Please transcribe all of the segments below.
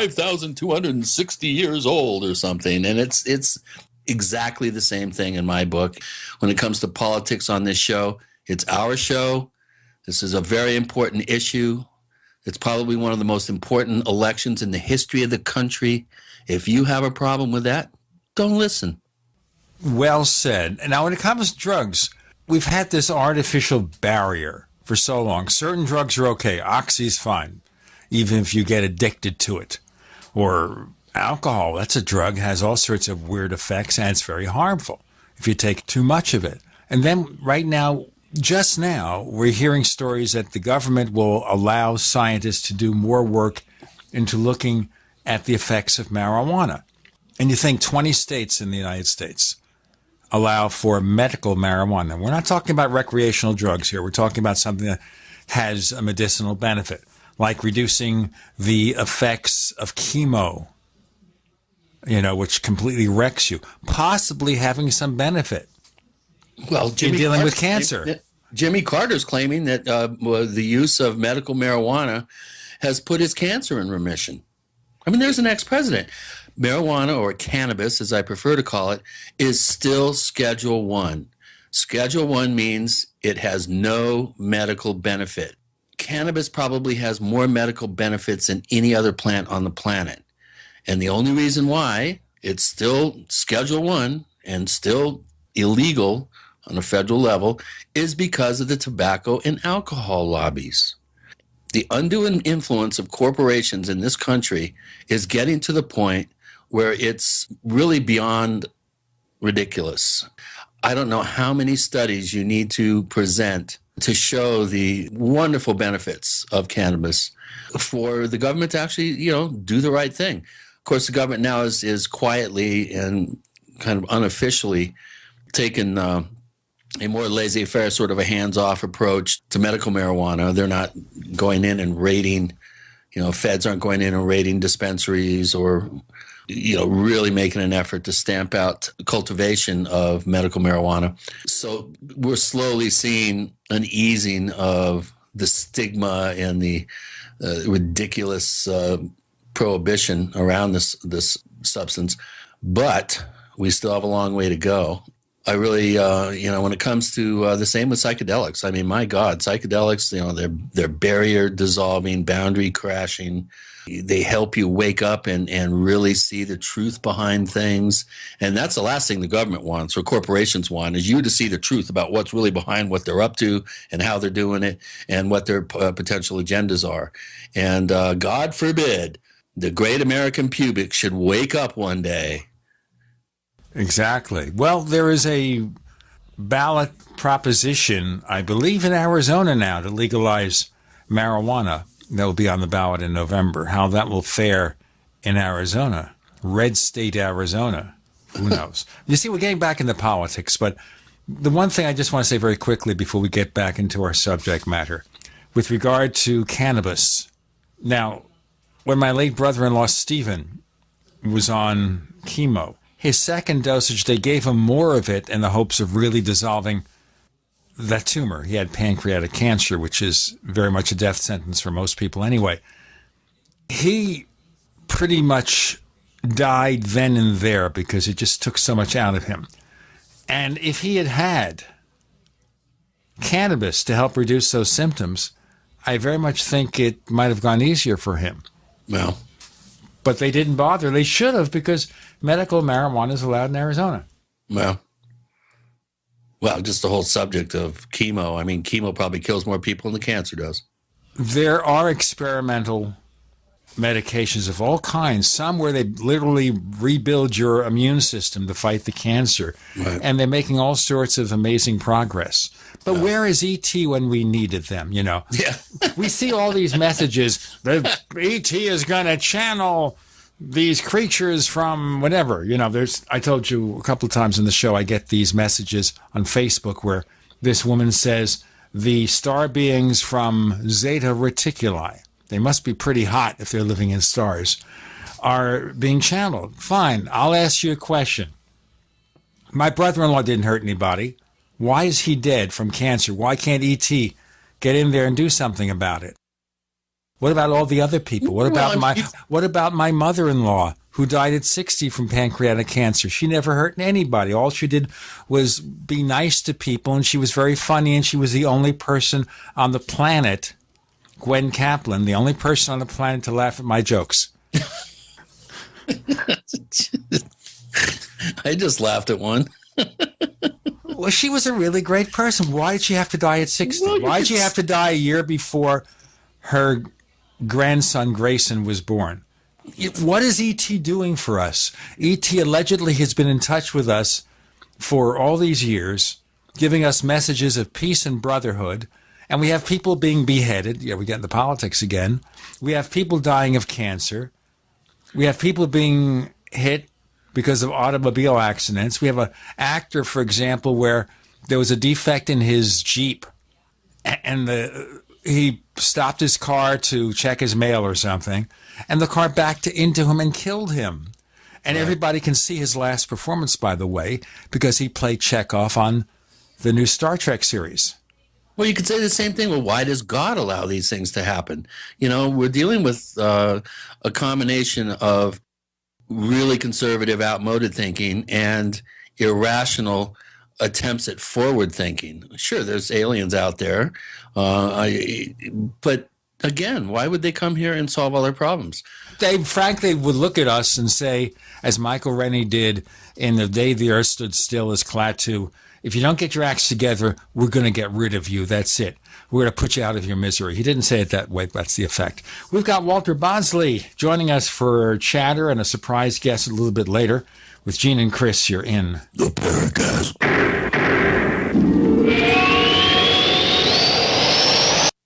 5,260 years old or something. And it's exactly the same thing in my book. When it comes to politics on this show, it's our show. This is a very important issue. It's probably one of the most important elections in the history of the country. If you have a problem with that, don't listen. Well said. Now, when it comes to drugs, we've had this artificial barrier for so long. Certain drugs are okay. Oxy's fine, even if you get addicted to it. Or alcohol, that's a drug, has all sorts of weird effects, and it's very harmful if you take too much of it. And then right now, just now, we're hearing stories that the government will allow scientists to do more work into looking at the effects of marijuana. And you think 20 states in the United States allow for medical marijuana. We're not talking about recreational drugs here. We're talking about something that has a medicinal benefit, like reducing the effects of chemo, which completely wrecks you, possibly having some benefit. Well, Jimmy dealing with cancer. Jimmy Carter's claiming that the use of medical marijuana has put his cancer in remission. I mean, there's an ex-president. Marijuana, or cannabis, as I prefer to call it, is still Schedule 1. Schedule 1 means it has no medical benefit. Cannabis probably has more medical benefits than any other plant on the planet. And the only reason why it's still Schedule 1 and still illegal on a federal level is because of the tobacco and alcohol lobbies. The undue influence of corporations in this country is getting to the point where it's really beyond ridiculous. I don't know how many studies you need to present to show the wonderful benefits of cannabis for the government to actually, do the right thing. Of course, the government now is quietly and kind of unofficially taken a more laissez-faire, sort of a hands-off approach to medical marijuana. They're not going in and raiding, feds aren't going in and raiding dispensaries or, really making an effort to stamp out cultivation of medical marijuana. So we're slowly seeing an easing of the stigma and the ridiculous prohibition around this substance, but we still have a long way to go. I really, when it comes to the same with psychedelics, I mean, my God, psychedelics, they're barrier dissolving, boundary crashing. They help you wake up and really see the truth behind things. And that's the last thing the government wants or corporations want, is you to see the truth about what's really behind what they're up to and how they're doing it and what their potential agendas are. And God forbid the great American pubic should wake up one day. Exactly. Well, there is a ballot proposition, I believe, in Arizona now to legalize marijuana. That will be on the ballot in November. How that will fare in Arizona, red state Arizona, who knows? You see, we're getting back into politics, but the one thing I just want to say very quickly before we get back into our subject matter, with regard to cannabis. Now, when my late brother-in-law, Stephen, was on chemo, his second dosage, they gave him more of it in the hopes of really dissolving that tumor. He had pancreatic cancer, which is very much a death sentence for most people anyway. He pretty much died then and there because it just took so much out of him. And if he had had cannabis to help reduce those symptoms, I very much think it might have gone easier for him. Well, but they didn't bother. They should have, because medical marijuana is allowed in Arizona. Well, just the whole subject of chemo. I mean, chemo probably kills more people than the cancer does. There are experimental medications of all kinds, some where they literally rebuild your immune system to fight the cancer. Right. And they're making all sorts of amazing progress. But where is E.T. when we needed them, Yeah. We see all these messages that E.T. is going to channel these creatures from whatever, I told you a couple of times in the show, I get these messages on Facebook where this woman says the star beings from Zeta Reticuli, they must be pretty hot if they're living in stars, are being channeled. Fine, I'll ask you a question. My brother-in-law didn't hurt anybody. Why is he dead from cancer? Why can't E.T. get in there and do something about it? What about all the other people? What about my mother-in-law who died at 60 from pancreatic cancer? She never hurt anybody. All she did was be nice to people, and she was very funny, and she was the only person on the planet, Gwen Kaplan, the only person on the planet to laugh at my jokes. I just laughed at one. Well, she was a really great person. Why did she have to die at 60? Why did she have to die a year before her grandson Grayson was born? What is E.T. doing for us? E.T. allegedly has been in touch with us for all these years, giving us messages of peace and brotherhood. And we have people being beheaded. Yeah, we get into politics again. We have people dying of cancer. We have people being hit because of automobile accidents. We have an actor, for example, where there was a defect in his Jeep, and he stopped his car to check his mail or something, and the car backed into him and killed him. And everybody can see his last performance, by the way, because he played Chekhov on the new Star Trek series. Well, you could say the same thing. Well, why does God allow these things to happen? You know, we're dealing with a combination of really conservative, outmoded thinking and irrational attempts at forward thinking. Sure, there's aliens out there, but again, why would they come here and solve all our problems? They frankly would look at us and say, as Michael Rennie did in The Day the Earth Stood Still as Klaatu, if you don't get your acts together, we're going to get rid of you. That's it. We're going to put you out of your misery. He didn't say it that way, but that's the effect. We've got Walter Bosley joining us for chatter and a surprise guest a little bit later with Gene and Chris. You're in the Paracast.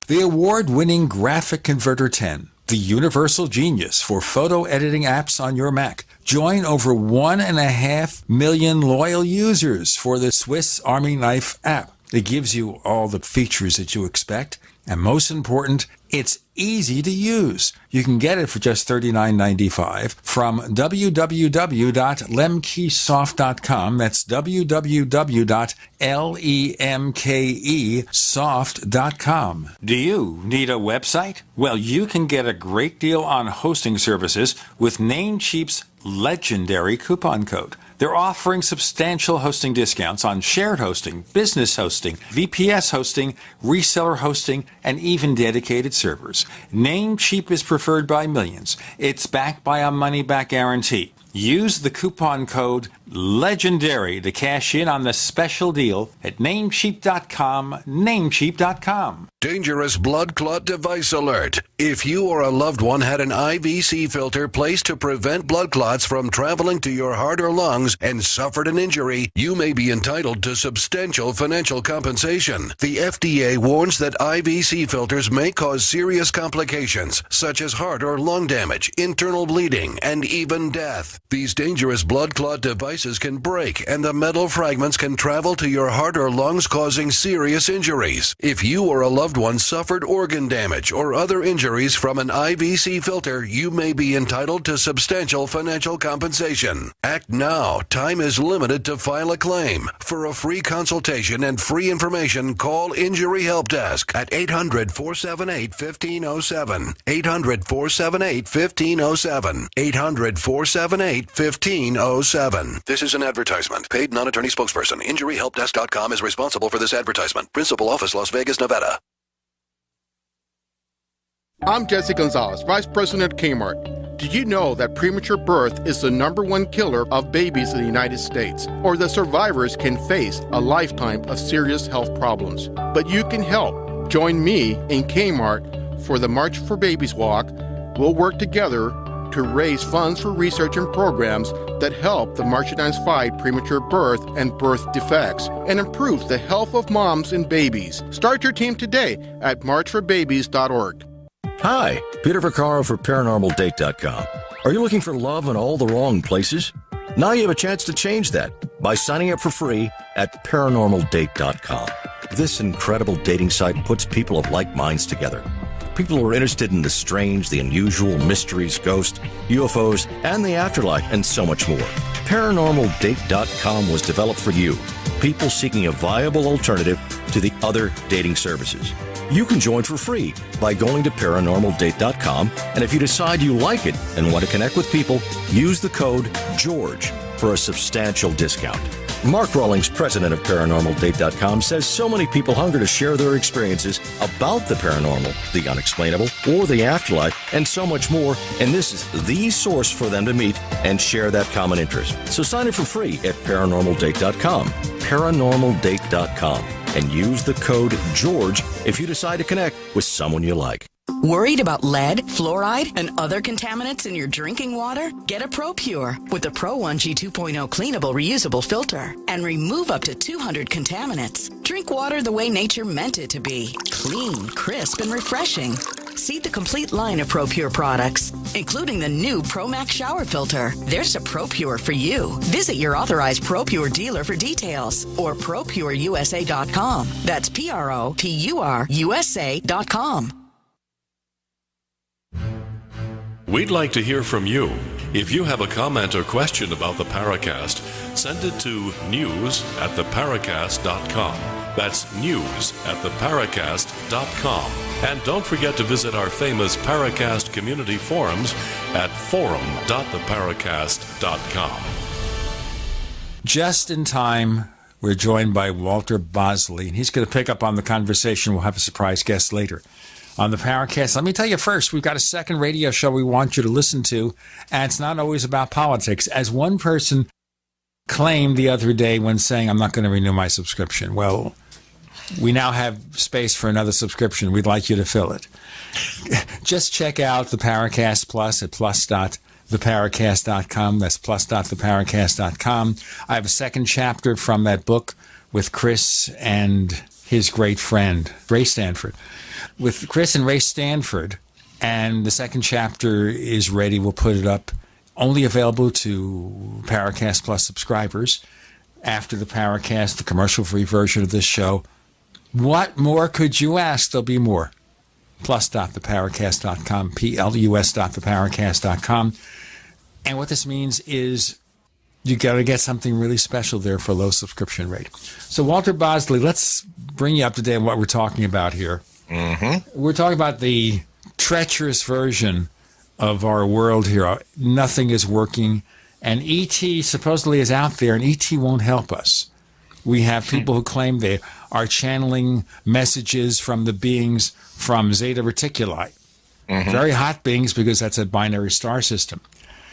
The award-winning Graphic Converter 10, the universal genius for photo editing apps on your Mac. Join over 1.5 million loyal users for the Swiss Army Knife app. It gives you all the features that you expect, and most important, it's easy to use. You can get it for just $39.95 from www.lemkesoft.com. That's www.lemkesoft.com. Do you need a website? Well, you can get a great deal on hosting services with Namecheap's legendary coupon code. They're offering substantial hosting discounts on shared hosting, business hosting, VPS hosting, reseller hosting, and even dedicated servers. Namecheap is preferred by millions. It's backed by a money-back guarantee. Use the coupon code LEGENDARY to cash in on the special deal at Namecheap.com, Namecheap.com. Dangerous blood clot device alert. If you or a loved one had an IVC filter placed to prevent blood clots from traveling to your heart or lungs and suffered an injury, you may be entitled to substantial financial compensation. The FDA warns that IVC filters may cause serious complications, such as heart or lung damage, internal bleeding, and even death. These dangerous blood clot devices can break, and the metal fragments can travel to your heart or lungs, causing serious injuries. If you or a loved one suffered organ damage or other injuries from an IVC filter, you may be entitled to substantial financial compensation. Act now. Time is limited to file a claim. For a free consultation and free information, call Injury Help Desk at 800-478-1507. 800-478-1507. 800-478-1507. This is an advertisement. Paid non-attorney spokesperson. InjuryHelpDesk.com is responsible for this advertisement. Principal office, Las Vegas, Nevada. I'm Jesse Gonzalez, Vice President at Kmart. Did you know that premature birth is the #1 killer of babies in the United States, or that survivors can face a lifetime of serious health problems? But you can help. Join me in Kmart for the March for Babies Walk. We'll work together to raise funds for research and programs that help the marginalized fight premature birth and birth defects and improve the health of moms and babies. Start your team today at marchforbabies.org. Hi, Peter Vaccaro for ParanormalDate.com. Are you looking for love in all the wrong places? Now you have a chance to change that by signing up for free at ParanormalDate.com. This incredible dating site puts people of like minds together. People who are interested in the strange, the unusual, mysteries, ghosts, UFOs, and the afterlife, and so much more. ParanormalDate.com was developed for you, people seeking a viable alternative to the other dating services. You can join for free by going to paranormaldate.com, and if you decide you like it and want to connect with people, use the code GEORGE for a substantial discount. Mark Rawlings, president of ParanormalDate.com, says so many people hunger to share their experiences about the paranormal, the unexplainable, or the afterlife, and so much more, and this is the source for them to meet and share that common interest. So sign up for free at ParanormalDate.com, ParanormalDate.com, and use the code GEORGE if you decide to connect with someone you like. Worried about lead, fluoride, and other contaminants in your drinking water? Get a ProPure with the Pro 1G 2.0 cleanable reusable filter and remove up to 200 contaminants. Drink water the way nature meant it to be. Clean, crisp, and refreshing. See the complete line of ProPure products, including the new ProMax shower filter. There's a ProPure for you. Visit your authorized ProPure dealer for details or ProPureUSA.com. That's ProPureUSA.com. We'd like to hear from you. If you have a comment or question about the Paracast, send it to news@theparacast.com. That's news@theparacast.com. And don't forget to visit our famous Paracast community forums at forum.theparacast.com. Just in time, we're joined by Walter Bosley, and he's going to pick up on the conversation. We'll have a surprise guest later on the Paracast. Let me tell you first, we've got a second radio show we want you to listen to, and it's not always about politics. As one person claimed the other day when saying, I'm not going to renew my subscription. Well, we now have space for another subscription. We'd like you to fill it. Just check out the Paracast Plus at plus.theparacast.com. That's plus.theparacast.com. I have a second chapter from that book with Chris and his great friend, Ray Stanford. With Chris and Ray Stanford, and the second chapter is ready. We'll put it up, only available to Paracast Plus subscribers. After the Paracast, the commercial-free version of this show. What more could you ask? There'll be more. Plus.theparacast.com, plus.theparacast.com. And what this means is you got to get something really special there for a low subscription rate. So, Walter Bosley, let's bring you up to date on what we're talking about here. We're talking about the treacherous version of our world here. Nothing is working, and E.T. supposedly is out there, and E.T. won't help us. We have people who claim they are channeling messages from the beings from Zeta Reticuli. Very hot beings, because that's a binary star system.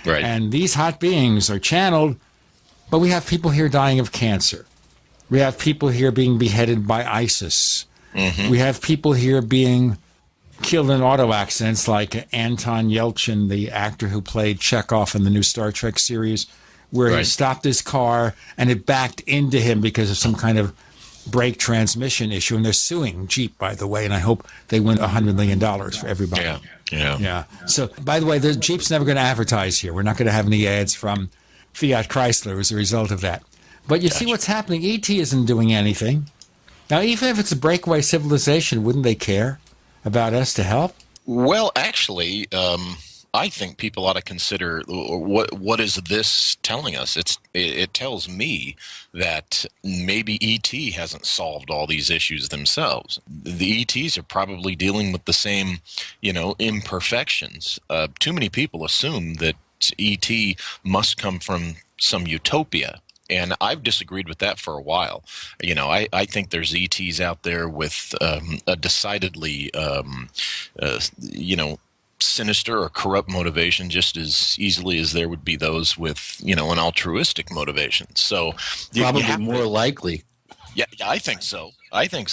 Right. And these hot beings are channeled, but we have people here dying of cancer. We have people here being beheaded by ISIS. We have people here being killed in auto accidents, like Anton Yelchin, the actor who played Chekhov in the new Star Trek series, where he stopped his car and it backed into him because of some kind of brake transmission issue. And they're suing Jeep, by the way, and I hope they win $100 million for everybody. Yeah. So, by the way, the Jeep's never going to advertise here. We're not going to have any ads from Fiat Chrysler as a result of that. But you see what's happening. E.T. isn't doing anything. Now, even if it's a breakaway civilization, wouldn't they care about us to help? Well, actually, I think people ought to consider what is this telling us. It tells me that maybe ET hasn't solved all these issues themselves. The ETs are probably dealing with the same, imperfections. Too many people assume that ET must come from some utopia. And I've disagreed with that for a while. I think there's ETs out there with a decidedly, sinister or corrupt motivation, just as easily as there would be those with, an altruistic motivation. So probably more likely. Yeah, I think so. I think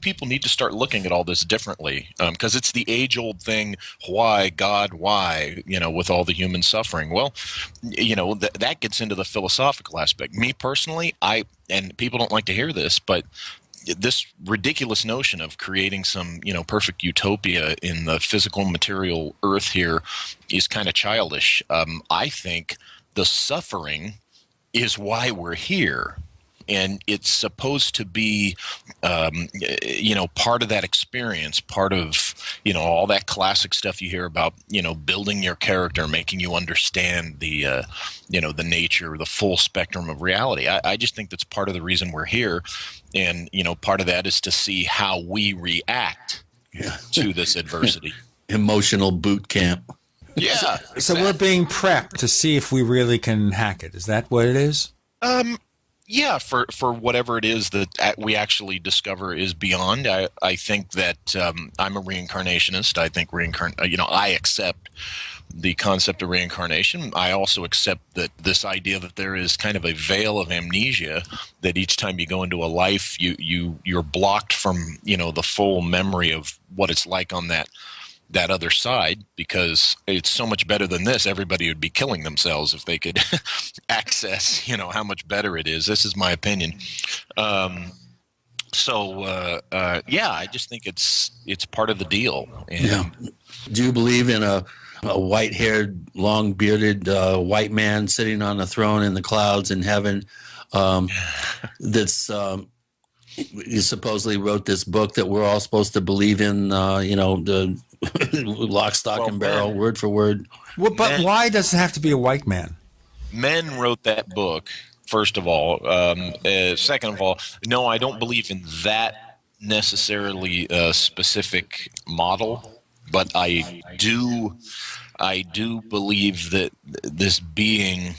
people need to start looking at all this differently, because it's the age-old thing, why, God, why, with all the human suffering. Well, that gets into the philosophical aspect. Me personally, and people don't like to hear this, but this ridiculous notion of creating some, perfect utopia in the physical material earth here is kind of childish. I think the suffering is why we're here. And it's supposed to be, part of that experience, part of all that classic stuff you hear about, building your character, making you understand the nature, the full spectrum of reality. I just think that's part of the reason we're here. And, part of that is to see how we react to this adversity. Emotional boot camp. Yeah. So we're being prepped to see if we really can hack it. Is that what it is? Yeah, for whatever it is that we actually discover is beyond. I think that I'm a reincarnationist. I think I accept the concept of reincarnation. I also accept that this idea that there is kind of a veil of amnesia, that each time you go into a life, you're blocked from, the full memory of what it's like on that other side, because it's so much better than this. Everybody would be killing themselves if they could access, how much better it is. This is my opinion. I just think it's part of the deal. And Do you believe in a white-haired, long-bearded white man sitting on a throne in the clouds in heaven that's he supposedly wrote this book that we're all supposed to believe in, the lock, stock, and barrel, word for word? Well, but why does it have to be a white man? Men wrote that book, first of all. Second of all, no, I don't believe in that necessarily specific model, but I do believe that this being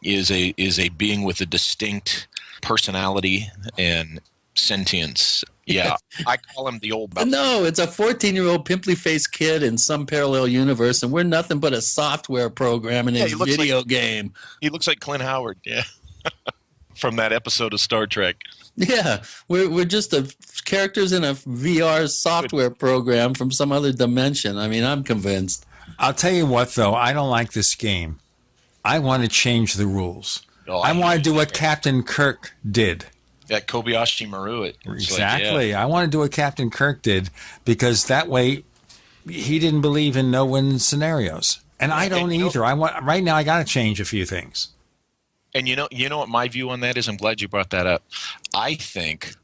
is a being with a distinct personality and sentience. Yeah, I call him the old. No, it's a 14-year-old pimply-faced kid in some parallel universe, and we're nothing but a software program in his video game. He looks like Clint Howard, from that episode of Star Trek. Yeah, we're just characters in a VR software program from some other dimension. I mean, I'm convinced. I'll tell you what, though, I don't like this game. I want to change the rules. I want to do what Captain Kirk did. Yeah, Kobayashi Maru. Exactly. I want to do what Captain Kirk did, because that way he didn't believe in no-win scenarios. And I don't either. Right now I got to change a few things. And you know what my view on that is? I'm glad you brought that up. I think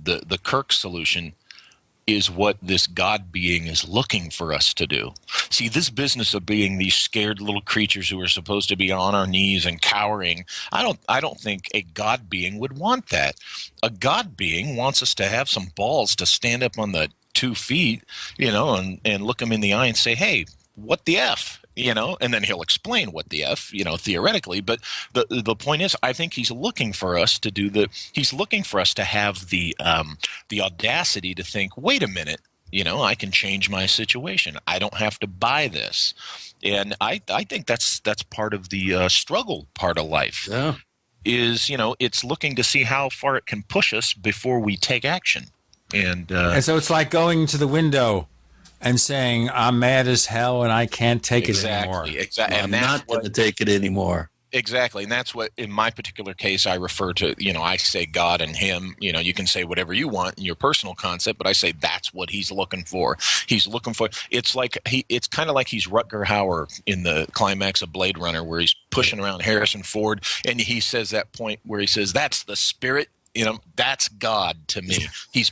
the Kirk solution is what this God being is looking for us to do. See, this business of being these scared little creatures who are supposed to be on our knees and cowering, I don't think a God being would want that. A God being wants us to have some balls to stand up on the 2 feet, and look him in the eye and say, hey, what the F? And then he'll explain what the F, theoretically. But the point is, I think he's looking for us to he's looking for us to have the audacity to think, wait a minute, I can change my situation. I don't have to buy this. And I think that's part of the struggle part of life. Yeah. Is, it's looking to see how far it can push us before we take action. And so it's like going to the window and saying, I'm mad as hell and I can't take it anymore. Exactly. I'm not going to take it anymore. Exactly. And that's what, in my particular case, I refer to, I say God and him. You can say whatever you want in your personal concept, but I say that's what he's looking for. He's looking for, it's kind of like he's Rutger Hauer in the climax of Blade Runner, where he's pushing around Harrison Ford, and he says that point where he says, that's the spirit. That's God to me. He's,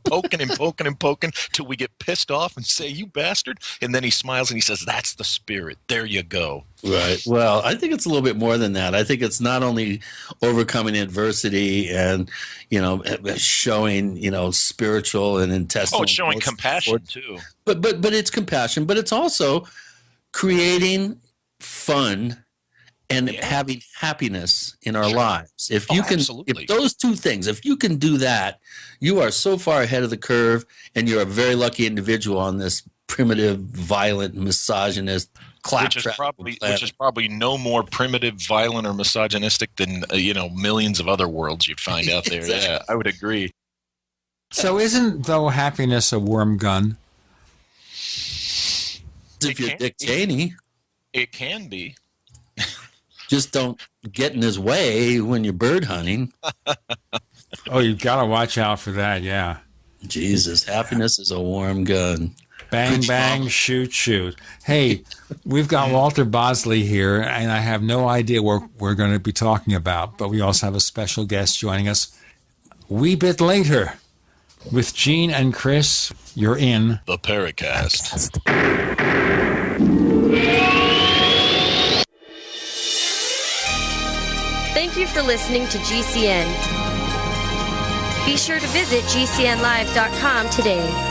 poking and poking and poking till we get pissed off and say, you bastard. And then he smiles and he says, that's the spirit. There you go. Right. Well, I think it's a little bit more than that. I think it's not only overcoming adversity and, showing, spiritual and intestinal. Oh, it's showing compassion too. But it's compassion, but it's also creating fun and having happiness in our lives. If you can, absolutely. If those two things, if you can do that, you are so far ahead of the curve, and you're a very lucky individual on this primitive, violent, misogynist claptrap. Which is probably no more primitive, violent, or misogynistic than millions of other worlds you'd find out there. Exactly. Yeah, I would agree. So isn't, though, happiness a worm gun? If you're Dick Cheney, it can be. Just don't get in his way when you're bird hunting. Oh, you've got to watch out for that, yeah. Jesus, happiness is a warm gun. Bang, bang, shoot, shoot. Hey, we've got Walter Bosley here, and I have no idea what we're going to be talking about, but we also have a special guest joining us a wee bit later. With Gene and Chris, you're in The Paracast. Thank you for listening to GCN. Be sure to visit GCNlive.com today.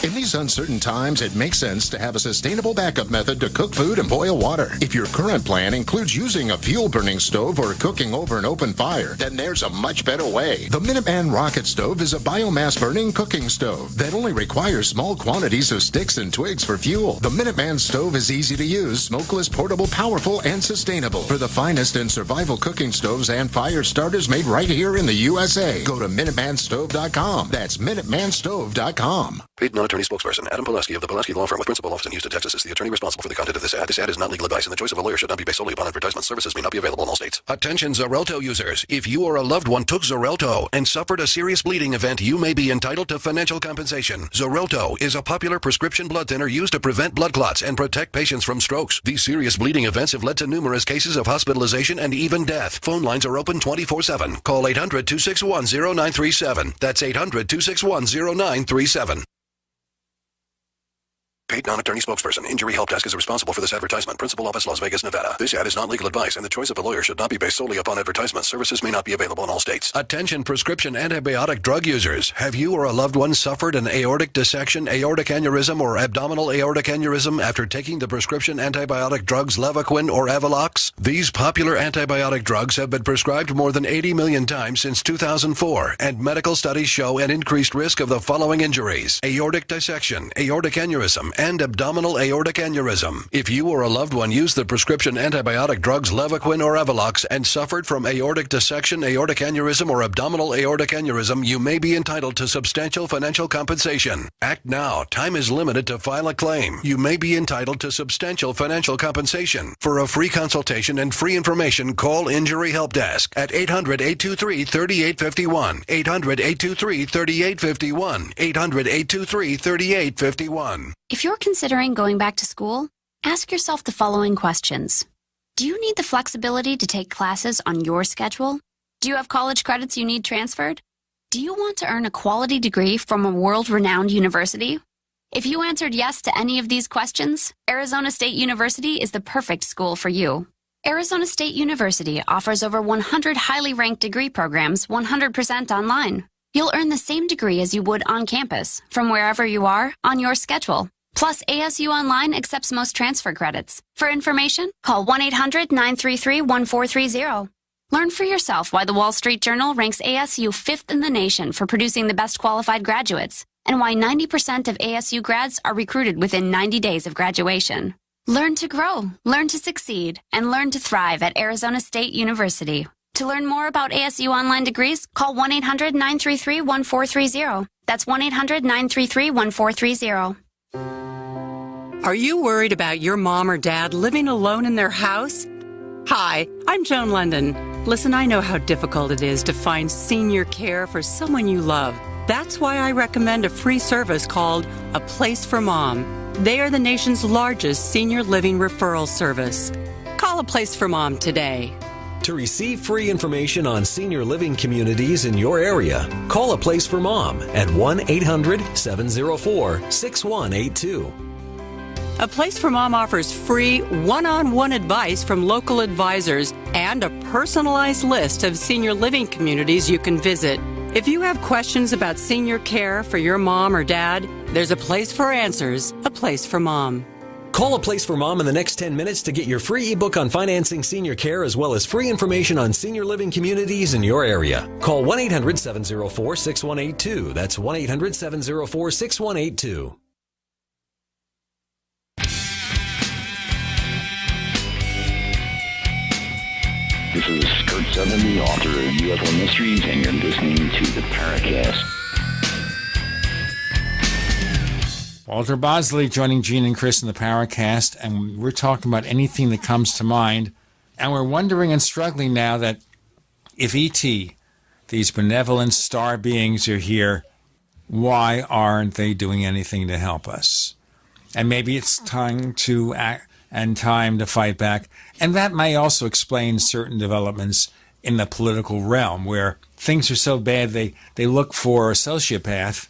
In these uncertain times, it makes sense to have a sustainable backup method to cook food and boil water. If your current plan includes using a fuel-burning stove or cooking over an open fire, then there's a much better way. The Minuteman Rocket Stove is a biomass-burning cooking stove that only requires small quantities of sticks and twigs for fuel. The Minuteman stove is easy to use, smokeless, portable, powerful, and sustainable. For the finest in survival cooking stoves and fire starters made right here in the USA, go to MinutemanStove.com. That's MinutemanStove.com. Paid non-attorney spokesperson Adam Pileski of the Pileski Law Firm with principal office in Houston, Texas is the attorney responsible for the content of this ad. This ad is not legal advice, and the choice of a lawyer should not be based solely upon advertisement. Services may not be available in all states. Attention Xarelto users. If you or a loved one took Xarelto and suffered a serious bleeding event, you may be entitled to financial compensation. Xarelto is a popular prescription blood thinner used to prevent blood clots and protect patients from strokes. These serious bleeding events have led to numerous cases of hospitalization and even death. Phone lines are open 24/7. Call 800-261-0937. That's 800-261-0937. Paid non-attorney spokesperson. Injury Help Desk is responsible for this advertisement. Principal office, Las Vegas, Nevada. This ad is not legal advice, and the choice of a lawyer should not be based solely upon advertisement. Services may not be available in all states. Attention prescription antibiotic drug users. Have you or a loved one suffered an aortic dissection, aortic aneurysm, or abdominal aortic aneurysm after taking the prescription antibiotic drugs Levaquin or Avelox? These popular antibiotic drugs have been prescribed more than 80 million times since 2004, and medical studies show an increased risk of the following injuries: aortic dissection, aortic aneurysm, and abdominal aortic aneurysm. If you or a loved one used the prescription antibiotic drugs Levaquin or Avelox and suffered from aortic dissection, aortic aneurysm, or abdominal aortic aneurysm, you may be entitled to substantial financial compensation. Act now. Time is limited to file a claim. You may be entitled to substantial financial compensation. For a free consultation and free information, call Injury Help Desk at 800-823-3851. 800-823-3851. 800-823-3851. If you're considering going back to school, ask yourself the following questions. Do you need the flexibility to take classes on your schedule? Do you have college credits you need transferred? Do you want to earn a quality degree from a world-renowned university? If you answered yes to any of these questions, Arizona State University is the perfect school for you. Arizona State University offers over 100 highly ranked degree programs 100% online. You'll earn the same degree as you would on campus, from wherever you are, on your schedule. Plus, ASU Online accepts most transfer credits. For information, call 1-800-933-1430. Learn for yourself why the Wall Street Journal ranks ASU 5th in the nation for producing the best qualified graduates, and why 90% of ASU grads are recruited within 90 days of graduation. Learn to grow, learn to succeed, and learn to thrive at Arizona State University. To learn more about ASU Online degrees, call 1-800-933-1430. That's 1-800-933-1430. Are you worried about your mom or dad living alone in their house? Hi, I'm Joan London. Listen, I know how difficult it is to find senior care for someone you love. That's why I recommend a free service called A Place for Mom. They are the nation's largest senior living referral service. Call A Place for Mom today. To receive free information on senior living communities in your area, call A Place for Mom at 1-800-704-6182. A Place for Mom offers free one-on-one advice from local advisors and a personalized list of senior living communities you can visit. If you have questions about senior care for your mom or dad, there's a place for answers, A Place for Mom. Call A Place for Mom in the next 10 minutes to get your free ebook on financing senior care as well as free information on senior living communities in your area. Call 1-800-704-6182. That's 1-800-704-6182. This is Kurt Sutherland, the author of UFO Mysteries, and you're listening to the Paracast. Walter Bosley joining Gene and Chris in the Paracast, and we're talking about anything that comes to mind. And we're wondering and struggling now that if E.T., these benevolent star beings are here, why aren't they doing anything to help us? And maybe it's time to act and time to fight back. And that may also explain certain developments in the political realm where things are so bad they look for a sociopath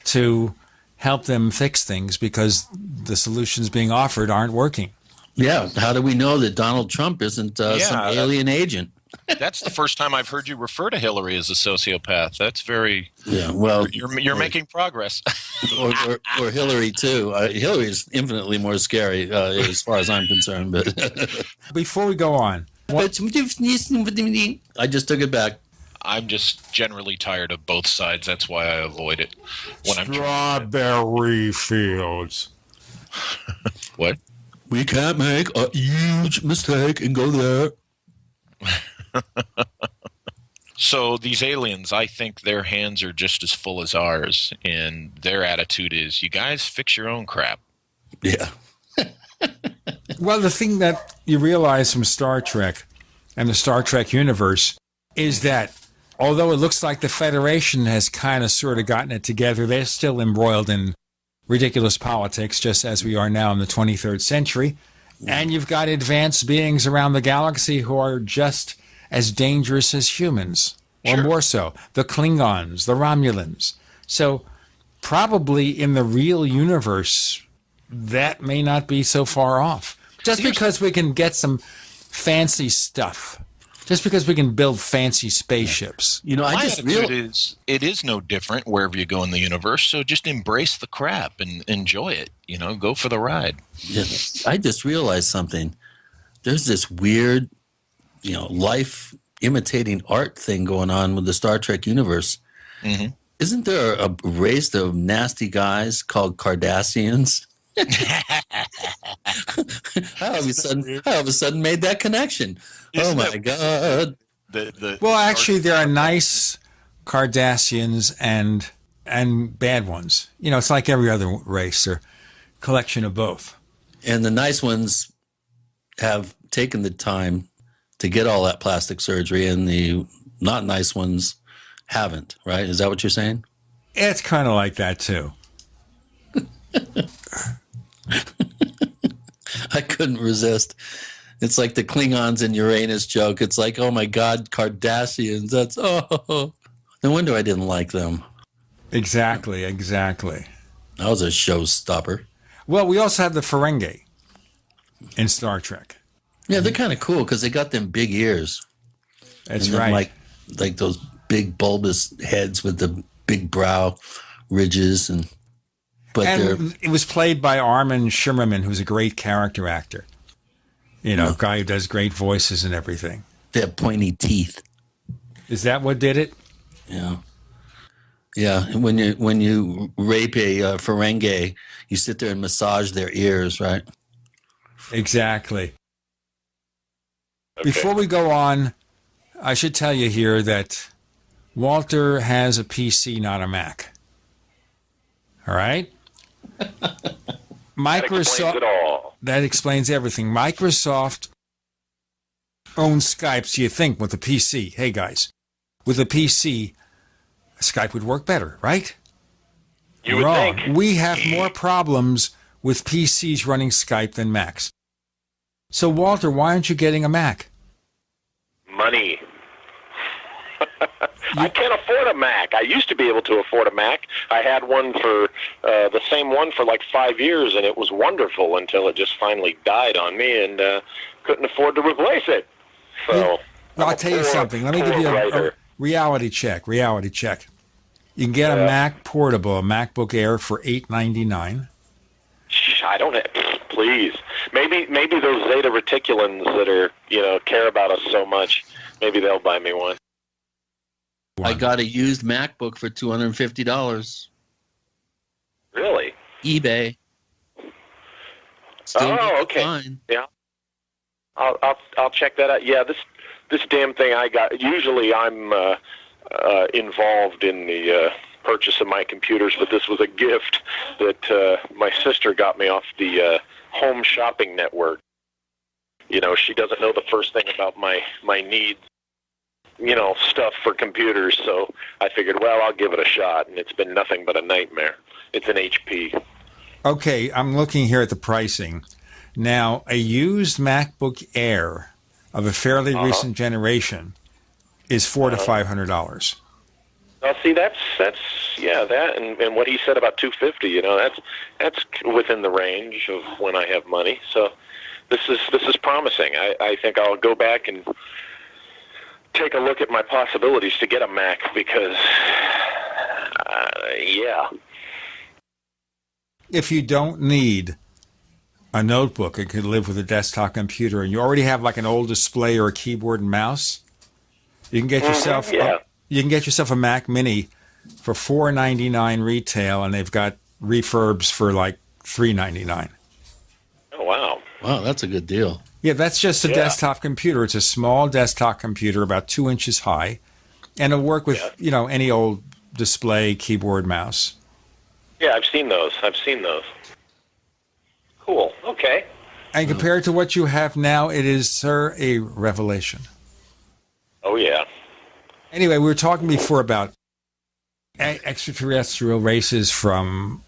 to help them fix things because the solutions being offered aren't working. Yeah. How do we know that Donald Trump isn't some alien agent? That's the first time I've heard you refer to Hillary as a sociopath. That's very Well, you're making progress. or Hillary too. Hillary is infinitely more scary as far as I'm concerned. But before we go on, I just took it back. I'm just generally tired of both sides. That's why I avoid it. Strawberry fields. What? We can't make a huge mistake and go there. So these aliens, I think their hands are just as full as ours, and their attitude is, you guys fix your own crap. Yeah. Well, the thing that you realize from Star Trek and the Star Trek universe is that although it looks like the Federation has kind of sort of gotten it together, they're still embroiled in ridiculous politics, just as we are now in the 23rd century. And you've got advanced beings around the galaxy who are just as dangerous as humans, or more so. The Klingons, the Romulans. So probably in the real universe, that may not be so far off. Just because we can get some fancy stuff. Just because we can build fancy spaceships. You know, my attitude is it is no different wherever you go in the universe, so just embrace the crap and enjoy it. You know, go for the ride. Yeah. I just realized something. There's this weird, life imitating art thing going on with the Star Trek universe. Mm-hmm. Isn't there a race of nasty guys called Cardassians? I all of a sudden made that connection. Oh my God. Well, actually, there are nice Cardassians and bad ones. It's like every other race or collection of both. And the nice ones have taken the time to get all that plastic surgery, and the not nice ones haven't, right? Is that what you're saying? It's kind of like that, too. I couldn't resist. It's like the Klingons in Uranus joke. It's like, oh my God, Cardassians. That's, no wonder I didn't like them. Exactly. That was a showstopper. Well, we also have the Ferengi in Star Trek. Yeah, they're kind of cool because they got them big ears. That's right. Like those big bulbous heads with the big brow ridges. But it was played by Armin Shimmerman, who's a great character actor. A guy who does great voices and everything. They have pointy teeth. Is that what did it? Yeah. Yeah, and when you rape a Ferengi, you sit there and massage their ears, right? Exactly. Okay. Before we go on, I should tell you here that Walter has a PC, not a Mac. All right? Microsoft. That explains everything. Microsoft owns Skype, so you think with a PC, hey guys, with a PC, Skype would work better, right? You would Wrong. think. We have more problems with PCs running Skype than Macs. So, Walter, why aren't you getting a Mac? Money. I can't afford a Mac. I used to be able to afford a Mac. I had one for the same one for like 5 years, and it was wonderful until it just finally died on me, and couldn't afford to replace it. So I'll tell you something. Let me give you a reality check. You can get a Mac Portable, a MacBook Air for $899. I don't have. Please, maybe those Zeta Reticulans that are care about us so much. Maybe they'll buy me one. I got a used MacBook for $250. Really? eBay. Still okay. Fine. Yeah. I'll check that out. Yeah, this damn thing I got. Usually I'm involved in the purchase of my computers, but this was a gift that my sister got me off the Home Shopping Network. She doesn't know the first thing about my needs. Stuff for computers, so I figured, well, I'll give it a shot, and it's been nothing but a nightmare. It's an HP. Okay, I'm looking here at the pricing. Now, a used MacBook Air of a fairly recent generation is $400 to $500. Well, see, that's that, and what he said about $250. That's within the range of when I have money. So this is promising. I think I'll go back and take a look at my possibilities to get a Mac because, If you don't need a notebook, it could live with a desktop computer, and you already have like an old display or a keyboard and mouse, you can get yourself a Mac Mini for $499 retail, and they've got refurbs for like $399. Oh wow! Wow, that's a good deal. Yeah, that's just a desktop computer. It's a small desktop computer, about 2 inches high, and it'll work with any old display, keyboard, mouse. Yeah, I've seen those. Cool. Okay. And compared to what you have now, it is, sir, a revelation. Oh, yeah. Anyway, we were talking before about extraterrestrial races from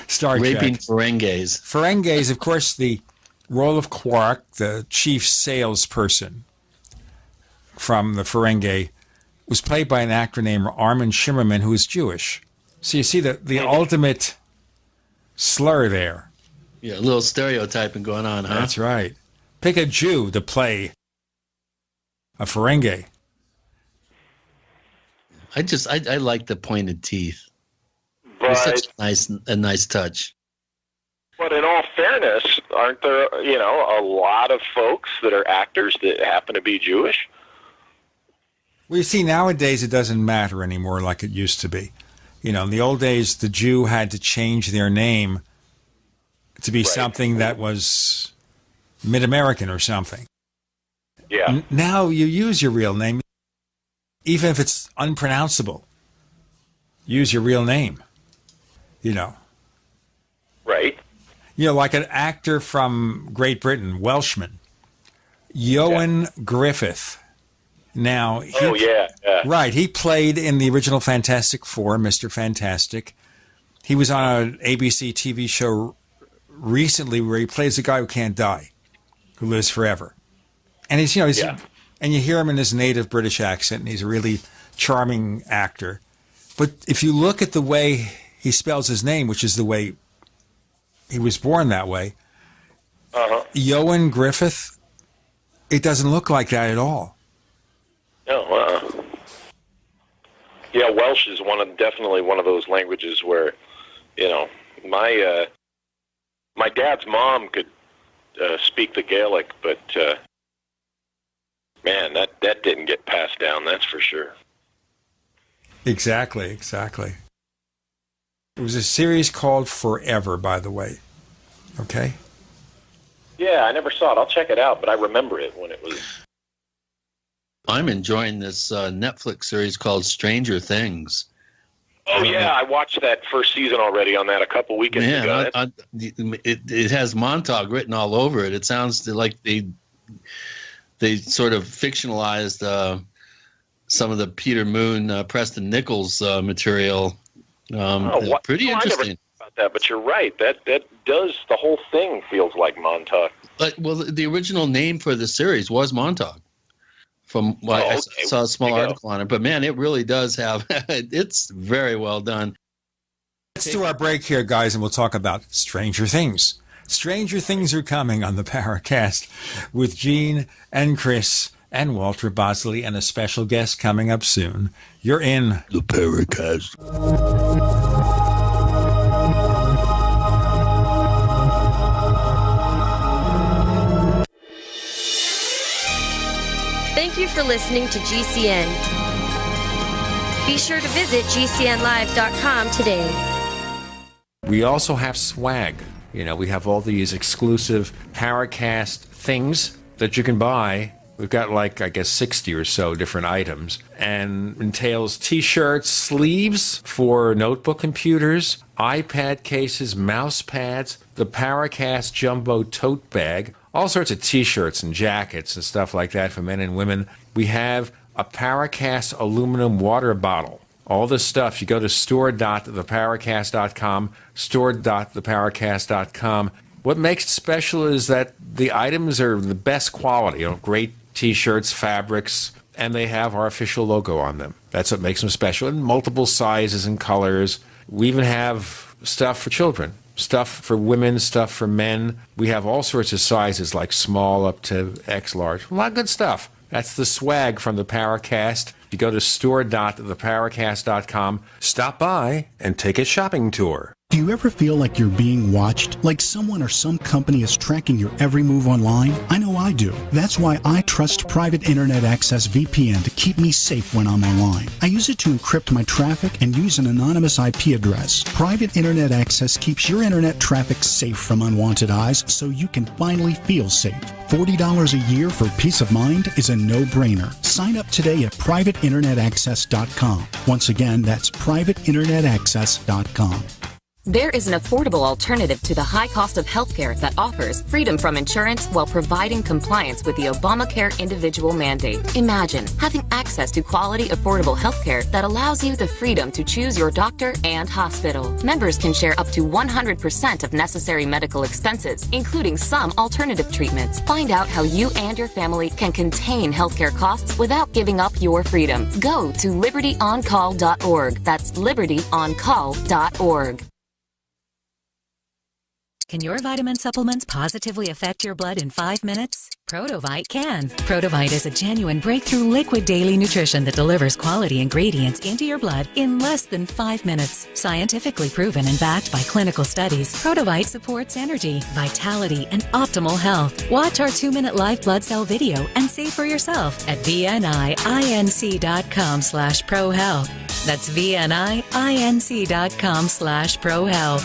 Star Trek. Raping Ferengis. Ferengis, of course, the role of Quark, the chief salesperson from the Ferengi, was played by an actor named Armin Shimmerman, who is Jewish. So you see the ultimate slur there. Yeah, a little stereotyping going on, huh? That's right. Pick a Jew to play a Ferengi. I like the pointed teeth. But, it's such a nice touch. But in all fairness, aren't there, a lot of folks that are actors that happen to be Jewish? Well, you see, nowadays it doesn't matter anymore like it used to be. In the old days, the Jew had to change their name to be something that was Mid-American or something. Yeah. Now you use your real name, even if it's unpronounceable. Use your real name, Right. Like an actor from Great Britain, Welshman, Ioan Griffith. Now, right, he played in the original Fantastic Four, Mr. Fantastic. He was on an ABC TV show recently where he plays a guy who can't die, who lives forever. And he's and you hear him in his native British accent, and he's a really charming actor. But if you look at the way he spells his name, which is the way he was born that way, Ioan Griffith, it doesn't look like that at all. Oh, yeah, Welsh is definitely one of those languages where, my dad's mom could speak the Gaelic, but man, that didn't get passed down. That's for sure. Exactly. It was a series called Forever, by the way. Okay. Yeah, I never saw it. I'll check it out, but I remember it when it was. I'm enjoying this Netflix series called Stranger Things. Oh, yeah, I watched that first season already on that a couple weekends ago. It has Montauk written all over it. It sounds like they sort of fictionalized some of the Peter Moon, Preston Nichols material. Pretty interesting. I never thought about that, but you're right. That does, the whole thing feels like Montauk. Well, the original name for the series was Montauk. I saw a small article on it, but man, it really does have. It's very well done. Let's do our break here, guys, and we'll talk about Stranger Things. Stranger Things are coming on the Paracast with Gene and Chris and Walter Bosley and a special guest coming up soon. You're in the Paracast. Thank you for listening to GCN. Be sure to visit GCNlive.com today. We also have swag. We have all these exclusive Paracast things that you can buy. We've got 60 or so different items, and entails t-shirts, sleeves for notebook computers, iPad cases, mouse pads, the Paracast Jumbo tote bag, all sorts of t-shirts and jackets and stuff like that for men and women. We have a Paracast aluminum water bottle. All this stuff, you go to store.theparacast.com, store.theparacast.com. What makes it special is that the items are the best quality, great t-shirts, fabrics, and they have our official logo on them. That's what makes them special, in multiple sizes and colors. We even have stuff for children, stuff for women, stuff for men. We have all sorts of sizes, like small up to X large. A lot of good stuff. That's the swag from the Paracast. If you go to store.theparacast.com, stop by and take a shopping tour. Do you ever feel like you're being watched? Like someone or some company is tracking your every move online? I know I do. That's why I trust Private Internet Access VPN to keep me safe when I'm online. I use it to encrypt my traffic and use an anonymous IP address. Private Internet Access keeps your internet traffic safe from unwanted eyes so you can finally feel safe. $40 a year for peace of mind is a no-brainer. Sign up today at privateinternetaccess.com. Once again, that's privateinternetaccess.com. There is an affordable alternative to the high cost of healthcare that offers freedom from insurance while providing compliance with the Obamacare individual mandate. Imagine having access to quality, affordable healthcare that allows you the freedom to choose your doctor and hospital. Members can share up to 100% of necessary medical expenses, including some alternative treatments. Find out how you and your family can contain healthcare costs without giving up your freedom. Go to libertyoncall.org. That's libertyoncall.org. Can your vitamin supplements positively affect your blood in 5 minutes? Protovite can. Protovite is a genuine breakthrough liquid daily nutrition that delivers quality ingredients into your blood in less than 5 minutes. Scientifically proven and backed by clinical studies, Protovite supports energy, vitality, and optimal health. Watch our 2-minute live blood cell video and see for yourself at vninc.com/prohealth. That's vninc.com/prohealth.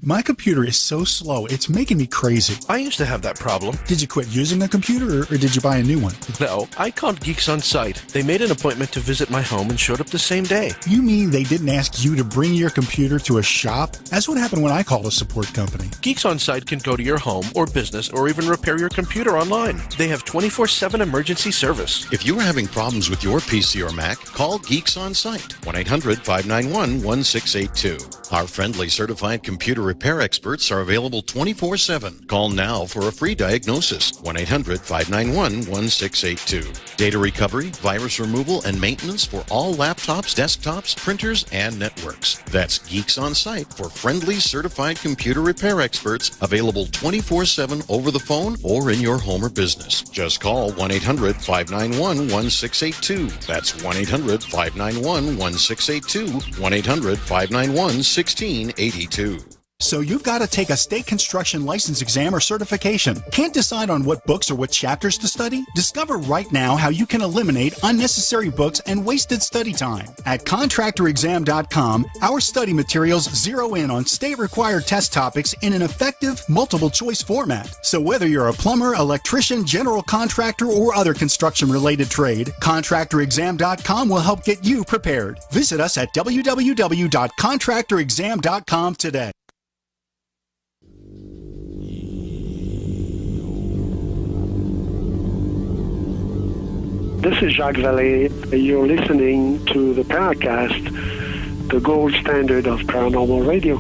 My computer is so slow, it's making me crazy. I used to have that problem. Did you quit using a computer or did you buy a new one? No, I called Geeks On Site. They made an appointment to visit my home and showed up the same day. You mean they didn't ask you to bring your computer to a shop? That's what happened when I called a support company. Geeks On Site can go to your home or business or even repair your computer online. They have 24/7 emergency service. If you are having problems with your PC or Mac, call Geeks On Site, 1-800-591-1682. Our friendly certified computer repair experts are available 24/7. Call now for a free diagnosis, 1-800-591-1682. Data recovery, virus removal, and maintenance for all laptops, desktops, printers, and networks. That's Geeks On Site for friendly certified computer repair experts, available 24/7 over the phone or in your home or business. Just call 1-800-591-1682. That's 1-800-591-1682, 1-800-591-1682. So you've got to take a state construction license exam or certification. Can't decide on what books or what chapters to study? Discover right now how you can eliminate unnecessary books and wasted study time. At contractorexam.com, our study materials zero in on state-required test topics in an effective multiple-choice format. So whether you're a plumber, electrician, general contractor, or other construction-related trade, contractorexam.com will help get you prepared. Visit us at www.contractorexam.com today. This is Jacques Vallée. You're listening to the Paracast, the gold standard of paranormal radio.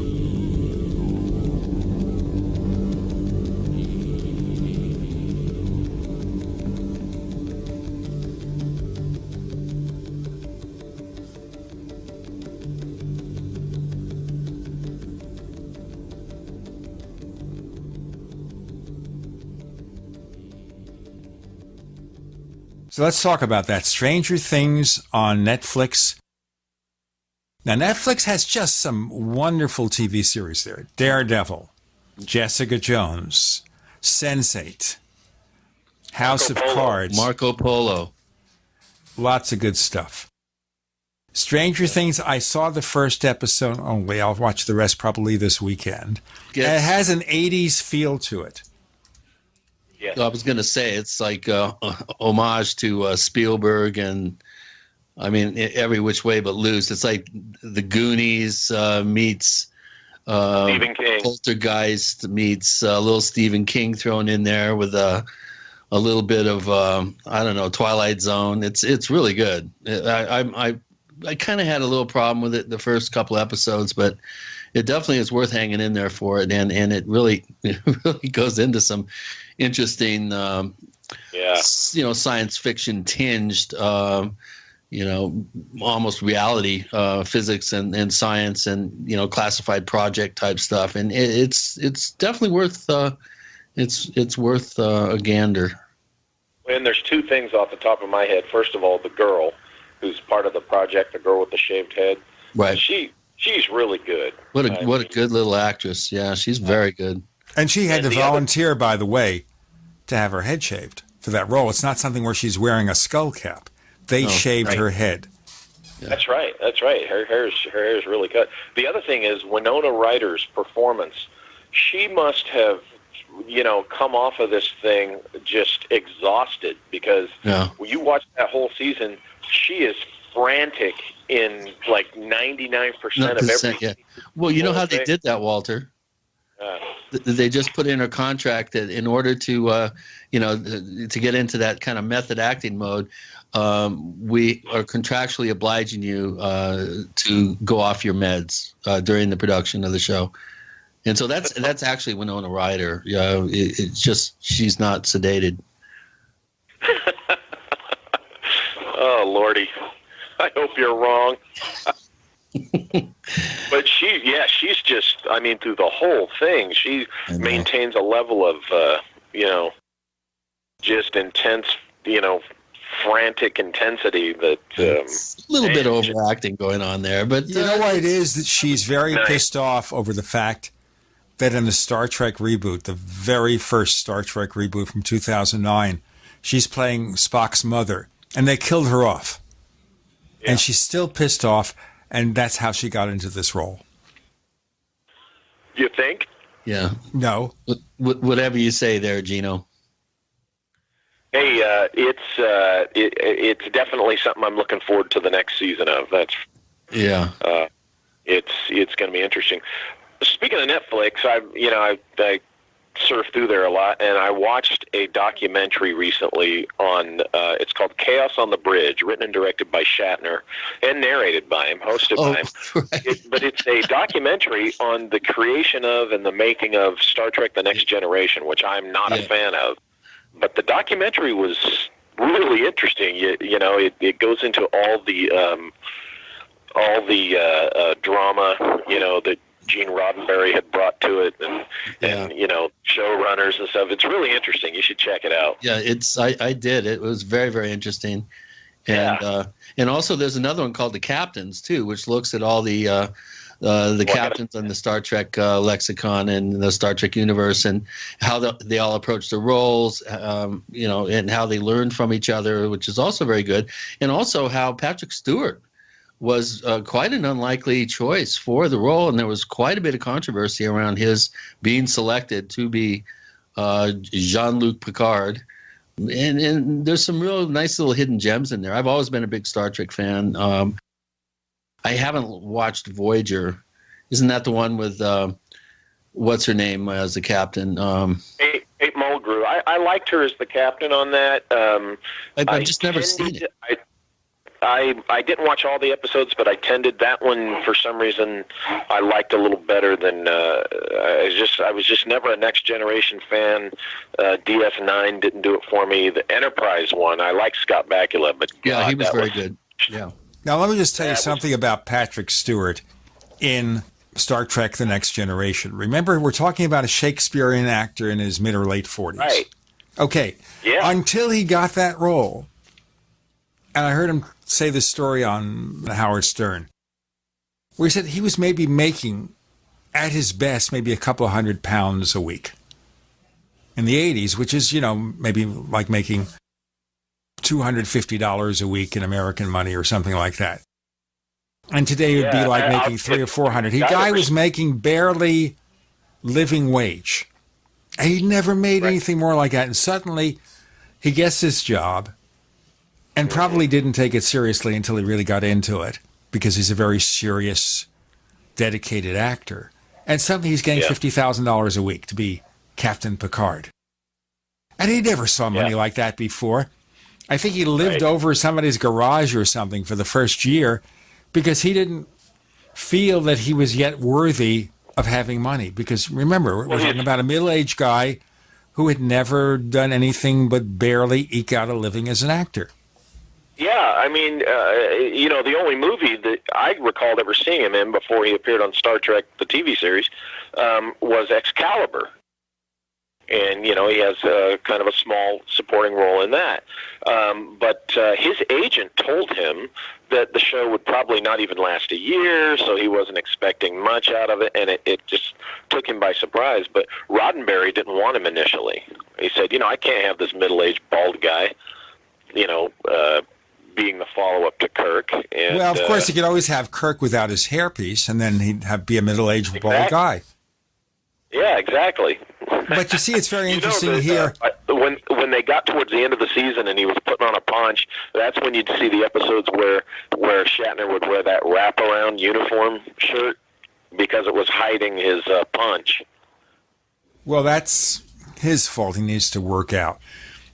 So let's talk about that. Stranger Things on Netflix. Now, Netflix has just some wonderful TV series there. Daredevil, Jessica Jones, Sense8, House of Cards. Marco Polo. Lots of good stuff. Stranger Things, I saw the first episode only. I'll watch the rest probably this weekend. It has an 80s feel to it. Yeah. I was going to say it's like homage to Spielberg and, I mean, every which way but loose. It's like the Goonies meets Stephen King. Poltergeist meets little Stephen King thrown in there with a little bit of I don't know, Twilight Zone. It's really good. I kind of had a little problem with it the first couple episodes, but it definitely is worth hanging in there for it, and it really goes into some interesting science fiction tinged, almost reality, physics and science and classified project type stuff, and it's definitely worth it's worth a gander. And there's two things off the top of my head. First of all, the girl who's part of the project, the girl with the shaved head, right? She's really good. What a good little actress. Yeah, she's very good. And she had to volunteer, by the way, to have her head shaved for that role. It's not something where she's wearing a skull cap. They shaved her head. Yeah. That's right. Her hair is really cut. The other thing is Winona Ryder's performance. She must have, come off of this thing just exhausted, because when you watch that whole season, she is frantic in like 99% of everything. Yeah. Well, you know how they did that, Walter? They just put in a contract that in order to, to get into that kind of method acting mode, we are contractually obliging you to go off your meds during the production of the show. And so that's actually Winona Ryder. It's just she's not sedated. Oh, Lordy. I hope you're wrong. But she's just, through the whole thing, she maintains a level of, just intense, frantic intensity that... a little bit overacting going on there, but... You know what it is? That she's very pissed off over the fact that in the Star Trek reboot, the very first Star Trek reboot from 2009, she's playing Spock's mother, and they killed her off. Yeah. And she's still pissed off, and that's how she got into this role. You think? Yeah. No. Whatever you say there, Gino. Hey, it's definitely something I'm looking forward to the next season of. It's going to be interesting. Speaking of Netflix, I surf through there a lot, and I watched a documentary recently on it's called Chaos on the Bridge, written and directed by Shatner and narrated by him, hosted by him. Right. But it's a documentary on the creation of and the making of Star Trek The Next Generation, which I'm not a fan of. But the documentary was really interesting. It goes into all the drama, that Gene Roddenberry had brought to it, and showrunners and stuff. It's really interesting. You should check it out. Yeah, I did. It was very, very interesting. And and also there's another one called The Captains too, which looks at all the captains on the Star Trek lexicon and the Star Trek universe, and how they all approach their roles, and how they learn from each other, which is also very good. And also how Patrick Stewart was quite an unlikely choice for the role, and there was quite a bit of controversy around his being selected to be Jean-Luc Picard. And there's some real nice little hidden gems in there. I've always been a big Star Trek fan. I haven't watched Voyager. Isn't that the one with what's her name as the captain? Kate Mulgrew. I liked her as the captain on that. I've just never seen it. I didn't watch all the episodes, but I tended that one for some reason. I liked a little better than I was just never a Next Generation fan. DS9 didn't do it for me. The Enterprise one, I like Scott Bakula, but God, he was very good. Yeah. Now let me just tell you something about Patrick Stewart in Star Trek: The Next Generation. Remember, we're talking about a Shakespearean actor in his mid or late 40s. Right. Okay. Yeah. Until he got that role, and I heard him say this story on Howard Stern, where he said he was maybe making, at his best, maybe a couple of £100 a week in the 80s, which is, maybe like making $250 a week in American money or something like that. And today it would be like making $300 or $400. The guy was making barely living wage. And he never made anything more like that. And suddenly he gets this job, and probably didn't take it seriously until he really got into it, because he's a very serious, dedicated actor. And suddenly he's getting $50,000 a week to be Captain Picard. And he never saw money like that before. I think he lived over somebody's garage or something for the first year, because he didn't feel that he was yet worthy of having money. Because remember, we're talking about a middle-aged guy who had never done anything but barely eke out a living as an actor. Yeah, I mean, the only movie that I recalled ever seeing him in before he appeared on Star Trek, the TV series, was Excalibur. And, he has kind of a small supporting role in that. But his agent told him that the show would probably not even last a year, so he wasn't expecting much out of it, and it just took him by surprise. But Roddenberry didn't want him initially. He said, I can't have this middle-aged bald guy, being the follow-up to Kirk. And, well, of course, he could always have Kirk without his hairpiece, and then he'd be a middle-aged bald guy. Yeah, exactly. But you see, it's very interesting here. When they got towards the end of the season and he was putting on a paunch, that's when you'd see the episodes where Shatner would wear that wraparound uniform shirt because it was hiding his paunch. Well, that's his fault. He needs to work out.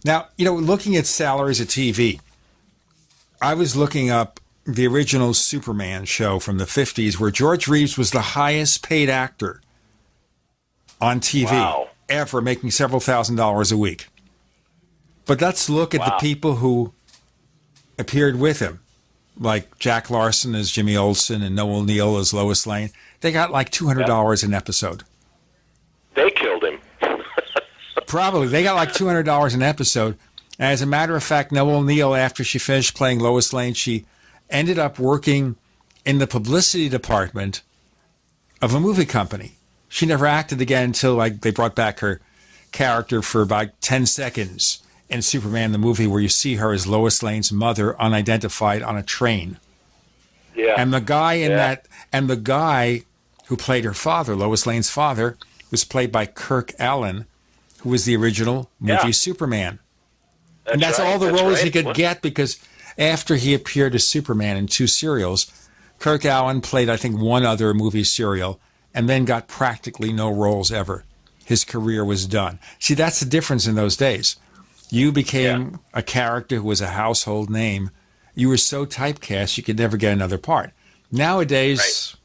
Now, looking at salaries of TV, I was looking up the original Superman show from the 50s where George Reeves was the highest paid actor on TV ever, making several $1,000s a week. But let's look at the people who appeared with him, like Jack Larson as Jimmy Olsen and Noel Neill as Lois Lane. They got like $200 an episode. They killed him. Probably. They got like $200 an episode. As a matter of fact, Noel Neill, after she finished playing Lois Lane, she ended up working in the publicity department of a movie company. She never acted again until they brought back her character for about 10 seconds in Superman the movie, where you see her as Lois Lane's mother, unidentified, on a train. Yeah. And the guy in that, and the guy who played her father, Lois Lane's father, was played by Kirk Allen, who was the original movie Superman. And that's all the roles he could get, because after he appeared as Superman in 2 serials, Kirk Allen played, I think, 1 other movie serial, and then got practically no roles ever. His career was done. See, that's the difference in those days. You became a character who was a household name. You were so typecast you could never get another part. Nowadays,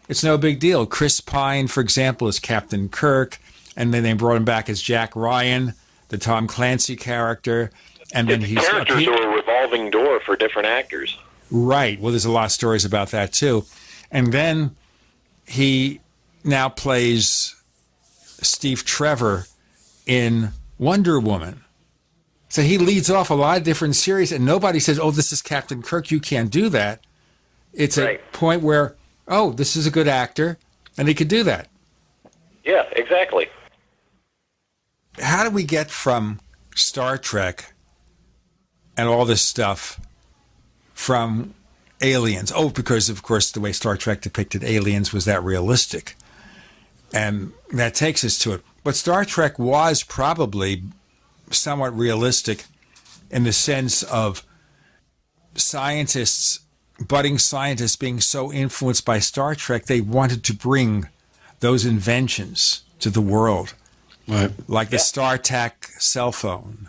it's no big deal. Chris Pine, for example, is Captain Kirk, and then they brought him back as Jack Ryan, the Tom Clancy character, and then he's characters are a revolving door for different actors. Right. Well, there's a lot of stories about that too. And then he now plays Steve Trevor in Wonder Woman. So he leads off a lot of different series, and nobody says, "Oh, this is Captain Kirk, you can't do that." It's a point where, oh, this is a good actor, and he could do that. Yeah, exactly. How do we get from Star Trek and all this stuff from aliens? Oh, because, of course, the way Star Trek depicted aliens was that realistic. And that takes us to it. But Star Trek was probably somewhat realistic in the sense of scientists, budding scientists, being so influenced by Star Trek, they wanted to bring those inventions to the world. Right. Like the StarTAC cell phone.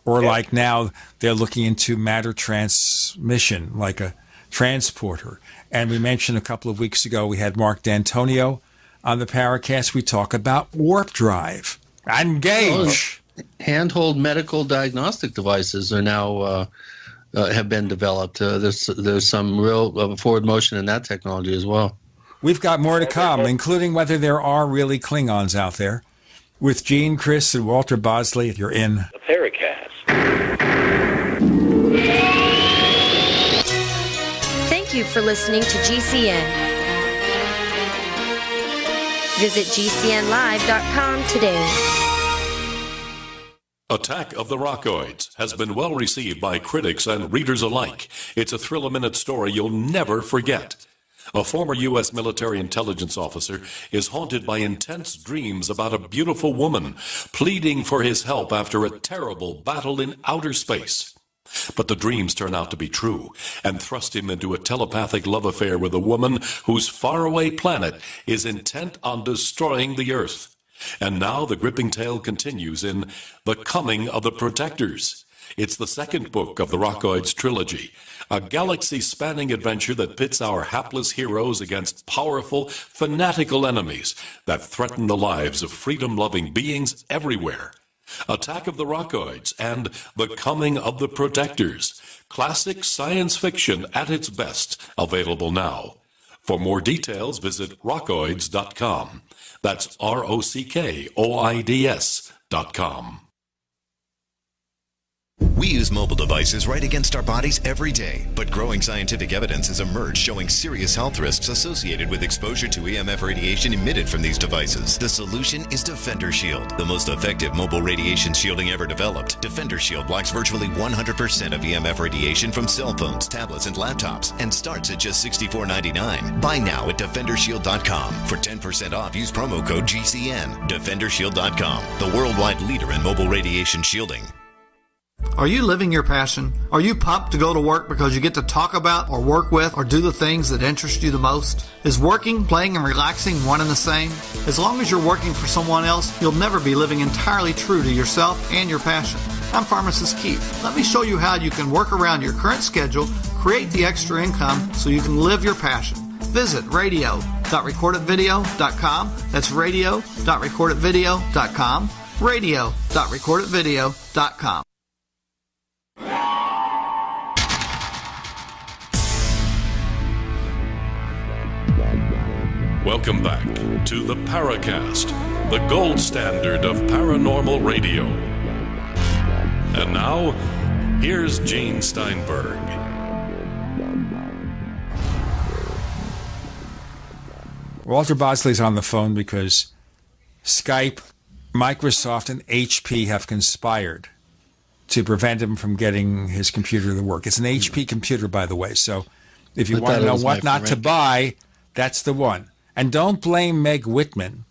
Or like now they're looking into matter transmission, like a transporter. And we mentioned a couple of weeks ago, we had Mark D'Antonio on the Paracast. We talk about warp drive. Engage! Handheld medical diagnostic devices are now have been developed. There's some real forward motion in that technology as well. We've got more to come, including whether there are really Klingons out there. With Gene, Chris, and Walter Bosley, you're in The Paracast. Thank you for listening to GCN. Visit GCNlive.com today. Attack of the Rockoids has been well received by critics and readers alike. It's a thrill-a-minute story you'll never forget. A former U.S. military intelligence officer is haunted by intense dreams about a beautiful woman pleading for his help after a terrible battle in outer space. But the dreams turn out to be true and thrust him into a telepathic love affair with a woman whose faraway planet is intent on destroying the Earth. And now the gripping tale continues in The Coming of the Protectors. It's the second book of the Rockoids trilogy, a galaxy-spanning adventure that pits our hapless heroes against powerful, fanatical enemies that threaten the lives of freedom-loving beings everywhere. Attack of the Rockoids and The Coming of the Protectors. Classic science fiction at its best, available now. For more details, visit rockoids.com. That's ROCKOIDS.com. We use mobile devices right against our bodies every day, but growing scientific evidence has emerged showing serious health risks associated with exposure to EMF radiation emitted from these devices. The solution is Defender Shield, the most effective mobile radiation shielding ever developed. Defender Shield blocks virtually 100% of EMF radiation from cell phones, tablets, and laptops, and starts at just $64.99. Buy now at DefenderShield.com. For 10% off, use promo code GCN. DefenderShield.com, the worldwide leader in mobile radiation shielding. Are you living your passion? Are you pumped to go to work because you get to talk about or work with or do the things that interest you the most? Is working, playing, and relaxing one and the same? As long as you're working for someone else, you'll never be living entirely true to yourself and your passion. I'm Pharmacist Keith. Let me show you how you can work around your current schedule, create the extra income so you can live your passion. Visit radio.recordedvideo.com. That's radio.recordedvideo.com. radio.recordedvideo.com. Welcome back to the Paracast, the gold standard of paranormal radio. And now, here's Gene Steinberg. Walter Bosley's on the phone because Skype, Microsoft, and HP have conspired to prevent him from getting his computer to work. It's an HP computer, by the way, so if you want to know what not to buy, that's the one. And don't blame Meg Whitman,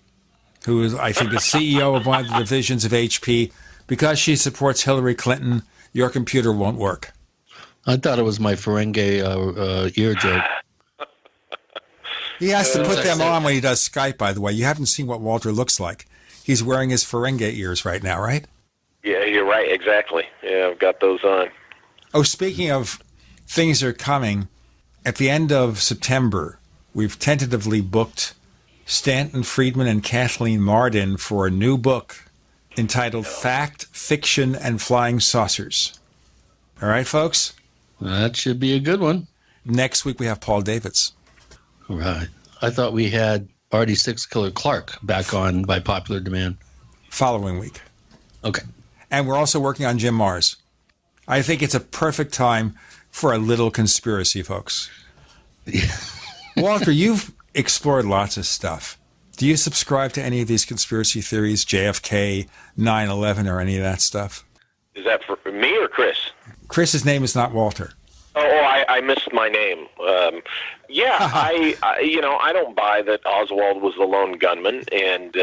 who is, I think, the CEO of one of the divisions of HP, because she supports Hillary Clinton. Your computer won't work. I thought it was my Ferengi ear joke. He has to put them on when he does Skype, by the way. You haven't seen what Walter looks like. He's wearing his Ferengi ears right now, right? Yeah, you're right. Exactly. Yeah, I've got those on. Oh, speaking of things that are coming, at the end of September, we've tentatively booked Stanton Friedman and Kathleen Marden for a new book entitled Fact, Fiction, and Flying Saucers. All right, folks? That should be a good one. Next week we have Paul Davids. All right. I thought we had Artie Six Killer Clark back on by popular demand. Following week. Okay. And we're also working on Jim Mars. I think it's a perfect time for a little conspiracy, folks. Walter, you've explored lots of stuff. Do you subscribe to any of these conspiracy theories, JFK, 9/11, or any of that stuff? Is that for me or Chris? Chris's name is not Walter. I missed my name. I don't buy that Oswald was the lone gunman, and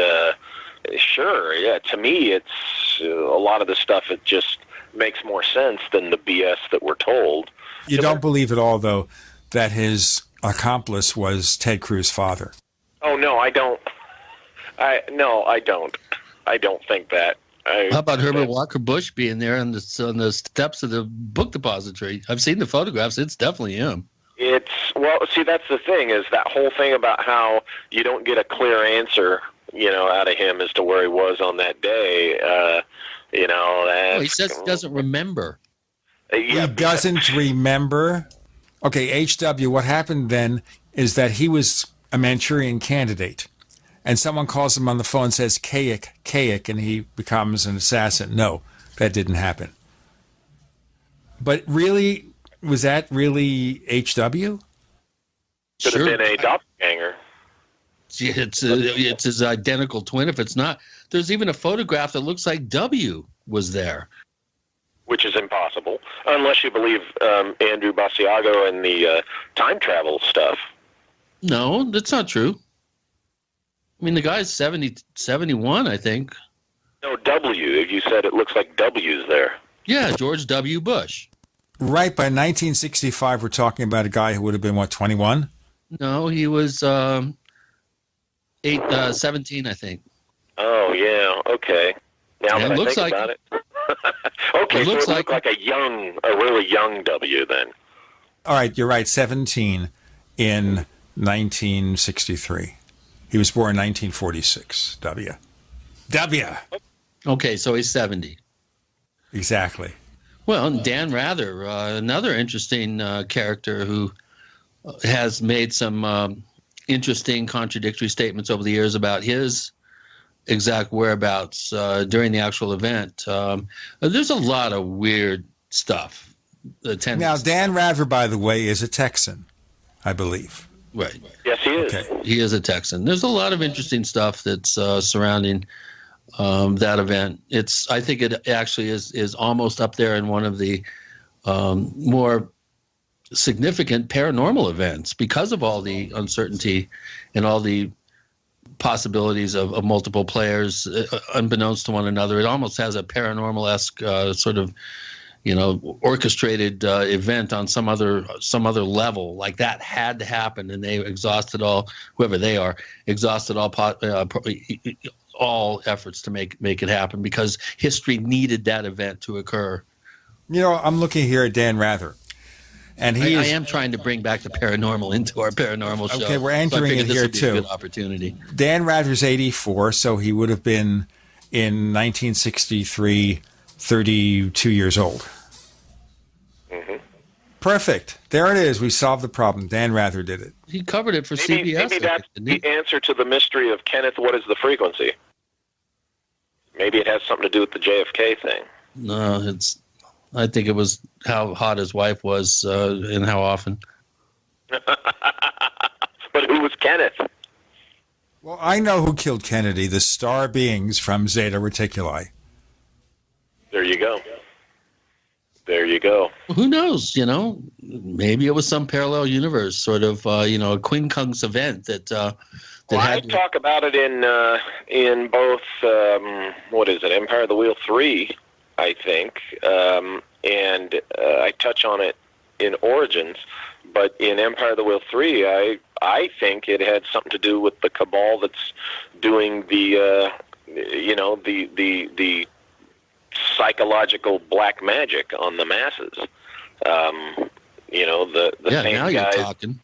sure, yeah, to me, it's a lot of the stuff. It just makes more sense than the BS that we're told. You don't believe at all, though, that his accomplice was Ted Cruz's father? Oh no, I don't. I don't. I don't think that. How about Herbert Walker Bush being there on the steps of the book depository? I've seen the photographs. It's definitely him. See, that's the thing, is that whole thing about how you don't get a clear answer, out of him as to where he was on that day. He says he doesn't remember. He doesn't remember? Okay, H.W., what happened then is that he was a Manchurian candidate, and someone calls him on the phone and says, Kayik, and he becomes an assassin. No, that didn't happen. But really, was that really H.W.? Could have been a doppelganger. It's his identical twin. If it's not, there's even a photograph that looks like W was there. Which is impossible, unless you believe Andrew Basiago and the time travel stuff. No, that's not true. I mean, the guy's 71, I think. No, W. You said it looks like W's there. Yeah, George W. Bush. Right, by 1965, we're talking about a guy who would have been, 21? No, he was 17, I think. Oh, yeah, okay. Now that I think about it. Okay, so it looked like a really young W then. All right, you're right, 17 in 1963. He was born in 1946, W. Okay, so he's 70. Exactly. Well, and Dan Rather, another interesting character who has made some interesting contradictory statements over the years about his exact whereabouts during the actual event. There's a lot of weird stuff. Now, Dan Rather, by the way, is a Texan, I believe. Right. Yes, he is. Okay. He is a Texan. There's a lot of interesting stuff that's surrounding that event. I think it actually is almost up there in one of the more significant paranormal events because of all the uncertainty and all the possibilities of multiple players unbeknownst to one another. It almost has a paranormal-esque sort of, orchestrated event on some other level. Like that had to happen, and they exhausted all, whoever they are, exhausted all efforts to make it happen because history needed that event to occur. I'm looking here at Dan Rather. And I am trying to bring back the paranormal into our paranormal show. Okay, we're entering it here, too. A good opportunity. Dan Rather's 84, so he would have been, in 1963, 32 years old. Mm-hmm. Perfect. There it is. We solved the problem. Dan Rather did it. He covered it for CBS. Maybe that's the answer to the mystery of Kenneth, what is the frequency? Maybe it has something to do with the JFK thing. No, I think it was how hot his wife was and how often. But who was Kenneth? Well, I know who killed Kennedy, the star beings from Zeta Reticuli. There you go. There you go. Who knows, maybe it was some parallel universe, sort of, a quincunx event that I talk about it in both, what is it, Empire of the Wheel 3, I think, and I touch on it in Origins, but in Empire of the Wheel 3, I think it had something to do with the cabal that's doing the psychological black magic on the masses. The same now guys. You're talking.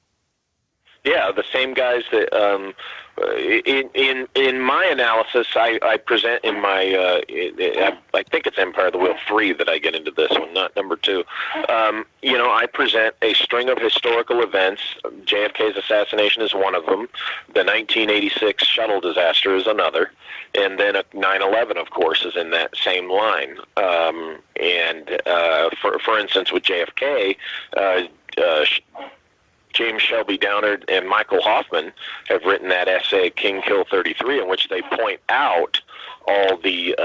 Yeah, the same guys that in my analysis I present in my I think it's Empire of the Wheel 3 that I get into this one, not number 2. I present a string of historical events. JFK's assassination is one of them. The 1986 shuttle disaster is another, and then 9/11, of course, is in that same line. For instance, with JFK. James Shelby Downard and Michael Hoffman have written that essay, King Kill 33, in which they point out all the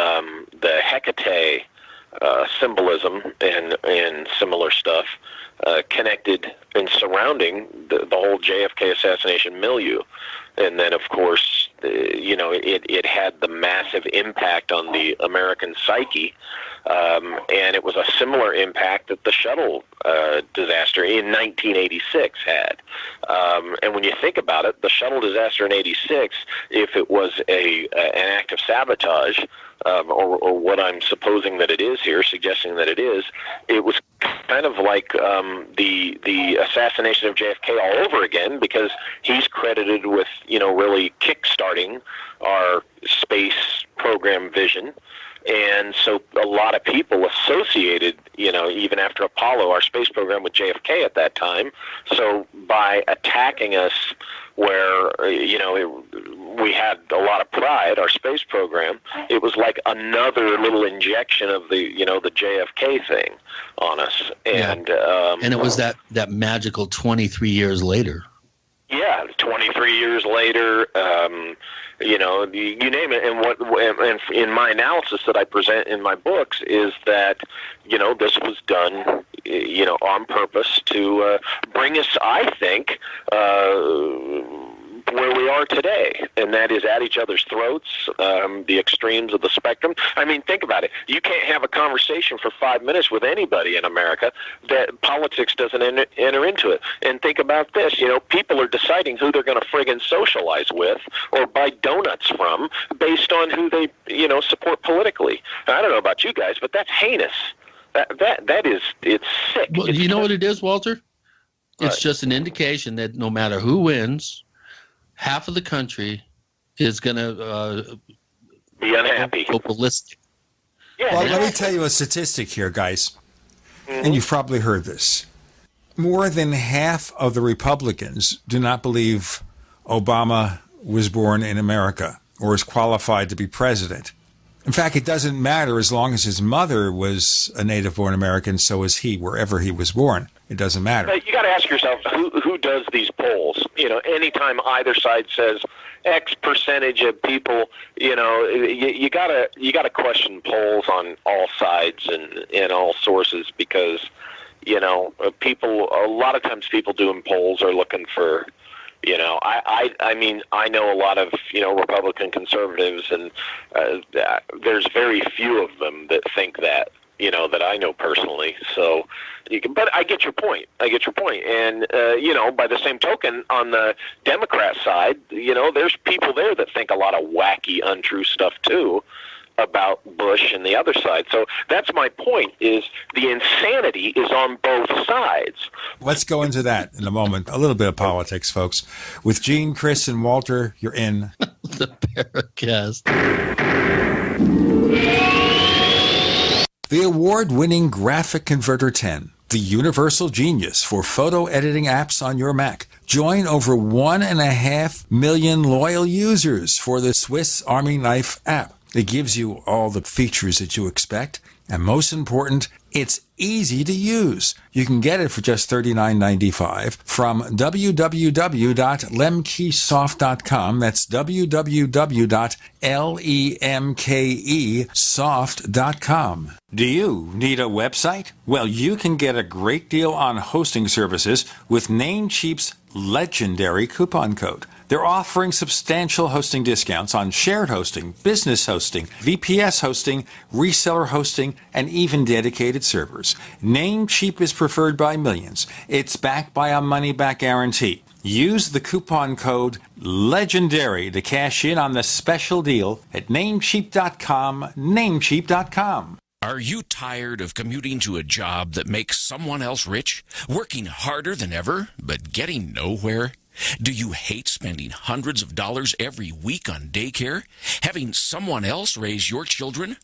Hecate symbolism and similar stuff connected and surrounding the whole JFK assassination milieu. And then, of course, it had the massive impact on the American psyche, and it was a similar impact that the shuttle disaster in 1986 had. And when you think about it, the shuttle disaster in 86, if it was an act of sabotage, or what I'm supposing that it is here, suggesting that it was kind of like the assassination of JFK all over again, because he's credited with really kickstarting our space program vision. And so a lot of people associated, even after Apollo, our space program with JFK at that time. So by attacking us where, we had a lot of pride, our space program, it was like another little injection of the JFK thing on us. And and it was that magical 23 years later. Yeah, 23 years later, you name it. And in my analysis that I present in my books is that, this was done, on purpose to bring us, I think, where we are today, and that is at each other's throats, the extremes of the spectrum. I mean, think about it. You can't have a conversation for 5 minutes with anybody in America that politics doesn't enter into it. And think about this. People are deciding who they're going to friggin' socialize with or buy donuts from based on who they, support politically. I don't know about you guys, but that's heinous. It's sick. Well, you know what it is, Walter? It's just an indication that no matter who wins, half of the country is going to be unhappy. Go ballistic. Yeah, well, let me tell you a statistic here, guys, and you've probably heard this. More than half of the Republicans do not believe Obama was born in America or is qualified to be president. In fact, it doesn't matter as long as his mother was a native-born American, so is he, wherever he was born. It doesn't matter. You got to ask yourself, who does these polls? Anytime either side says X percentage of people, you got to question polls on all sides and all sources because, people, a lot of times people doing polls are looking for, I know a lot of, Republican conservatives, and there's very few of them that think that, that I know personally. So but I get your point. And, by the same token, on the Democrat side, there's people there that think a lot of wacky, untrue stuff too about Bush and the other side. So that's my point, is the insanity is on both sides. Let's go into that in a moment. A little bit of politics, folks. With Gene, Chris, and Walter, you're in the Paracast. The award-winning Graphic Converter 10, the universal genius for photo editing apps on your Mac. Join over 1.5 million loyal users for the Swiss Army Knife app. It gives you all the features that you expect, and most important, it's easy to use. You can get it for just $39.95 from www.lemkesoft.com. That's www.lemkesoft.com. Do you need a website? Well, you can get a great deal on hosting services with Namecheap's legendary coupon code. They're offering substantial hosting discounts on shared hosting, business hosting, VPS hosting, reseller hosting, and even dedicated servers. Namecheap is preferred by millions. It's backed by a money-back guarantee. Use the coupon code LEGENDARY to cash in on the special deal at Namecheap.com, Namecheap.com. Are you tired of commuting to a job that makes someone else rich, working harder than ever, but getting nowhere? Do you hate spending hundreds of dollars every week on daycare, having someone else raise your children?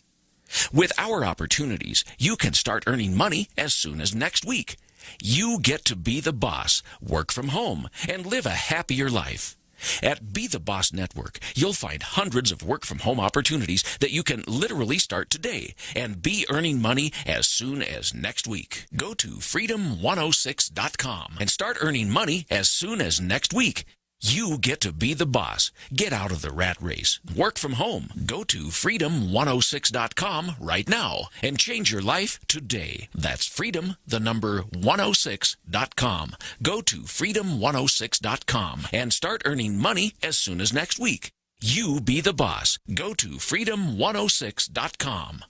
With our opportunities, you can start earning money as soon as next week. You get to be the boss, work from home, and live a happier life. At Be the Boss Network, you'll find hundreds of work-from-home opportunities that you can literally start today and be earning money as soon as next week. Go to freedom106.com and start earning money as soon as next week. You get to be the boss. Get out of the rat race. Work from home. Go to freedom106.com right now and change your life today. That's freedom, the number 106.com. Go to freedom106.com and start earning money as soon as next week. You be the boss. Go to freedom106.com.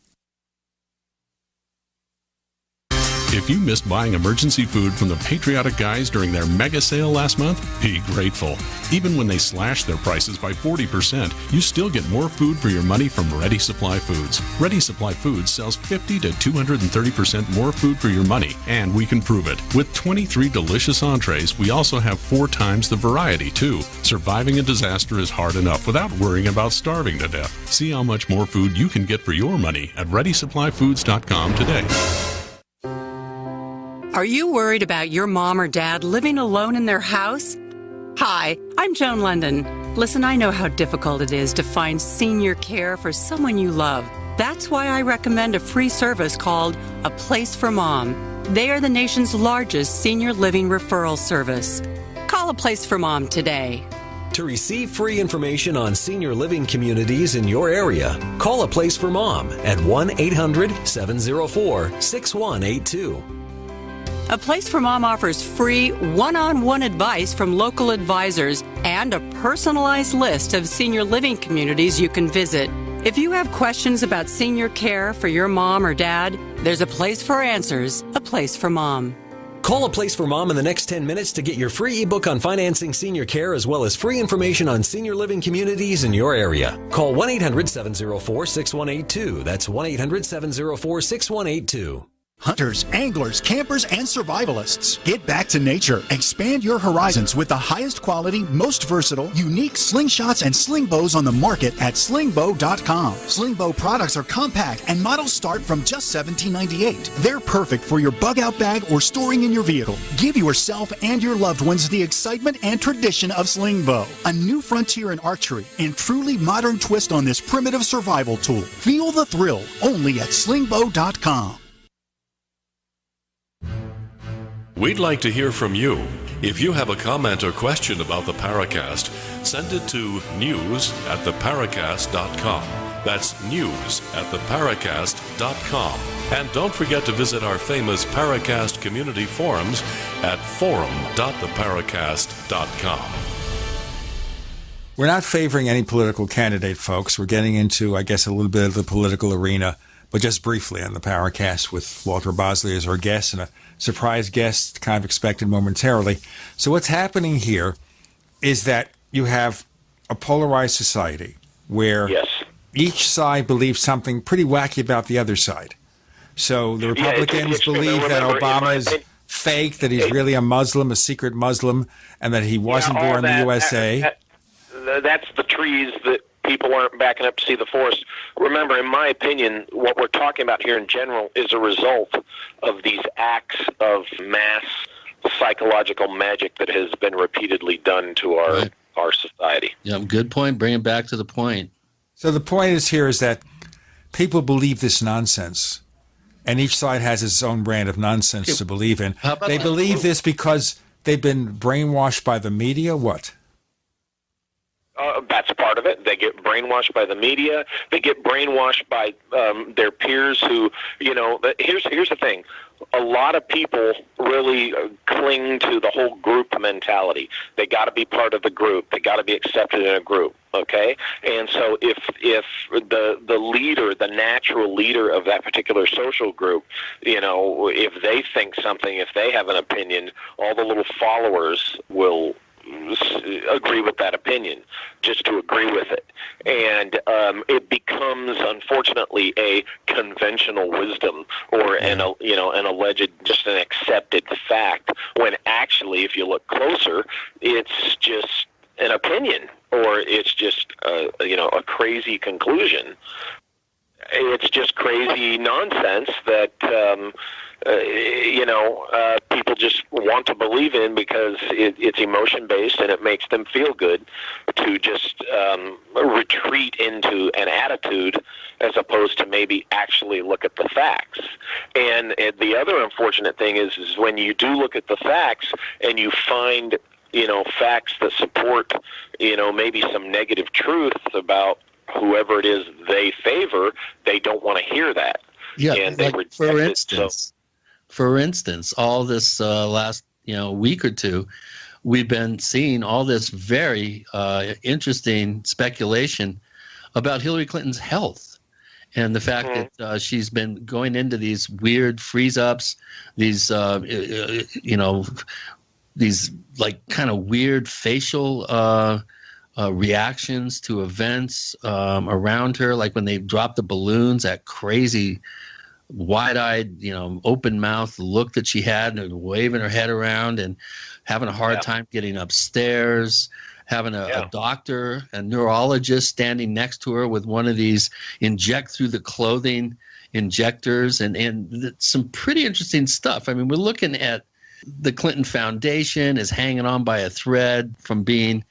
If you missed buying emergency food from the Patriotic Guys during their mega sale last month, be grateful. Even when they slashed their prices by 40%, you still get more food for your money from Ready Supply Foods. Ready Supply Foods sells 50 to 230% more food for your money, and we can prove it. With 23 delicious entrees, we also have 4 times the variety, too. Surviving a disaster is hard enough without worrying about starving to death. See how much more food you can get for your money at ReadySupplyFoods.com today. Are you worried about your mom or dad living alone in their house? Hi, I'm Joan London. Listen, I know how difficult it is to find senior care for someone you love. That's why I recommend a free service called A Place for Mom. They are the nation's largest senior living referral service. Call A Place for Mom today. To receive free information on senior living communities in your area, call A Place for Mom at 1-800-704-6182. A Place for Mom offers free one-on-one advice from local advisors and a personalized list of senior living communities you can visit. If you have questions about senior care for your mom or dad, there's a place for answers, a place for mom. Call A Place for Mom in the next 10 minutes to get your free ebook on financing senior care as well as free information on senior living communities in your area. Call 1-800-704-6182. That's 1-800-704-6182. Hunters, anglers, campers, and survivalists. Get back to nature. Expand your horizons with the highest quality, most versatile, unique slingshots and sling bows on the market at slingbow.com. Sling bow products are compact and models start from just $17.98. They're perfect for your bug out bag or storing in your vehicle. Give yourself and your loved ones the excitement and tradition of sling bow. A new frontier in archery and truly modern twist on this primitive survival tool. Feel the thrill only at slingbow.com. We'd like to hear from you. If you have a comment or question about the Paracast, send it to news@theparacast.com. That's news@theparacast.com. And don't forget to visit our famous Paracast community forums at forum.theparacast.com. We're not favoring any political candidate, folks. We're getting into, I guess, a little bit of the political arena, but just briefly on the Paracast with Walter Bosley as our guest and a surprise guest kind of expected momentarily. So what's happening here is that you have a polarized society where each side believes something pretty wacky about the other side. So the Republicans believe that Obama is fake, that he's really a Muslim, a secret Muslim, and that he wasn't born in the USA. That's the trees that people aren't backing up to see the forest. Remember, in my opinion, what we're talking about here in general is a result of these acts of mass psychological magic that has been repeatedly done to our society. Yeah, good point. Bring it back to the point. So the point is that people believe this nonsense, and each side has its own brand of nonsense to believe in. They believe this because they've been brainwashed by the media. What? That's part of it. They get brainwashed by the media. They get brainwashed by their peers who, here's the thing. A lot of people really cling to the whole group mentality. They got to be part of the group. They got to be accepted in a group, okay? And so if the leader, the natural leader of that particular social group, if they think something, if they have an opinion, all the little followers will agree with that opinion, just to agree with it. And it becomes, unfortunately, a conventional wisdom or an alleged, just an accepted fact, when actually, if you look closer, it's just an opinion, or it's just a crazy conclusion. It's just crazy nonsense that people just want to believe in because it's emotion-based and it makes them feel good to just retreat into an attitude as opposed to maybe actually look at the facts. And the other unfortunate thing is when you do look at the facts and you find, facts that support, maybe some negative truth about whoever it is they favor, they don't want to hear that. Yeah, and they like for instance, all this last week or two, we've been seeing all this very interesting speculation about Hillary Clinton's health and the fact that she's been going into these weird freeze-ups, these these like kind of weird facial reactions to events around her, like when they dropped the balloons, that crazy wide-eyed, open mouth look that she had, and waving her head around and having a hard time getting upstairs, having a doctor, a neurologist standing next to her with one of these inject through the clothing injectors, and some pretty interesting stuff. I mean, we're looking at the Clinton Foundation is hanging on by a thread from being,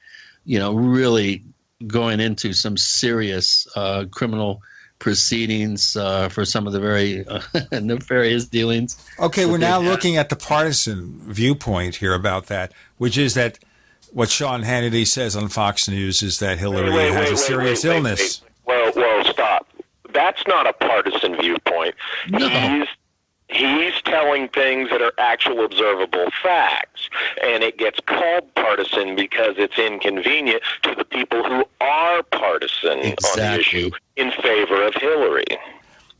really going into some serious criminal proceedings for some of the very nefarious dealings. Okay, we're now looking at the partisan viewpoint here about that, which is that what Sean Hannity says on Fox News is that Hillary has a serious illness. Well, stop. That's not a partisan viewpoint. No. He's telling things that are actual observable facts, and it gets called partisan because it's inconvenient to the people who are partisan on the issue in favor of Hillary.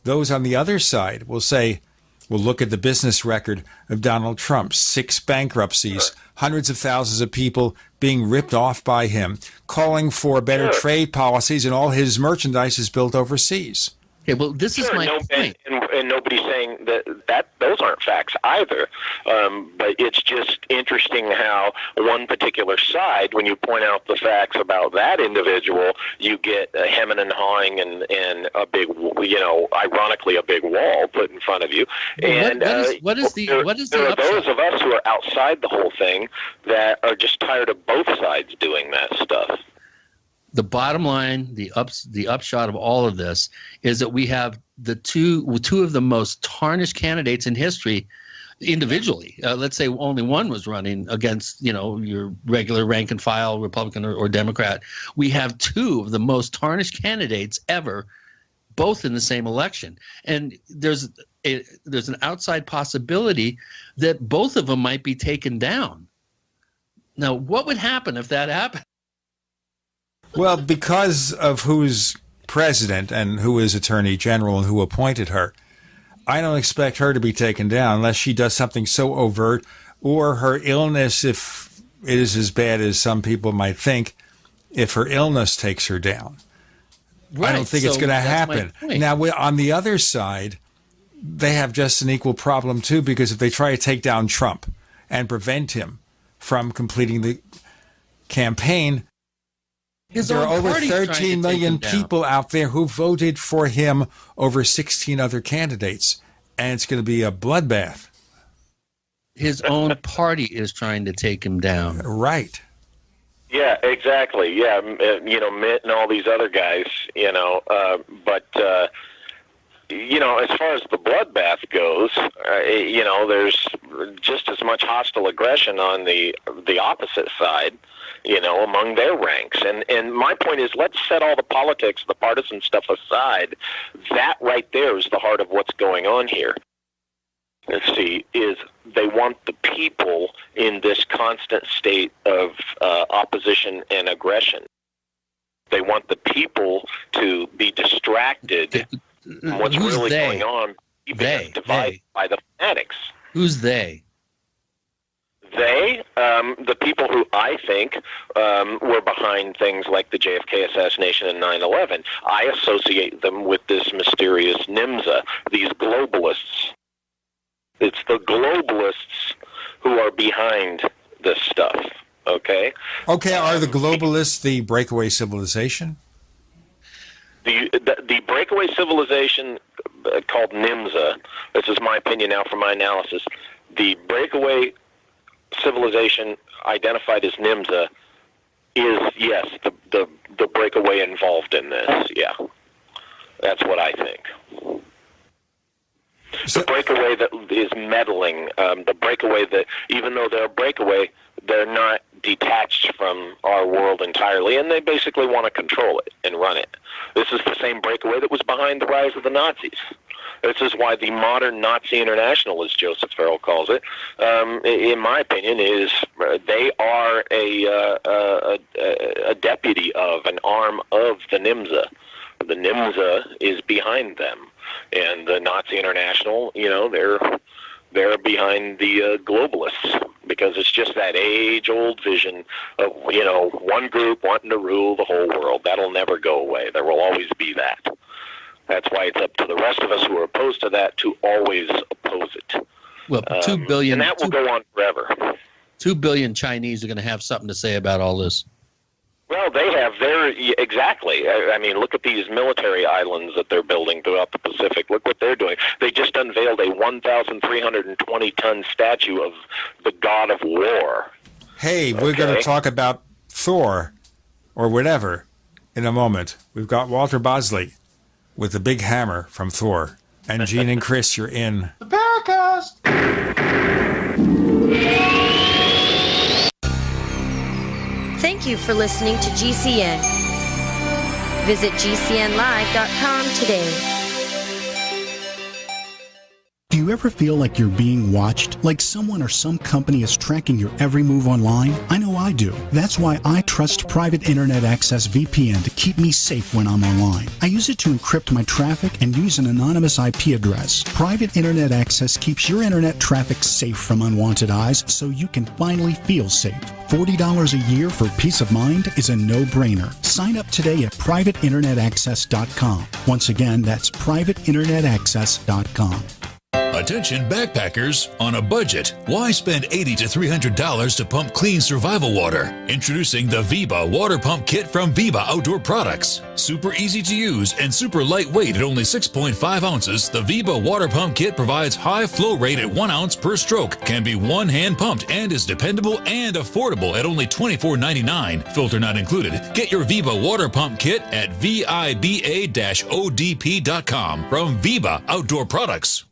Those on the other side will say, well, look at the business record of Donald Trump. 6 bankruptcies, hundreds of thousands of people being ripped off by him, calling for better trade policies, and all his merchandise is built overseas. Okay, well, this is my point. And nobody's saying that those aren't facts either. But it's just interesting how one particular side, when you point out the facts about that individual, you get a hemming and hawing and a big, ironically, a big wall put in front of you. And what is the there upside? are those of us who are outside the whole thing that are just tired of both sides doing that stuff. The bottom line, the upshot of all of this is that we have the two of the most tarnished candidates in history individually. Let's say only one was running against, your regular rank and file Republican or Democrat. We have 2 of the most tarnished candidates ever, both in the same election. And there's an outside possibility that both of them might be taken down. Now, what would happen if that happened? Well, because of who's president and who is attorney general and who appointed her, I don't expect her to be taken down unless she does something so overt, or her illness, if it is as bad as some people might think, if her illness takes her down. Right, I don't think it's going to happen. Now, on the other side, they have just an equal problem, too, because if they try to take down Trump and prevent him from completing the campaign, there are over 13 million people out there who voted for him over 16 other candidates, and it's going to be a bloodbath. His own party is trying to take him down. Right. Yeah, exactly. Yeah, Mitt and all these other guys, but as far as the bloodbath goes, there's just as much hostile aggression on the opposite side, among their ranks. And my point is, let's set all the politics, the partisan stuff aside. That right there is the heart of what's going on here. Let's see, is they want the people in this constant state of opposition and aggression. They want the people to be distracted from what's really going on, keeping divided by the fanatics. Who's they? They, the people who I think were behind things like the JFK assassination and 9/11, I associate them with this mysterious NIMSA, these globalists. It's the globalists who are behind this stuff, okay? Okay, are the globalists the breakaway civilization? The breakaway civilization called NIMSA, this is my opinion now from my analysis, the breakaway civilization identified as NIMSA is, yes, the breakaway involved in this, yeah. That's what I think. The breakaway that is meddling, the breakaway that, even though they're a breakaway, they're not detached from our world entirely, and they basically want to control it and run it. This is the same breakaway that was behind the rise of the Nazis. This is why the modern Nazi International, as Joseph Farrell calls it, in my opinion, is they are a deputy of, an arm of the NIMSA. The NIMSA is behind them. And the Nazi International, they're behind the globalists, because it's just that age-old vision of, one group wanting to rule the whole world. That'll never go away. There will always be that. That's why it's up to the rest of us who are opposed to that to always oppose it. Well, 2 billion... And that will go on forever. 2 billion Chinese are going to have something to say about all this. Well, they have exactly. I mean, look at these military islands that they're building throughout the Pacific. Look what they're doing. They just unveiled a 1,320-ton statue of the god of war. Hey, we're going to talk about Thor or whatever in a moment. We've got Walter Bosley with the big hammer from Thor. And Gene and Chris, you're in the Paracast. Thank you for listening to GCN. Visit GCNlive.com today. Do you ever feel like you're being watched? Like someone or some company is tracking your every move online? I know I do. That's why I trust Private Internet Access VPN to keep me safe when I'm online. I use it to encrypt my traffic and use an anonymous IP address. Private Internet Access keeps your internet traffic safe from unwanted eyes so you can finally feel safe. $40 a year for peace of mind is a no-brainer. Sign up today at privateinternetaccess.com. Once again, that's privateinternetaccess.com. Attention backpackers on a budget. Why spend $80 to $300 to pump clean survival water? Introducing the Viva Water Pump Kit from Viva Outdoor Products. Super easy to use and super lightweight at only 6.5 ounces, the Viva Water Pump Kit provides high flow rate at 1 ounce per stroke, can be one-hand pumped, and is dependable and affordable at only $24.99. Filter not included. Get your Viva Water Pump Kit at viba-odp.com from Viva Outdoor Products.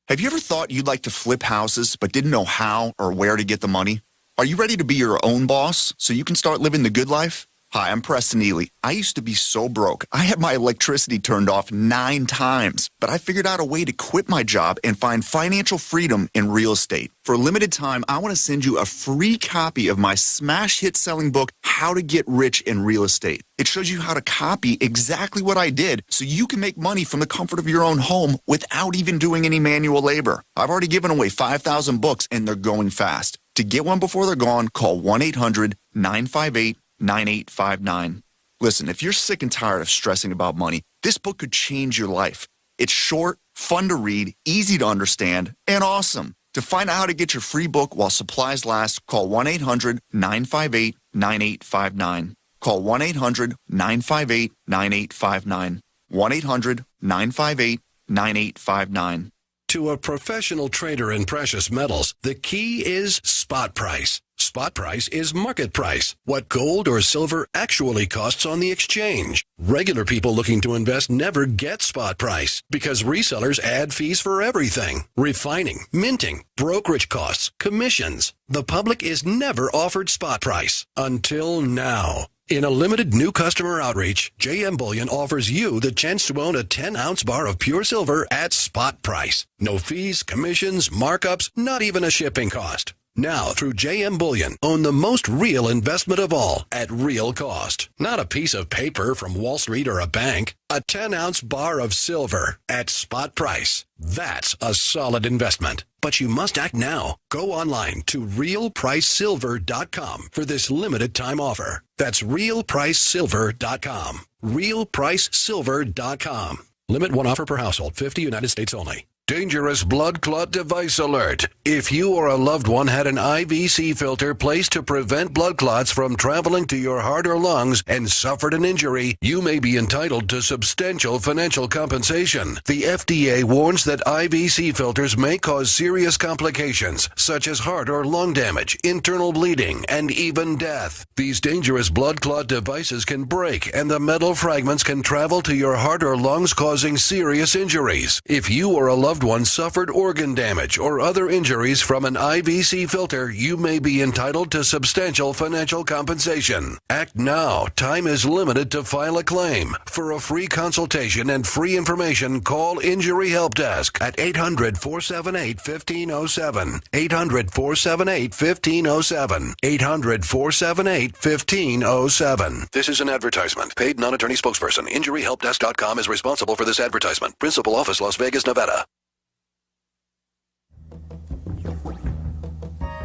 Have you ever thought you'd like to flip houses but didn't know how or where to get the money? Are you ready to be your own boss so you can start living the good life? Hi, I'm Preston Ely. I used to be so broke. I had my electricity turned off 9 times, but I figured out a way to quit my job and find financial freedom in real estate. For a limited time, I want to send you a free copy of my smash hit selling book, How to Get Rich in Real Estate. It shows you how to copy exactly what I did so you can make money from the comfort of your own home without even doing any manual labor. I've already given away 5,000 books and they're going fast. To get one before they're gone, call 1-800-958-9859. Listen, if you're sick and tired of stressing about money, this book could change your life. It's short, fun to read, easy to understand, and awesome. To find out how to get your free book while supplies last, call 1-800-958-9859. Call 1-800-958-9859. 1-800-958-9859. To a professional trader in precious metals, the key is spot price. Spot price is market price, what gold or silver actually costs on the exchange. Regular people looking to invest never get spot price because resellers add fees for everything. Refining, minting, brokerage costs, commissions. The public is never offered spot price until now. In a limited new customer outreach, JM Bullion offers you the chance to own a 10-ounce bar of pure silver at spot price. No fees, commissions, markups, not even a shipping cost. Now, through JM Bullion, own the most real investment of all at real cost. Not a piece of paper from Wall Street or a bank. A 10-ounce bar of silver at spot price. That's a solid investment. But you must act now. Go online to realpricesilver.com for this limited time offer. That's realpricesilver.com. realpricesilver.com. Limit 1 offer per household, 50 United States only. Dangerous blood clot device alert. If you or a loved one had an IVC filter placed to prevent blood clots from traveling to your heart or lungs and suffered an injury, you may be entitled to substantial financial compensation. The FDA warns that IVC filters may cause serious complications, such as heart or lung damage, internal bleeding, and even death. These dangerous blood clot devices can break, and the metal fragments can travel to your heart or lungs, causing serious injuries. If you or a loved one suffered organ damage or other injuries from an IVC filter, you may be entitled to substantial financial compensation. Act now. Time is limited to file a claim. For a free consultation and free information, call Injury Help Desk at 800-478-1507. 800-478-1507. 800-478-1507. This is an advertisement. Paid non-attorney spokesperson. InjuryHelpDesk.com is responsible for this advertisement. Principal office, Las Vegas, Nevada.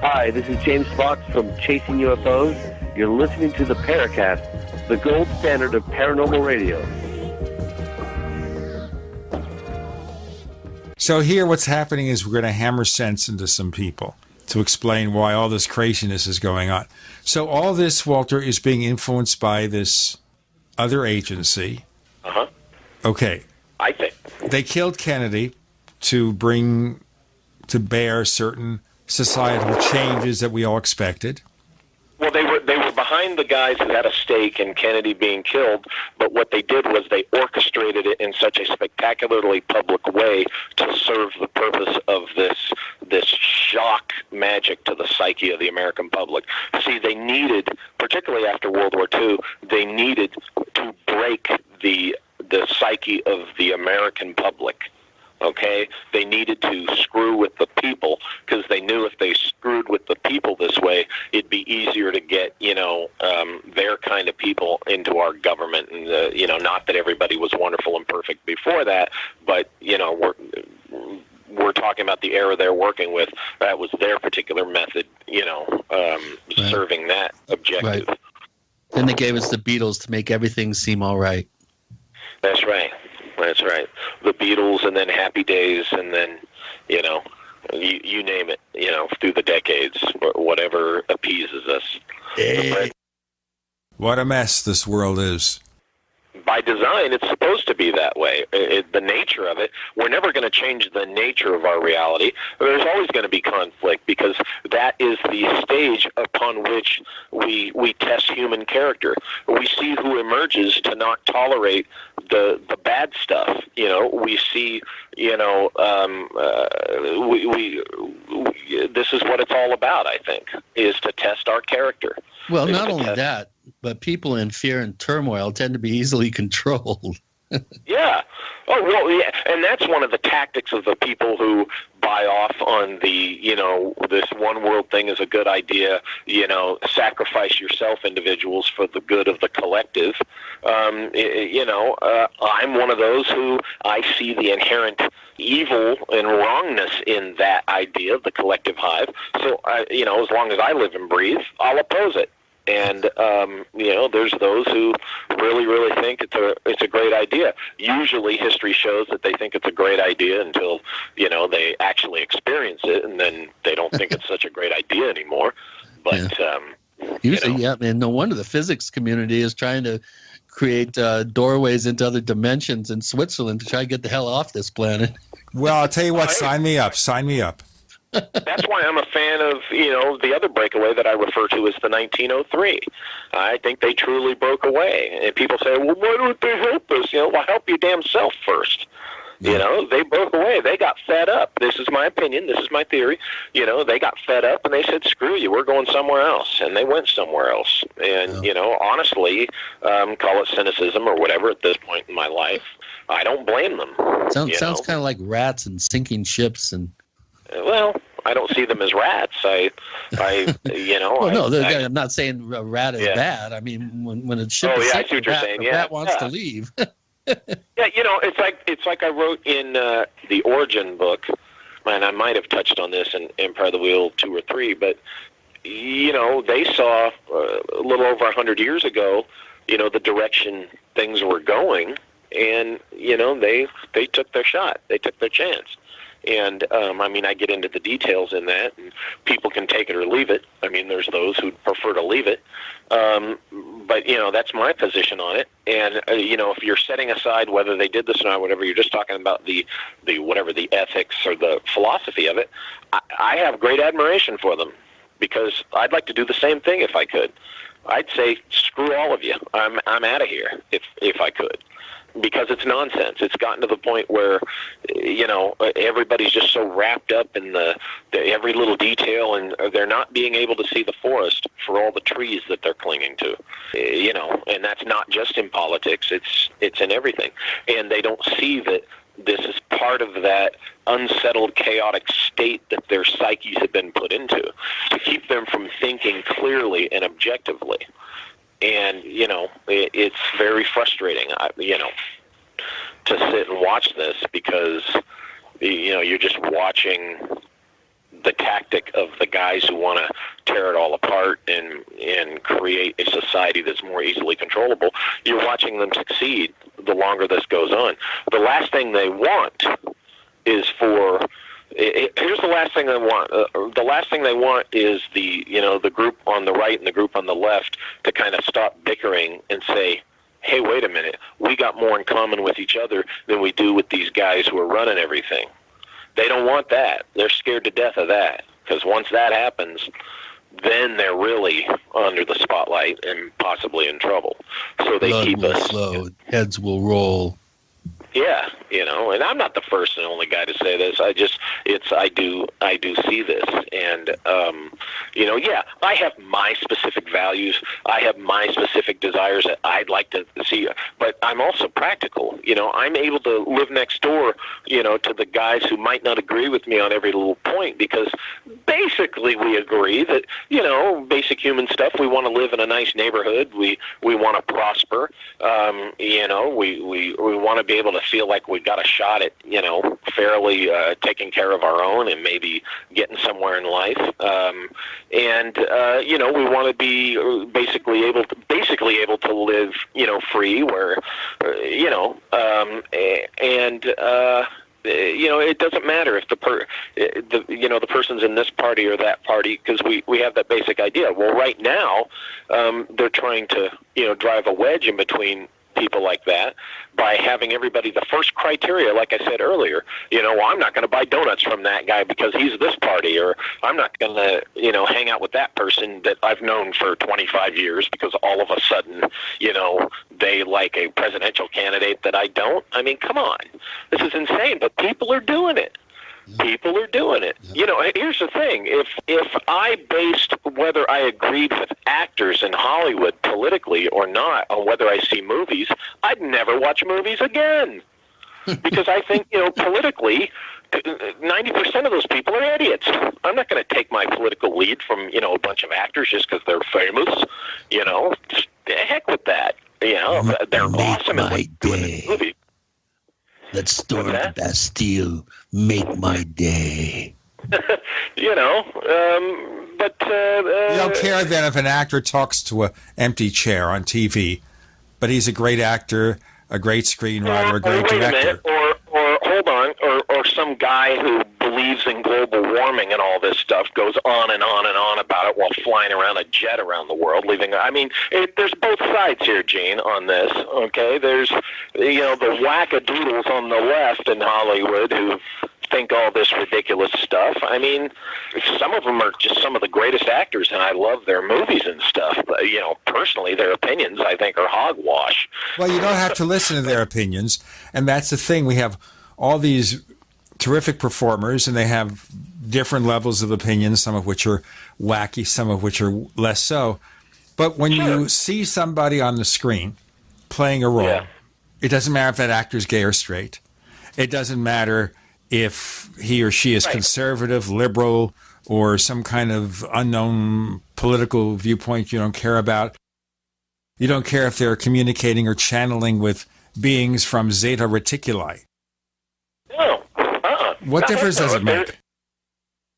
Hi, this is James Fox from Chasing UFOs. You're listening to the Paracast, the gold standard of paranormal radio. So here what's happening is we're going to hammer sense into some people to explain why all this craziness is going on. So all this, Walter, is being influenced by this other agency. Uh-huh. Okay. I think. They killed Kennedy to bring to bear certain societal changes that we all expected. Well, they were behind the guys who had a stake in Kennedy being killed, but what they did was they orchestrated it in such a spectacularly public way to serve the purpose of this shock magic to the psyche of the American public. See, they needed, particularly after World War II, they needed to break the psyche of the American public Okay, they needed to screw with the people because they knew if they screwed with the people this way, it'd be easier to get, their kind of people into our government. And, not that everybody was wonderful and perfect before that, but, we're talking about the era they're working with. That was their particular method, serving that objective. Right. Then they gave us the Beatles to make everything seem all right. That's right. That's right. The Beatles, and then Happy Days, and then, you name it, through the decades, whatever appeases us. But What a mess this world is. by design, it's supposed to be that way. The nature of it, we're never going to change the nature of our reality. There's always going to be conflict because that is the stage upon which we test human character. We see who emerges to not tolerate the bad stuff. We see, this is what it's all about, I think, is to test our character. Well, not only that, but people in fear and turmoil tend to be easily controlled. Yeah. Oh, well, yeah. And that's one of the tactics of the people who buy off on the, this one world thing is a good idea, sacrifice yourself individuals for the good of the collective. I'm one of those who I see the inherent evil and wrongness in that idea of the collective hive. So, as long as I live and breathe, I'll oppose it. And there's those who really, really think it's a great idea. Usually, history shows that they think it's a great idea until they actually experience it, and then they don't think it's such a great idea anymore. But usually, and no wonder the physics community is trying to create doorways into other dimensions in Switzerland to try to get the hell off this planet. Well, I'll tell you what. Sign me up. Sign me up. That's why I'm a fan of, the other breakaway that I refer to as the 1903. I think they truly broke away. And people say, well, why don't they help us? Well, help your damn self first. They broke away. They got fed up. This is my opinion. This is my theory. They got fed up and they said, screw you, we're going somewhere else. And they went somewhere else. And, honestly, call it cynicism or whatever at this point in my life, I don't blame them. Sounds kind of like rats and sinking ships and... Well, I don't see them as rats. I'm not saying a rat is bad. I mean, when a ship is I see what you're saying. the rat wants to leave. It's like I wrote in the Origin book, and I might have touched on this in Empire of the Wheel 2 or 3, but, they saw a little over 100 years ago, the direction things were going, and, they took their shot. They took their chance. And, I get into the details in that, and people can take it or leave it. There's those who prefer to leave it. But, that's my position on it. And, if you're setting aside whether they did this or not, whatever, you're just talking about the ethics or the philosophy of it, I have great admiration for them because I'd like to do the same thing if I could. I'd say, screw all of you. I'm out of here if I could. Because it's nonsense. It's gotten to the point where, everybody's just so wrapped up in the every little detail, and they're not being able to see the forest for all the trees that they're clinging to. And that's not just in politics. It's in everything. And they don't see that this is part of that unsettled, chaotic state that their psyches have been put into to keep them from thinking clearly and objectively. And, it's very frustrating, to sit and watch this because, you're just watching the tactic of the guys who want to tear it all apart and create a society that's more easily controllable. You're watching them succeed the longer this goes on. The last thing they want is for... Here's the last thing they want. The last thing they want is the group on the right and the group on the left to kind of stop bickering and say, hey, wait a minute, we got more in common with each other than we do with these guys who are running everything. They don't want that. They're scared to death of that because once that happens, then they're really under the spotlight and possibly in trouble. So they Blood keep will us flow, heads will roll. Yeah, and I'm not the first and only guy to say this. I do see this, and yeah, I have my specific values. I have my specific desires that I'd like to see, but I'm also practical. I'm able to live next door, to the guys who might not agree with me on every little point, because basically we agree that, basic human stuff. We want to live in a nice neighborhood. We want to prosper. We want to be able to feel like we got a shot at, fairly taking care of our own and maybe getting somewhere in life. We want to be basically able to live, free, where, it doesn't matter if the person's in this party or that party, because we have that basic idea. Well, right now, they're trying to, drive a wedge in between people like that by having everybody, the first criteria, like I said earlier, I'm not going to buy donuts from that guy because he's this party, or I'm not going to, hang out with that person that I've known for 25 years because all of a sudden, they like a presidential candidate that I don't. I mean, come on. This is insane, but people are doing it. People are doing it. Here's the thing. If I based whether I agreed with actors in Hollywood politically or not on whether I see movies, I'd never watch movies again. Because I think, politically, 90% of those people are idiots. I'm not going to take my political lead from, a bunch of actors just because they're famous. Just the heck with that. They're awesome at what they do in the movie. Let's storm the Bastille. Make my day. But you don't care then if an actor talks to an empty chair on TV, but he's a great actor, a great screenwriter, a great director. Or hold on, or some guy who believes in global warming and all this stuff goes on and on and on about it while flying around a jet around the world, there's both sides here, Gene, on this, okay? There's, the wackadoodles on the left in Hollywood who think all this ridiculous stuff. I mean, some of them are just some of the greatest actors, and I love their movies and stuff. But, personally, their opinions, I think, are hogwash. Well, you don't have to listen to their opinions, and that's the thing. We have all these terrific performers, and they have different levels of opinions, some of which are wacky, some of which are less so. But when you see somebody on the screen playing a role, it doesn't matter if that actor's gay or straight. It doesn't matter if he or she is conservative, liberal, or some kind of unknown political viewpoint you don't care about. You don't care if they're communicating or channeling with beings from Zeta Reticuli. No. What difference does it make?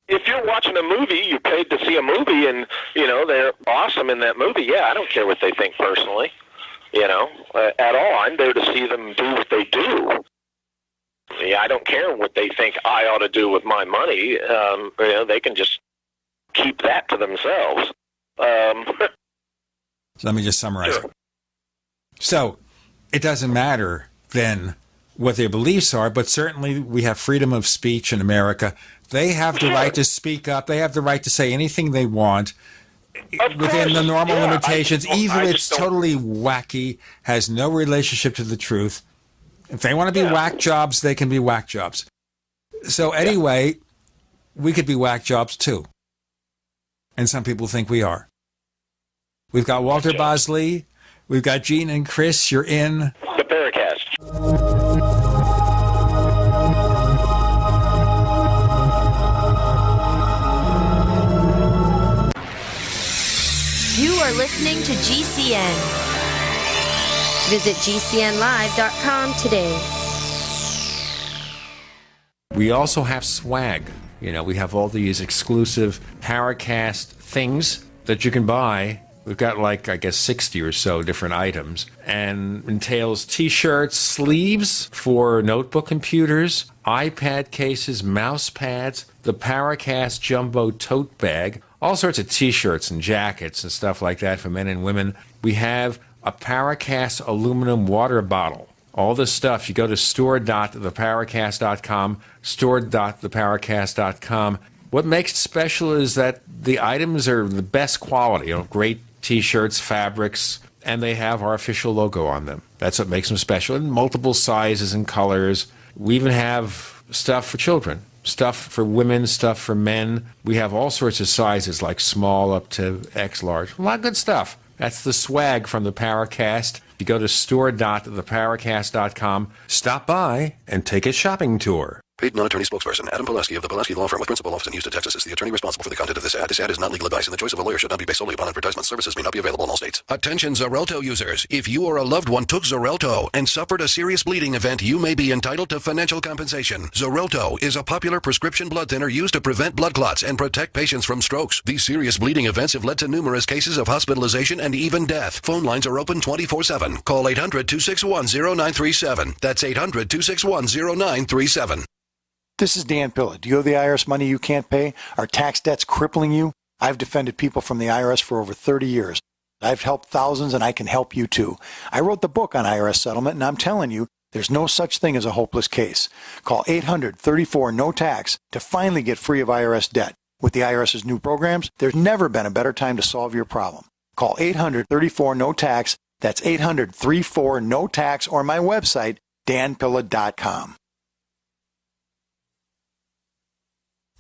If you're watching a movie, you paid to see a movie, and, they're awesome in that movie, I don't care what they think personally, at all. I'm there to see them do what they do. I don't care what they think I ought to do with my money. They can just keep that to themselves. So let me just summarize it. So it doesn't matter then what their beliefs are, but certainly we have freedom of speech in America. They have the right to speak up. They have the right to say anything they want within the normal limitations, even if it's totally wacky, has no relationship to the truth. If they want to be whack jobs, they can be whack jobs. So anyway, we could be whack jobs too. And some people think we are. We've got Walter Bosley. We've got Gene and Chris. You're in the Paracast. You are listening to GCN. Visit GCNlive.com today. We also have swag. We have all these exclusive Paracast things that you can buy. We've got 60 or so different items, and entails T-shirts, sleeves for notebook computers, iPad cases, mouse pads, the Paracast Jumbo tote bag, all sorts of T-shirts and jackets and stuff like that for men and women. We have a Paracast aluminum water bottle. All this stuff, you go to store.theparacast.com, store.theparacast.com. What makes it special is that the items are the best quality, great T-shirts, fabrics, and they have our official logo on them. That's what makes them special, in multiple sizes and colors. We even have stuff for children, stuff for women, stuff for men. We have all sorts of sizes, like small up to X large. A lot of good stuff. That's the swag from the Paracast. If you go to store.theparacast.com, stop by and take a shopping tour. Paid non-attorney spokesperson Adam Pulaski of the Pulaski Law Firm with principal office in Houston, Texas is the attorney responsible for the content of this ad. This ad is not legal advice, and the choice of a lawyer should not be based solely upon advertisement. Services may not be available in all states. Attention Xarelto users. If you or a loved one took Xarelto and suffered a serious bleeding event, you may be entitled to financial compensation. Xarelto is a popular prescription blood thinner used to prevent blood clots and protect patients from strokes. These serious bleeding events have led to numerous cases of hospitalization and even death. Phone lines are open 24/7. Call 800-261-0937. That's 800-261-0937. This is Dan Pilla. Do you owe the IRS money you can't pay? Are tax debts crippling you? I've defended people from the IRS for over 30 years. I've helped thousands, and I can help you too. I wrote the book on IRS settlement, and I'm telling you, there's no such thing as a hopeless case. Call 800-34-NO-TAX to finally get free of IRS debt. With the IRS's new programs, there's never been a better time to solve your problem. Call 800-34-NO-TAX. That's 800-34-NO-TAX, or my website, danpilla.com.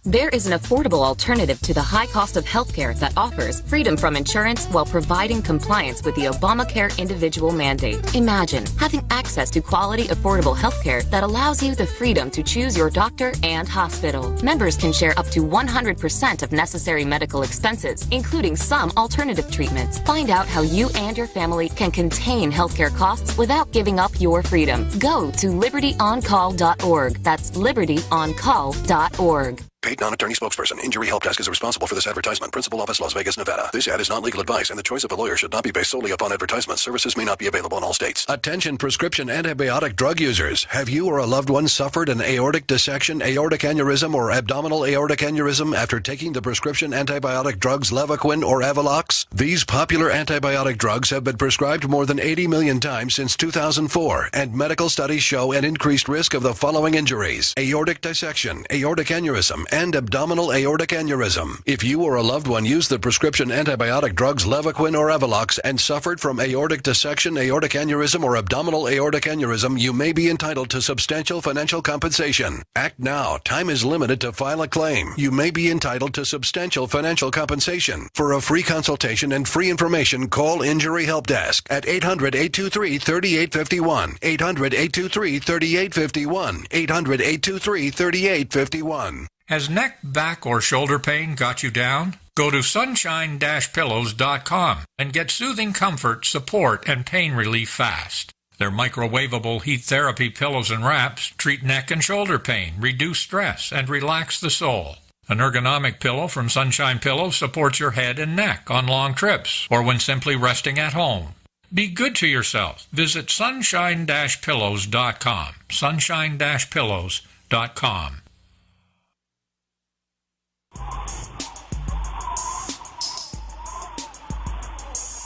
There is an affordable alternative to the high cost of healthcare that offers freedom from insurance while providing compliance with the Obamacare individual mandate. Imagine having access to quality, affordable healthcare that allows you the freedom to choose your doctor and hospital. Members can share up to 100% of necessary medical expenses, including some alternative treatments. Find out how you and your family can contain healthcare costs without giving up your freedom. Go to libertyoncall.org. That's libertyoncall.org. Paid non-attorney spokesperson. Injury Help Desk is responsible for this advertisement. Principal office, Las Vegas, Nevada. This ad is not legal advice, and the choice of a lawyer should not be based solely upon advertisement. Services may not be available in all states. Attention prescription antibiotic drug users. Have you or a loved one suffered an aortic dissection, aortic aneurysm, or abdominal aortic aneurysm after taking the prescription antibiotic drugs Levaquin or Avelox? These popular antibiotic drugs have been prescribed more than 80 million times since 2004, and medical studies show an increased risk of the following injuries: aortic dissection, aortic aneurysm, and abdominal aortic aneurysm. If you or a loved one used the prescription antibiotic drugs Levaquin or Avelox and suffered from aortic dissection, aortic aneurysm, or abdominal aortic aneurysm, you may be entitled to substantial financial compensation. Act now. Time is limited to file a claim. You may be entitled to substantial financial compensation. For a free consultation and free information, call Injury Help Desk at 800-823-3851. 800-823-3851. 800-823-3851. Has neck, back, or shoulder pain got you down? Go to sunshine-pillows.com and get soothing comfort, support, and pain relief fast. Their microwavable heat therapy pillows and wraps treat neck and shoulder pain, reduce stress, and relax the soul. An ergonomic pillow from Sunshine Pillows supports your head and neck on long trips or when simply resting at home. Be good to yourself. Visit sunshine-pillows.com. sunshine-pillows.com.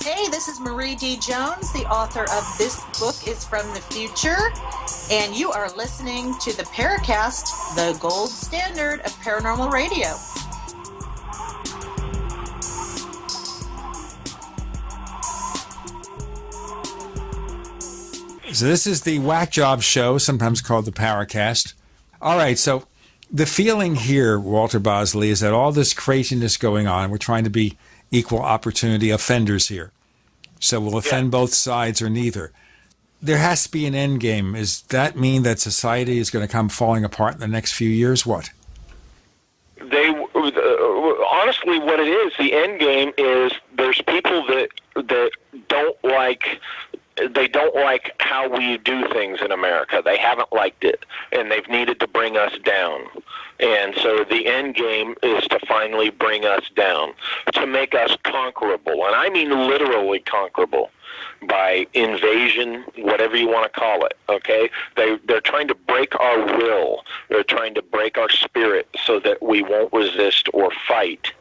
Hey, this is Marie D. Jones, the author of This Book is from the Future, and you are listening to the Paracast, the gold standard of paranormal radio. So this is the Whack Job Show, sometimes called the Paracast. All right, so the feeling here, Walter Bosley, is that all this craziness going on, we're trying to be equal opportunity offenders here. So we'll offend both sides or neither. There has to be an end game. Does that mean that society is going to come falling apart in the next few years? What? Honestly, what it is, the end game is there's people that don't like. They don't like how we do things in America. They haven't liked it, and they've needed to bring us down. And so the end game is to finally bring us down, to make us conquerable. And I mean literally conquerable by invasion, whatever you want to call it, okay? They're trying to break our will. They're trying to break our spirit so that we won't resist or fight,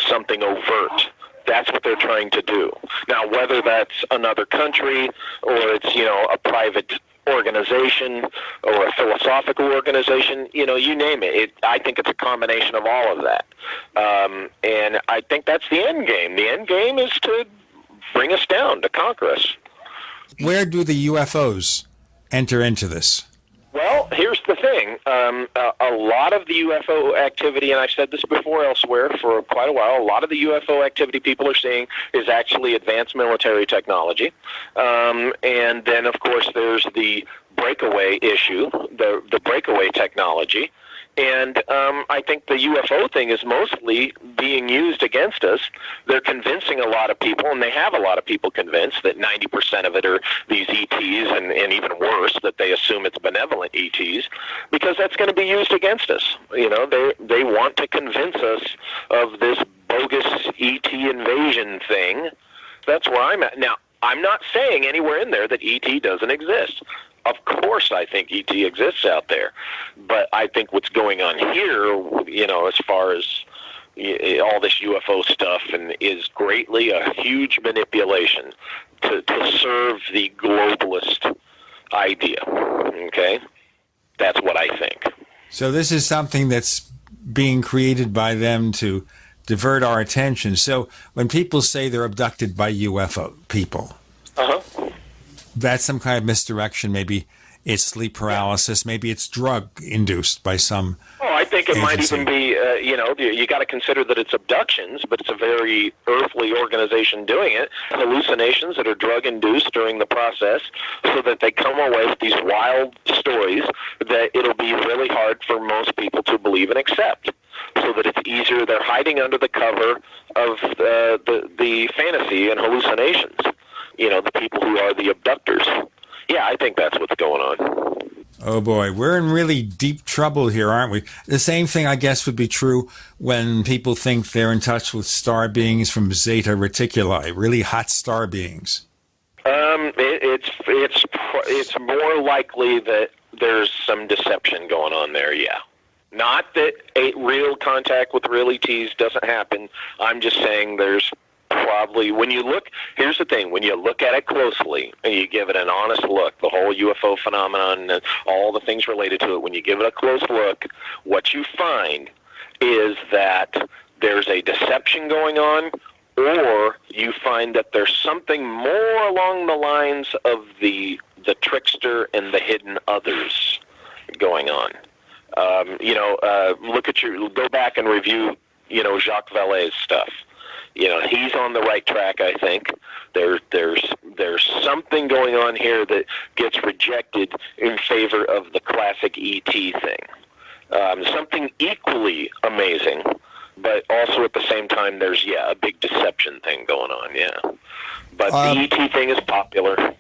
something overt. That's what they're trying to do. Now, whether that's another country or it's, a private organization or a philosophical organization, you name it. I think it's a combination of all of that. And I think that's the end game. The end game is to bring us down, to conquer us. Where do the UFOs enter into this? Well, here's the thing. A lot of the UFO activity, and I've said this before elsewhere for quite a while, a lot of the UFO activity people are seeing is actually advanced military technology. And then, of course, there's the breakaway issue, the breakaway technology. And I think the UFO thing is mostly being used against us. They're convincing a lot of people, and they have a lot of people convinced that 90% of it are these ETs, and even worse, that they assume it's benevolent ETs, because that's going to be used against us. You know, they want to convince us of this bogus ET invasion thing. That's where I'm at. Now, I'm not saying anywhere in there that ET doesn't exist. Of course, I think ET exists out there, but I think what's going on here, you know, as far as all this UFO stuff, and is greatly a huge manipulation to serve the globalist idea. Okay, that's what I think. So this is something that's being created by them to divert our attention. So when people say they're abducted by UFO people, that's some kind of misdirection. Maybe it's sleep paralysis. Maybe it's drug-induced by some I think it might agency. even be, you got to consider that it's abductions, but it's a very earthly organization doing it. Hallucinations that are drug-induced during the process, so that they come away with these wild stories that it'll be really hard for most people to believe and accept. So that it's easier. They're hiding under the cover of the fantasy and hallucinations. You know, the people who are the abductors. Yeah, I think that's what's going on. Oh boy, we're in really deep trouble here, aren't we? The same thing, I guess, would be true when people think they're in touch with star beings from Zeta Reticuli, really hot star beings. It's more likely that there's some deception going on there, yeah. Not that a real contact with real ETs doesn't happen. I'm just saying there's probably, here's the thing, when you look at it closely and you give it an honest look, the whole UFO phenomenon and all the things related to it, when you give it a close look, what you find is that there's a deception going on, or you find that there's something more along the lines of the trickster and the hidden others going on. Go back and review, Jacques Vallée's stuff. He's on the right track, I think. There's something going on here that gets rejected in favor of the classic ET thing. Something equally amazing, but also at the same time, there's, a big deception thing going on, yeah. But the ET thing is popular.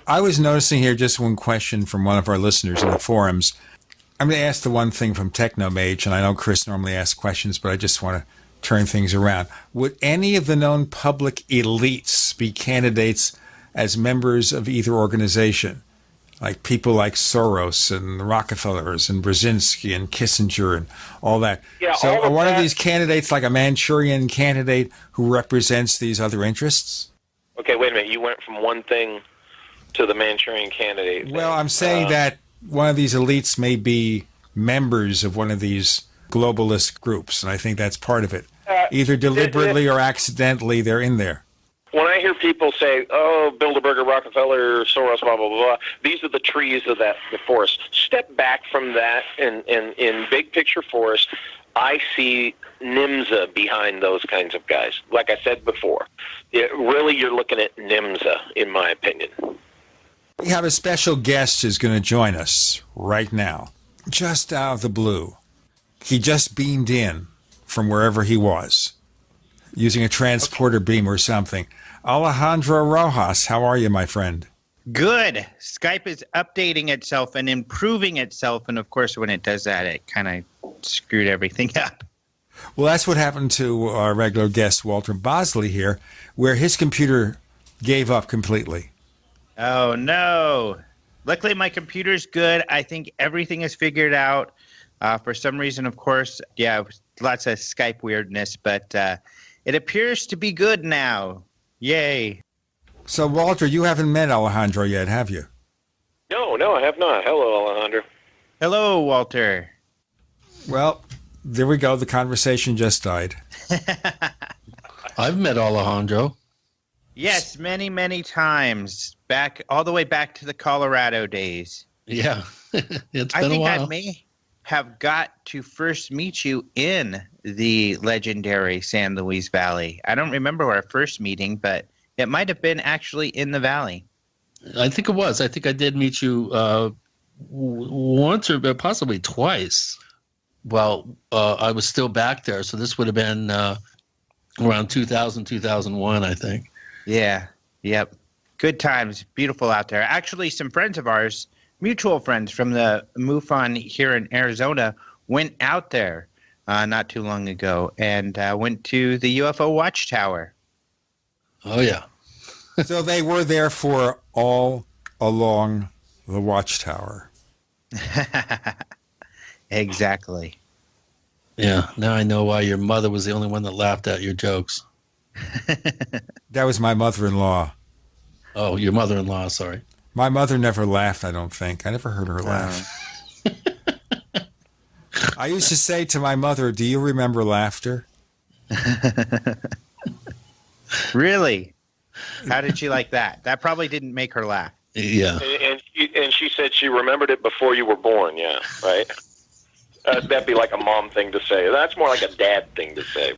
I was noticing here just one question from one of our listeners in the forums. I'm going to ask the one thing from Technomage, and I know Chris normally asks questions, but I just want to turn things around. Would any of the known public elites be candidates as members of either organization? Like people like Soros and the Rockefellers and Brzezinski and Kissinger and all that. Yeah, so all are of one that, of these candidates like a Manchurian candidate who represents these other interests? Okay, wait a minute. You went from one thing to the Manchurian candidate thing. Well, I'm saying that one of these elites may be members of one of these globalist groups, and I think that's part of it. Either deliberately or accidentally, they're in there. When I hear people say, Bilderberger, Rockefeller, Soros, blah, blah, blah, these are the trees of the forest. Step back from that, and in big picture forest, I see NIMSA behind those kinds of guys. Like I said before, really you're looking at NIMSA, in my opinion. We have a special guest who's going to join us right now, just out of the blue. He just beamed in from wherever he was, using a transporter beam or something. Alejandro Rojas, how are you, my friend? Good. Skype is updating itself and improving itself, and of course, when it does that, it kind of screwed everything up. Well, that's what happened to our regular guest, Walter Bosley here, where his computer gave up completely. Oh, no. Luckily, my computer's good. I think everything is figured out. For some reason, of course, lots of Skype weirdness, but it appears to be good now. Yay. So, Walter, you haven't met Alejandro yet, have you? No, I have not. Hello, Alejandro. Hello, Walter. Well, there we go. The conversation just died. I've met Alejandro. Yes, many, many times. All the way back to the Colorado days. Yeah, it's I been a think while. I may have got to first meet you in the legendary San Luis Valley. I don't remember our first meeting, but it might have been actually in the valley. I think it was. I think I did meet you once or possibly twice. Well, I was still back there, so this would have been around 2000, 2001, I think. Yeah, yep. Good times. Beautiful out there. Actually, some friends of ours, mutual friends from the MUFON here in Arizona, went out there not too long ago and went to the UFO Watchtower. Oh, yeah. So they were there for all along the Watchtower. Exactly. Yeah, now I know why your mother was the only one that laughed at your jokes. That was my mother-in-law. Oh, your mother-in-law, sorry. My mother never laughed, I don't think. I never heard her laugh. I used to say to my mother, "Do you remember laughter?" Really? How did she like that? That probably didn't make her laugh. Yeah. And she said she remembered it before you were born, yeah, right? That'd be like a mom thing to say. That's more like a dad thing to say.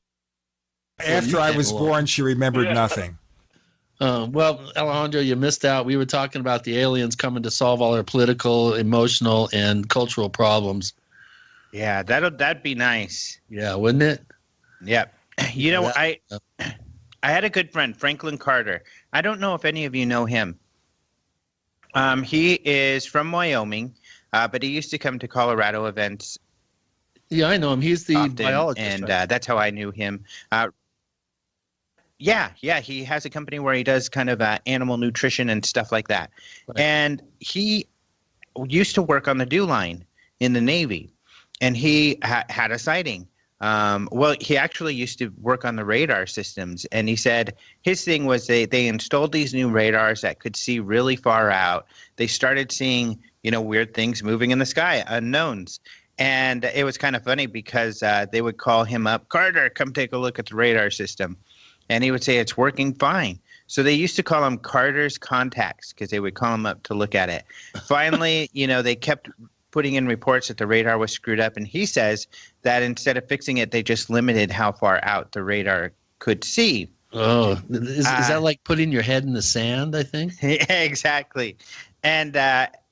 After I was born, she remembered nothing. Well, Alejandro, you missed out. We were talking about the aliens coming to solve all our political, emotional, and cultural problems. Yeah, that'd be nice. Yeah, wouldn't it? Yep. You know, I had a good friend, Franklin Carter. I don't know if any of you know him. He is from Wyoming, but he used to come to Colorado events. Yeah, I know him. He's the biologist, and right? that's how I knew him. Yeah, he has a company where he does kind of animal nutrition and stuff like that. Right. And he used to work on the DEW line in the Navy, and he had a sighting. Well, he actually used to work on the radar systems, and he said his thing was they installed these new radars that could see really far out. They started seeing, weird things moving in the sky, unknowns. And it was kind of funny because they would call him up, "Carter, come take a look at the radar system." And he would say, "It's working fine." So they used to call him Carter's Contacts because they would call him up to look at it. Finally, they kept putting in reports that the radar was screwed up. And he says that instead of fixing it, they just limited how far out the radar could see. Oh, is that like putting your head in the sand, I think? Yeah, exactly. And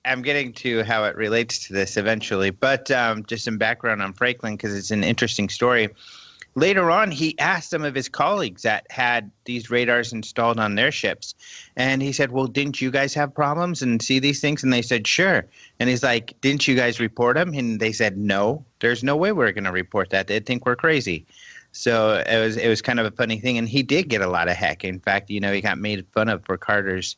I'm getting to how it relates to this eventually. But just some background on Franklin because it's an interesting story. Later on, he asked some of his colleagues that had these radars installed on their ships. And he said, "Well, didn't you guys have problems and see these things?" And they said, "Sure." And he's like, "Didn't you guys report them?" And they said, "No, there's no way we're going to report that. They'd think we're crazy." So it was kind of a funny thing. And he did get a lot of heck. In fact, he got made fun of for Carter's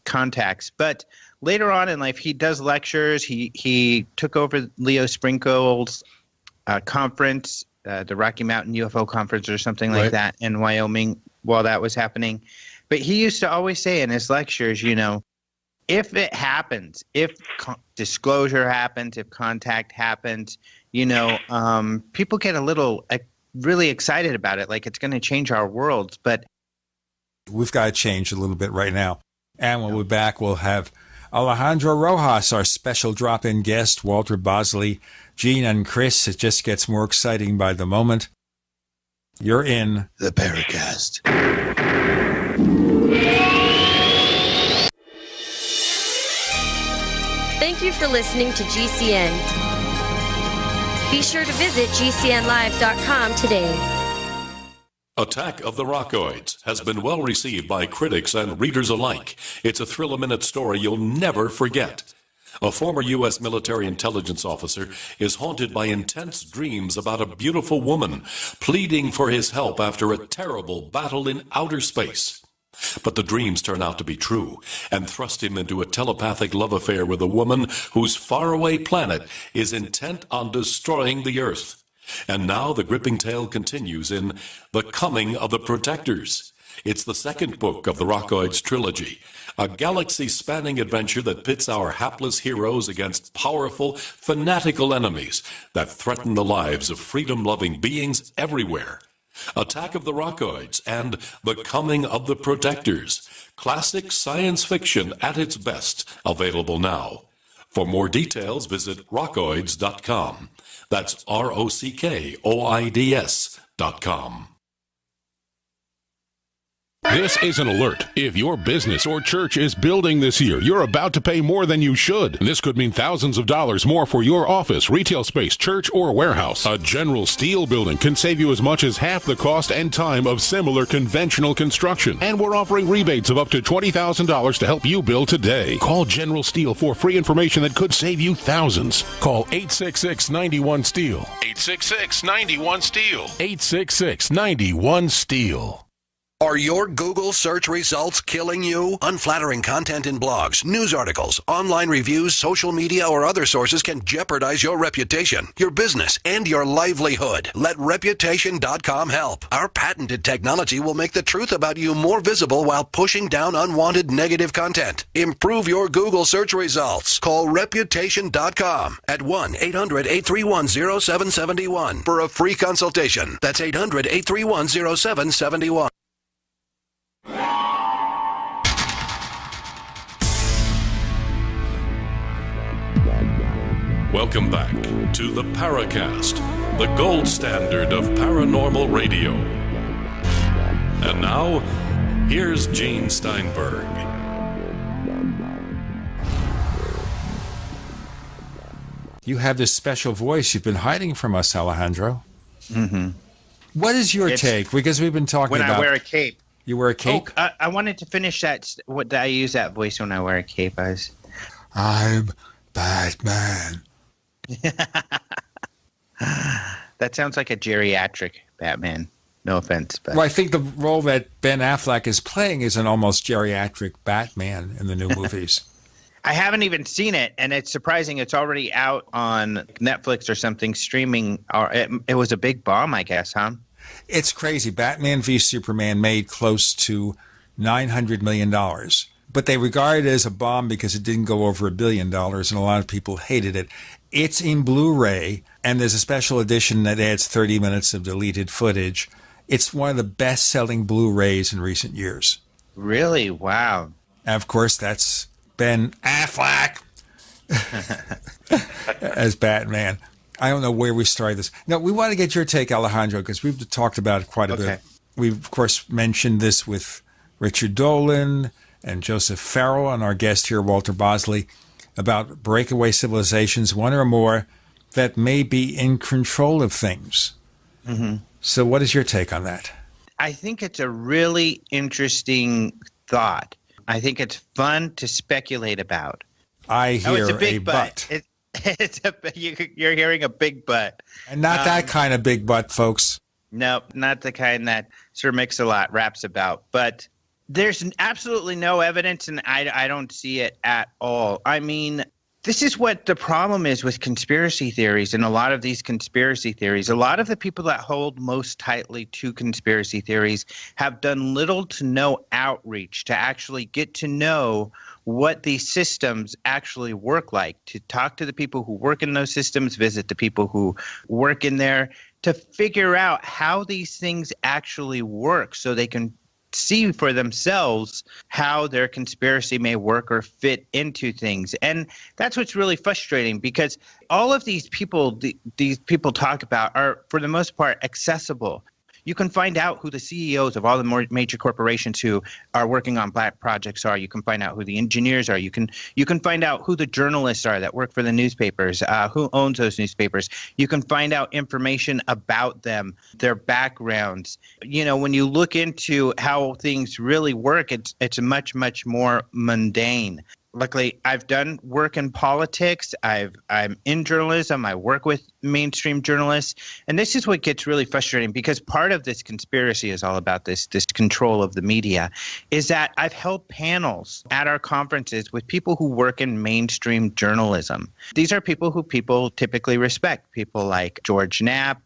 contacts. But later on in life, he does lectures. He took over Leo Sprinkle's conference, the Rocky Mountain UFO Conference or something like that in Wyoming while that was happening. But he used to always say in his lectures, if it happens, if disclosure happens, if contact happens, people get a little really excited about it, like it's going to change our worlds. But we've got to change a little bit right now. And when we're back, we'll have Alejandro Rojas, our special drop-in guest, Walter Bosley, Gene, and Chris. It just gets more exciting by the moment. You're in the Paracast. Thank you for listening to GCN. Be sure to visit GCNlive.com today. Attack of the Rockoids has been well received by critics and readers alike. It's a thrill-a-minute story you'll never forget. A former U.S. military intelligence officer is haunted by intense dreams about a beautiful woman pleading for his help after a terrible battle in outer space. But the dreams turn out to be true and thrust him into a telepathic love affair with a woman whose faraway planet is intent on destroying the Earth. And now the gripping tale continues in The Coming of the Protectors. It's the second book of the Rockoids trilogy, a galaxy-spanning adventure that pits our hapless heroes against powerful, fanatical enemies that threaten the lives of freedom-loving beings everywhere. Attack of the Rockoids, and The Coming of the Protectors. Classic science fiction at its best, available now. For more details, visit rockoids.com. That's ROCKOIDS.com. This is an alert. If your business or church is building this year, you're about to pay more than you should. This could mean thousands of dollars more for your office, retail space, church, or warehouse. A General Steel building can save you as much as half the cost and time of similar conventional construction. And we're offering rebates of up to $20,000 to help you build today. Call General Steel for free information that could save you thousands. Call 866-91-STEEL. 866-91-STEEL. 866-91-STEEL. Are your Google search results killing you? Unflattering content in blogs, news articles, online reviews, social media, or other sources can jeopardize your reputation, your business, and your livelihood. Let Reputation.com help. Our patented technology will make the truth about you more visible while pushing down unwanted negative content. Improve your Google search results. Call Reputation.com at 1-800-831-0771 for a free consultation. That's 800-831-0771. Welcome back to the Paracast, the gold standard of paranormal radio. And now, here's Gene Steinberg. You have this special voice you've been hiding from us, Alejandro. Mm-hmm. What is your take? Because we've been talking when about... I wear a cape. You wear a cape? Oh, I wanted to finish that. What I use that voice when I wear a cape as? I'm Batman. That sounds like a geriatric Batman. No offense, but well, I think the role that Ben Affleck is playing is an almost geriatric Batman in the new movies. I haven't even seen it, and it's surprising it's already out on Netflix or something streaming. It was a big bomb, I guess, huh? It's crazy. Batman v Superman made close to $900 million. But they regard it as a bomb because it didn't go over $1 billion, and a lot of people hated it. It's in Blu-ray, and there's a special edition that adds 30 minutes of deleted footage. It's one of the best-selling Blu-rays in recent years. Really? Wow. And of course, that's Ben Affleck as Batman. I don't know where we started this. No, we want to get your take, Alejandro, because we've talked about it quite a bit. We've, of course, mentioned this with Richard Dolan and Joseph Farrell and our guest here, Walter Bosley, about breakaway civilizations, one or more, that may be in control of things. Mm-hmm. So what is your take on that? I think it's a really interesting thought. I think it's fun to speculate about. I hear it's a big butt. You're hearing a big butt. And not that kind of big butt, folks. No, not the kind that Sir Mix-a-Lot raps about. But there's absolutely no evidence, and I don't see it at all. I mean, this is what the problem is with conspiracy theories, and a lot of these conspiracy theories. A lot of the people that hold most tightly to conspiracy theories have done little to no outreach to actually get to know what these systems actually work like, to talk to the people who work in those systems, visit the people who work in there, to figure out how these things actually work so they can see for themselves how their conspiracy may work or fit into things. And that's what's really frustrating, because all of these people these people talk about are, for the most part, accessible. You can find out who the CEOs of all the more major corporations who are working on black projects are. You can find out who the engineers are. You can find out who the journalists are that work for the newspapers, who owns those newspapers. You can find out information about them, their backgrounds. You know, when you look into how things really work, it's much, much more mundane. Luckily, I've done work in politics. I'm in journalism. I work with mainstream journalists. And this is what gets really frustrating, because part of this conspiracy is all about this control of the media, is that I've held panels at our conferences with people who work in mainstream journalism. These are people who people typically respect, people like George Knapp,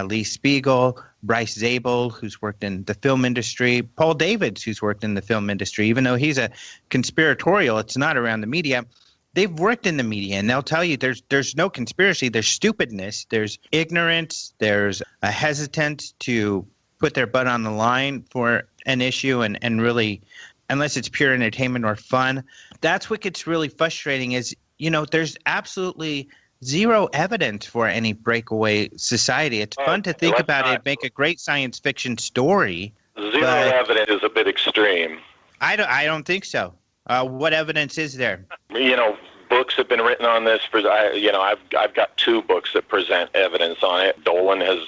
Lee Spiegel, Bryce Zabel, who's worked in the film industry, Paul Davids, who's worked in the film industry. Even though he's a conspiratorial, it's not around the media. They've worked in the media, and they'll tell you there's no conspiracy. There's stupidness. There's ignorance. There's a hesitance to put their butt on the line for an issue and really, unless it's pure entertainment or fun. That's what gets really frustrating is, there's absolutely zero evidence for any breakaway society. It's fun to think about it, make a great science fiction story. Zero evidence is a bit extreme. I don't think so. What evidence is there? Books have been written on this. I've got 2 books that present evidence on it. Dolan has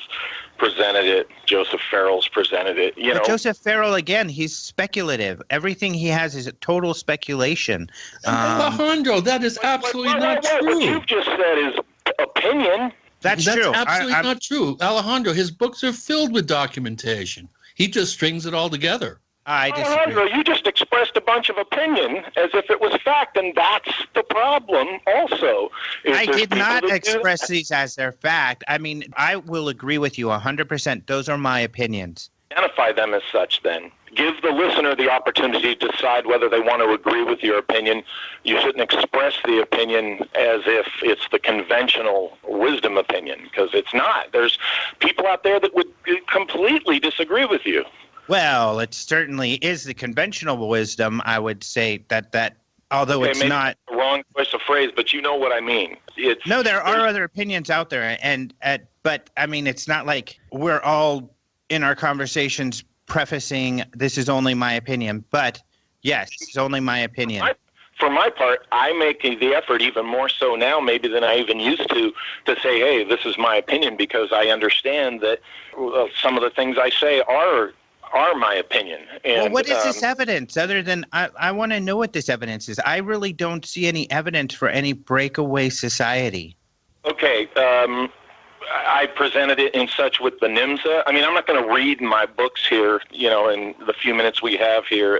presented it. Joseph Farrell's presented it. But Joseph Farrell, again, he's speculative. Everything he has is a total speculation. Alejandro, that is absolutely not true. What you've just said is opinion. That's true. That's absolutely not true. Alejandro, his books are filled with documentation. He just strings it all together. I disagree. Alejandro, you just expressed a bunch of opinion as if it was fact, and that's the problem also. I did not express these as their fact. I mean, I will agree with you 100%. Those are my opinions. Identify them as such, then. Give the listener the opportunity to decide whether they want to agree with your opinion. You shouldn't express the opinion as if it's the conventional wisdom opinion, because it's not. There's people out there that would completely disagree with you. Well, it certainly is the conventional wisdom, I would say, that although it's not the wrong choice of phrase, but you know what I mean. There are other opinions out there, but I mean, it's not like we're all in our conversations prefacing this is only my opinion. But yes, it's only my opinion. For my part, I make the effort even more so now maybe than I even used to say, hey, this is my opinion, because I understand that some of the things I say are my opinion. And, well, what is this evidence other than I want to know what this evidence is? I really don't see any evidence for any breakaway society. Okay. I presented it in such with the NIMSA. I mean, I'm not going to read my books here, in the few minutes we have here.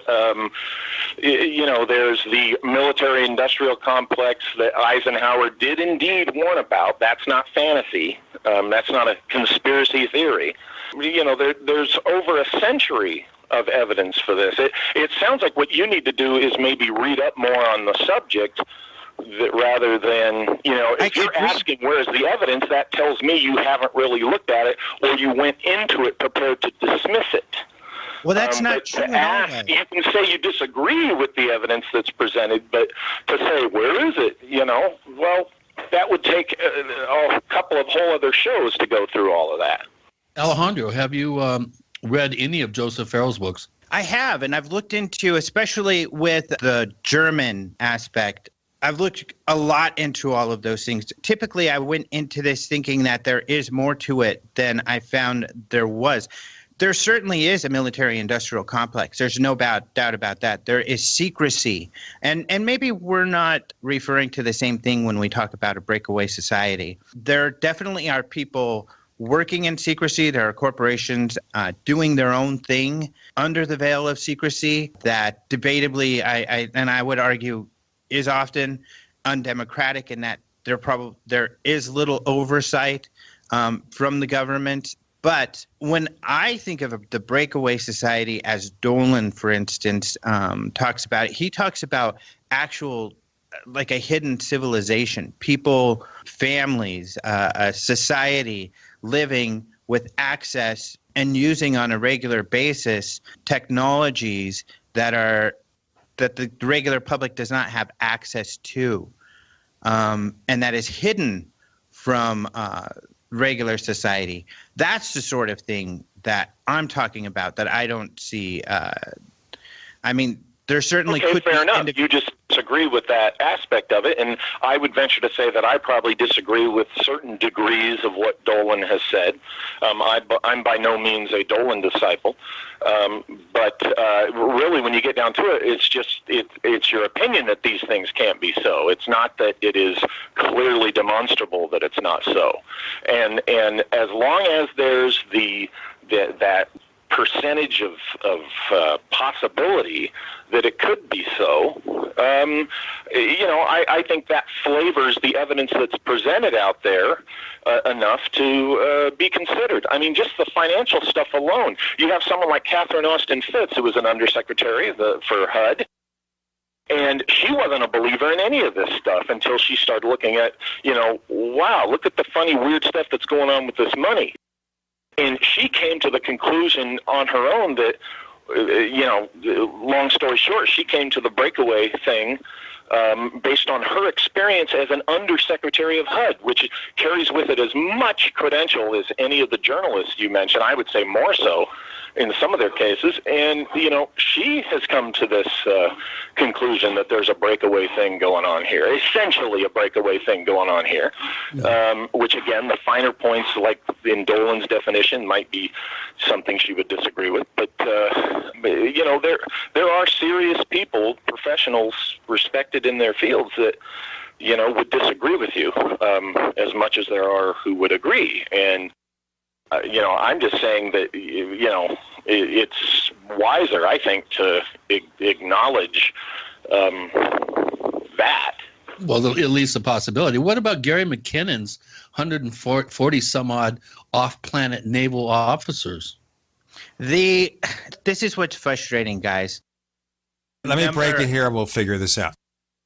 There's the military-industrial complex that Eisenhower did indeed warn about. That's not fantasy. That's not a conspiracy theory. There's over a century of evidence for this. It sounds like what you need to do is maybe read up more on the subject, rather than, if you're asking where's the evidence, that tells me you haven't really looked at it, or you went into it prepared to dismiss it. Well, that's not true at all. You can say you disagree with the evidence that's presented, but to say, where is it, well, that would take a couple of whole other shows to go through all of that. Alejandro, have you read any of Joseph Farrell's books? I have, and I've looked into, especially with the German aspect, I've looked a lot into all of those things. Typically, I went into this thinking that there is more to it than I found there was. There certainly is a military-industrial complex. There's no doubt about that. There is secrecy. And maybe we're not referring to the same thing when we talk about a breakaway society. There definitely are people working in secrecy. There are corporations doing their own thing under the veil of secrecy that debatably, I would argue, is often undemocratic in that there is little oversight from the government. But when I think of the breakaway society, as Dolan, for instance, talks about it, he talks about actual, like a hidden civilization, people, families, a society living with access and using on a regular basis technologies that the regular public does not have access to, and that is hidden from regular society. That's the sort of thing that I'm talking about, that I don't see. I mean, there certainly could be. Fair enough. You just disagree with that aspect of it, and I would venture to say that I probably disagree with certain degrees of what Dolan has said. I'm by no means a Dolan disciple, but really, when you get down to it, it's your opinion that these things can't be so. It's not that it is clearly demonstrable that it's not so, and as long as there's that percentage of possibility that it could be so, I think that flavors the evidence that's presented out there enough to be considered. I mean, just the financial stuff alone. You have someone like Catherine Austin Fitts, who was an undersecretary for HUD, and she wasn't a believer in any of this stuff until she started looking at, wow, look at the funny, weird stuff that's going on with this money. And she came to the conclusion on her own that, long story short, she came to the Breakaway thing based on her experience as an undersecretary of HUD, which carries with it as much credential as any of the journalists you mentioned. I would say more so in some of their cases. And, she has come to this conclusion that there's a breakaway thing going on here, essentially a breakaway thing going on here, which, again, the finer points, like in Dolan's definition, might be something she would disagree with. But, there are serious people, professionals respected in their fields that, would disagree with you as much as there are who would agree. And, I'm just saying that, it's wiser, I think, to acknowledge that. Well, at least a possibility. What about Gary McKinnon's 140 some odd off-planet naval officers? This is what's frustrating, guys. Let me break it here and we'll figure this out.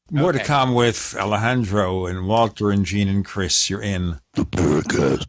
More to come with Alejandro and Walter and Gene and Chris. You're in the Paracast.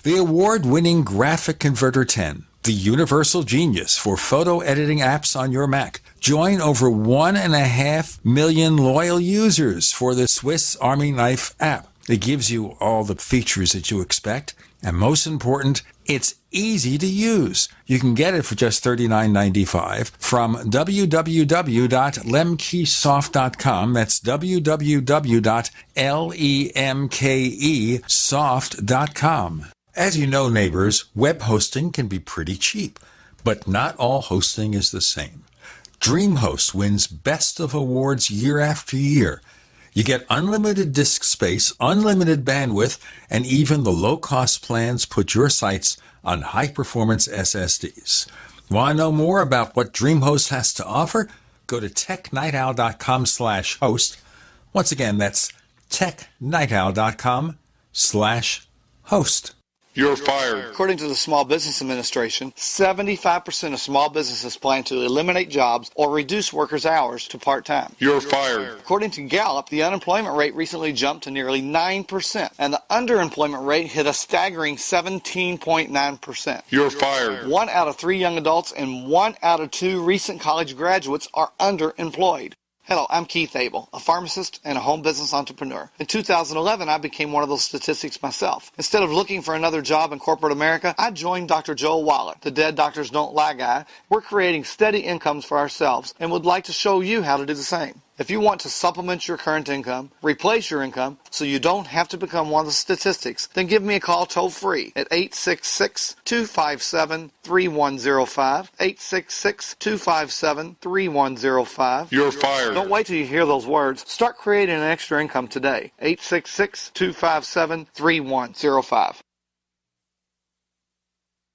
The award-winning Graphic Converter 10, the universal genius for photo editing apps on your Mac. Join over 1.5 million loyal users for the Swiss Army Knife app. It gives you all the features that you expect, and most important, it's easy to use. You can get it for just $39.95 from www.lemkesoft.com. That's www.lemkesoft.com. As you know, neighbors, web hosting can be pretty cheap, but not all hosting is the same. DreamHost wins Best of Awards year after year. You get unlimited disk space, unlimited bandwidth, and even the low-cost plans put your sites on high-performance SSDs. Want to know more about what DreamHost has to offer? Go to technightowl.com/host. Once again, that's technightowl.com/host. You're fired. According to the Small Business Administration, 75% of small businesses plan to eliminate jobs or reduce workers' hours to part-time. You're fired. According to Gallup, the unemployment rate recently jumped to nearly 9%, and the underemployment rate hit a staggering 17.9%. You're fired. 1 out of 3 young adults and 1 out of 2 recent college graduates are underemployed. Hello, I'm Keith Abel, a pharmacist and a home business entrepreneur. In 2011, I became one of those statistics myself. Instead of looking for another job in corporate America, I joined Dr. Joel Wallach, the Dead Doctors Don't Lie guy. We're creating steady incomes for ourselves and would like to show you how to do the same. If you want to supplement your current income, replace your income, so you don't have to become one of the statistics, then give me a call toll-free at 866-257-3105, 866-257-3105. You're fired. Don't wait till you hear those words. Start creating an extra income today. 866-257-3105.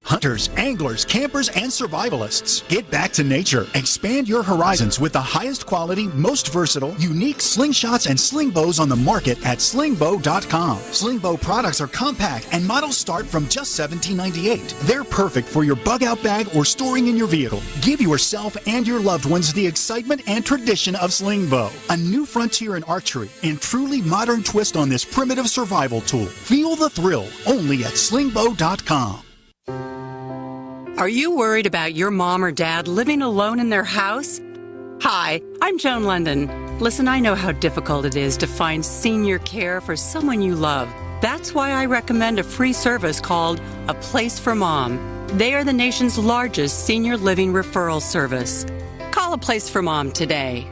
Hunters, anglers, campers, and survivalists. Get back to nature. Expand your horizons with the highest quality, most versatile, unique slingshots and sling bows on the market at slingbow.com. Sling bow products are compact and models start from just $17.98. They're perfect for your bug out bag or storing in your vehicle. Give yourself and your loved ones the excitement and tradition of sling bow. A new frontier in archery and truly modern twist on this primitive survival tool. Feel the thrill only at slingbow.com. Are you worried about your mom or dad living alone in their house? Hi, I'm Joan London. Listen, I know how difficult it is to find senior care for someone you love. That's why I recommend a free service called A Place for Mom. They are the nation's largest senior living referral service. Call A Place for Mom today.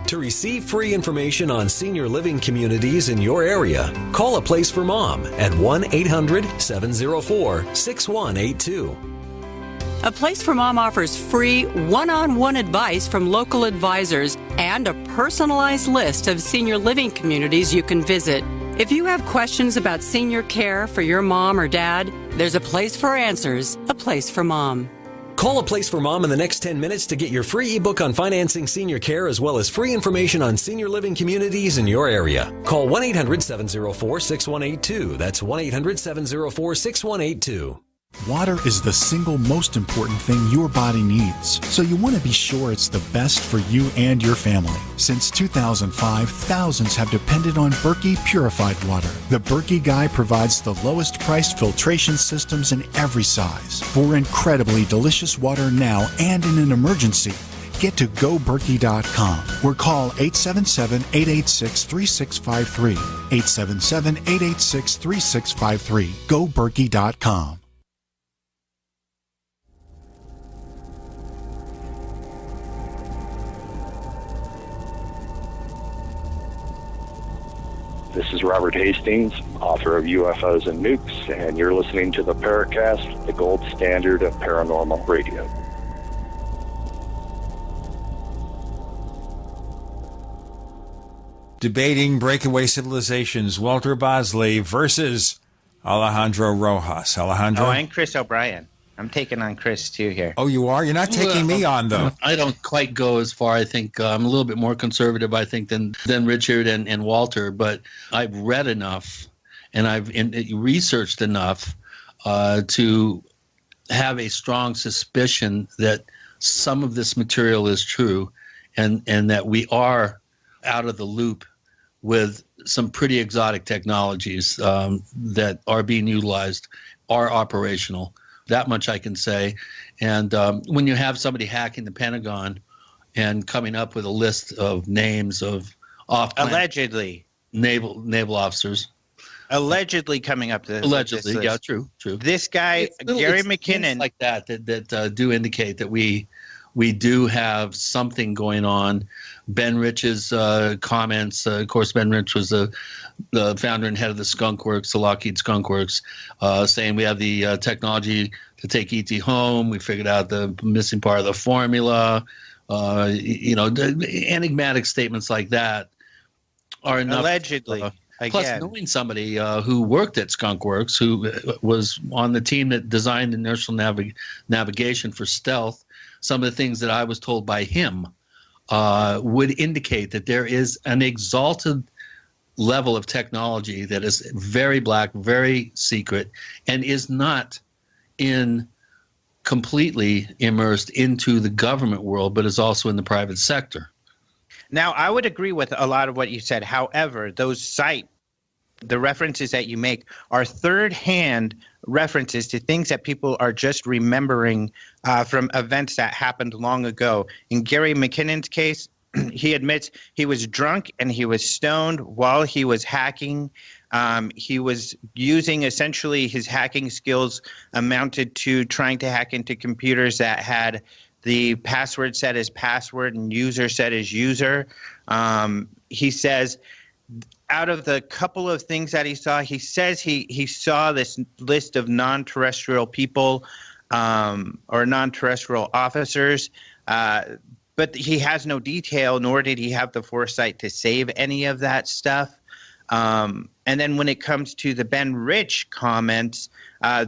To receive free information on senior living communities in your area, call A Place for Mom at 1-800-704-6182. A Place for Mom offers free one-on-one advice from local advisors and a personalized list of senior living communities you can visit. If you have questions about senior care for your mom or dad, there's a place for answers, A Place for Mom. Call A Place for Mom in the next 10 minutes to get your free ebook on financing senior care as well as free information on senior living communities in your area. Call 1-800-704-6182. That's 1-800-704-6182. Water is the single most important thing your body needs, so you want to be sure it's the best for you and your family. Since 2005, thousands have depended on Berkey purified water. The Berkey Guy provides the lowest priced filtration systems in every size. For incredibly delicious water now and in an emergency, get to GoBerkey.com or call 877-886-3653. 877-886-3653. GoBerkey.com. This is Robert Hastings, author of UFOs and Nukes, and you're listening to the Paracast, the gold standard of paranormal radio. Debating breakaway civilizations, Walter Bosley versus Alejandro Rojas. Alejandro? Oh, and Chris O'Brien. I'm taking on Chris, too, here. Oh, you are? You're not taking me on, though. I don't quite go as far. I think I'm a little bit more conservative, I think, than Richard and Walter. But I've read enough and I've researched enough to have a strong suspicion that some of this material is true and that we are out of the loop with some pretty exotic technologies that are being utilized, are operational. That much I can say. And when you have somebody hacking the Pentagon and coming up with a list of names of allegedly naval officers. Allegedly coming up to allegedly, this yeah, true. This guy, Gary McKinnon, like that do indicate that we do have something going on. Ben Rich's comments, of course, Ben Rich was the founder and head of the Skunk Works, the Lockheed Skunk Works, saying we have the technology to take ET home. We figured out the missing part of the formula. Enigmatic statements like that are enough. Allegedly. Plus, knowing somebody who worked at Skunk Works, who was on the team that designed inertial navigation for stealth, some of the things that I was told by him would indicate that there is an exalted level of technology that is very black, very secret, and is not completely immersed into the government world, but is also in the private sector. Now, I would agree with a lot of what you said. However, the references that you make are third-hand references to things that people are just remembering from events that happened long ago. In Gary McKinnon's case, he admits he was drunk and he was stoned while he was hacking. He was using essentially his hacking skills amounted to trying to hack into computers that had the password set as password and user set as user. He says out of the couple of things that he saw, he says he saw this list of non-terrestrial people or non-terrestrial officers, but he has no detail, nor did he have the foresight to save any of that stuff. And then when it comes to the Ben Rich comments,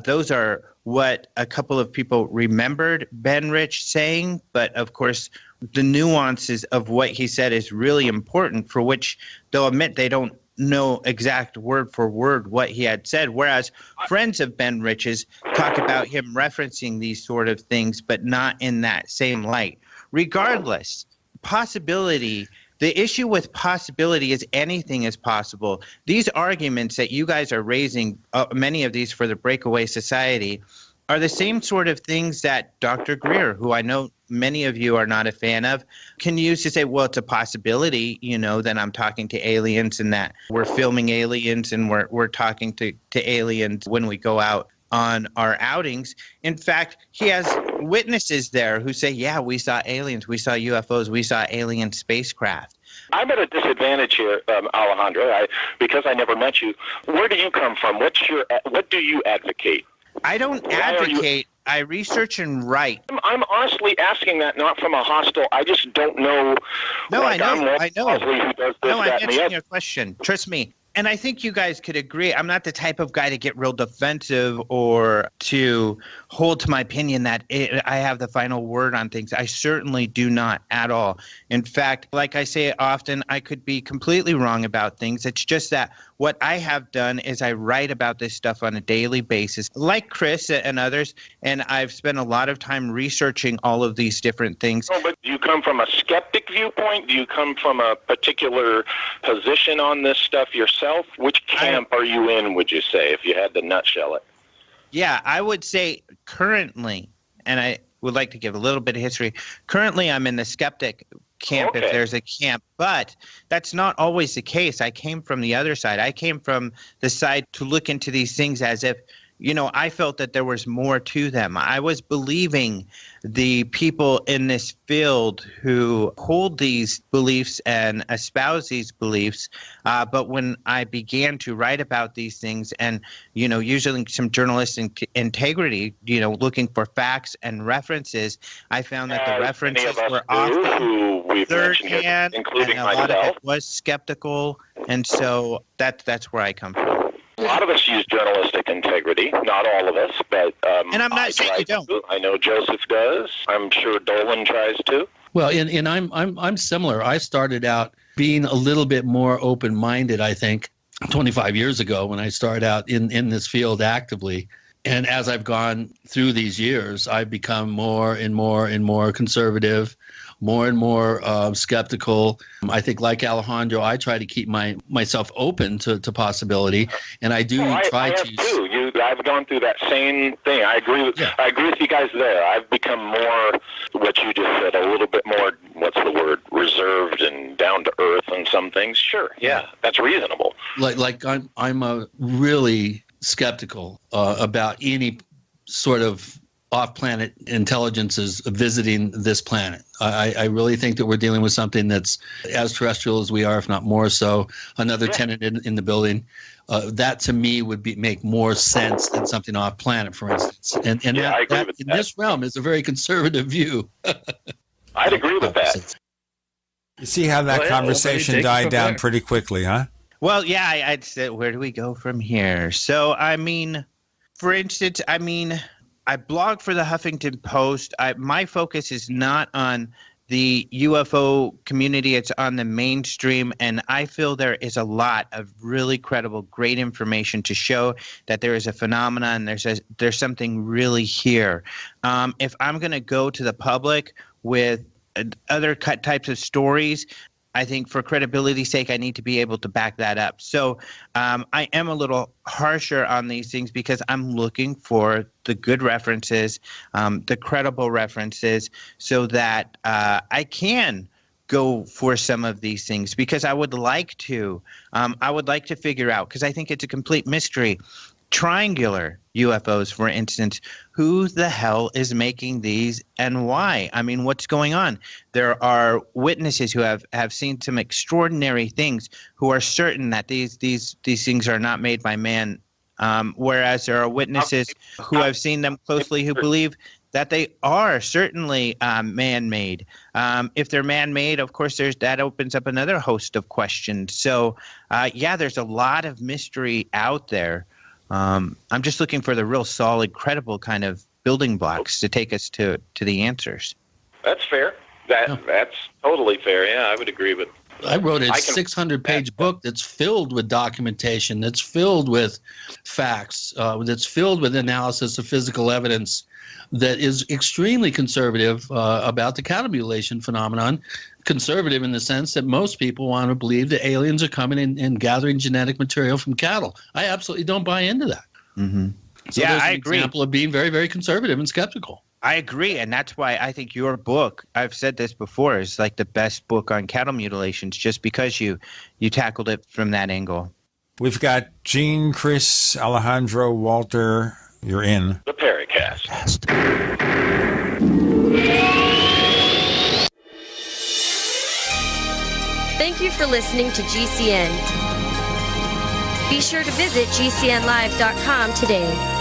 those are what a couple of people remembered Ben Rich saying, but of course the nuances of what he said is really important, for which they'll admit they don't know exact word for word what he had said, whereas friends of Ben Rich's talk about him referencing these sort of things, but not in that same light. Regardless, possibility, the issue with possibility is anything is possible. These arguments that you guys are raising, many of these for the Breakaway Society, are the same sort of things that Dr. Greer, who I know many of you are not a fan of, can use to say, well, it's a possibility, that I'm talking to aliens and that we're filming aliens and we're talking to aliens when we go out on our outings. In fact, he has witnesses there who say, yeah, we saw aliens, we saw UFOs, we saw alien spacecraft. I'm at a disadvantage here, Alejandro, because I never met you. Where do you come from? What do you advocate? I don't advocate. I research and write. I'm honestly asking that not from a hostile. I just don't know. No, I know. Who does this, no, I'm that, answering your question. Trust me. And I think you guys could agree. I'm not the type of guy to get real defensive or to hold to my opinion that I have the final word on things. I certainly do not at all. In fact, like I say often, I could be completely wrong about things. It's just that what I have done is I write about this stuff on a daily basis, like Chris and others, and I've spent a lot of time researching all of these different things. No, but do you come from a skeptic viewpoint? Do you come from a particular position on this stuff yourself? Which camp are you in, would you say, if you had to nutshell it? Yeah, I would say currently, and I would like to give a little bit of history, currently I'm in the skeptic camp, if there's a camp, but that's not always the case. I came from the other side. I came from the side to look into these things as if, I felt that there was more to them. I was believing the people in this field who hold these beliefs and espouse these beliefs. But when I began to write about these things and, using some journalistic integrity, looking for facts and references, I found that the references were often third-hand, and a lot of it was skeptical. And so that's where I come from. A lot of us use journalistic integrity, not all of us, but and I'm not saying you don't. I know Joseph does. I'm sure Dolan tries to. Well, and I'm similar. I started out being a little bit more open-minded, I think, 25 years ago when I started out in this field actively. And as I've gone through these years, I've become more and more and more conservative, more and more skeptical. I think, like Alejandro, I try to keep myself open to possibility, and I do try to. Too. I've gone through that same thing. I agree with you guys there. I've become more, what you just said, a little bit more, what's the word, reserved and down to earth on some things. Sure, yeah, that's reasonable. Like I'm a really skeptical about any sort of off-planet intelligences visiting this planet. I really think that we're dealing with something that's as terrestrial as we are, if not more so. Another tenant in the building. That to me would make more sense than something off-planet, for instance. And that in this realm is a very conservative view. I'd agree with that. You see how that conversation died down pretty quickly, huh? Well, yeah, I'd say, where do we go from here? So, for instance, I blog for the Huffington Post. My focus is not on the UFO community. It's on the mainstream, and I feel there is a lot of really credible, great information to show that there is a phenomenon, there's something really here. If I'm going to go to the public with other types of stories, I think for credibility's sake, I need to be able to back that up. So I am a little harsher on these things because I'm looking for the good references, the credible references, so that I can go for some of these things, because I would like to figure out, because I think it's a complete mystery. Triangular UFOs, for instance, who the hell is making these and why? What's going on? There are witnesses who have seen some extraordinary things, who are certain that these things are not made by man, whereas there are witnesses who have seen them closely who believe that they are certainly man-made. If they're man-made, of course, that opens up another host of questions. So, there's a lot of mystery out there. I'm just looking for the real solid, credible kind of building blocks to take us to the answers. That's fair. That's totally fair. Yeah, I would agree with. I wrote a 600-page book that's filled with documentation, that's filled with facts, that's filled with analysis of physical evidence, that is extremely conservative about the cattle mutilation phenomenon. Conservative in the sense that most people want to believe that aliens are coming in and gathering genetic material from cattle. I absolutely don't buy into that. Mm-hmm. So yeah, there's I an agree. example of being very, very conservative and skeptical. I agree, and that's why I think your book, I've said this before, is like the best book on cattle mutilations, just because you tackled it from that angle. We've got Gene, Chris, Alejandro, Walter. You're in the Paracast. Thank you for listening to GCN. Be sure to visit GCNlive.com today.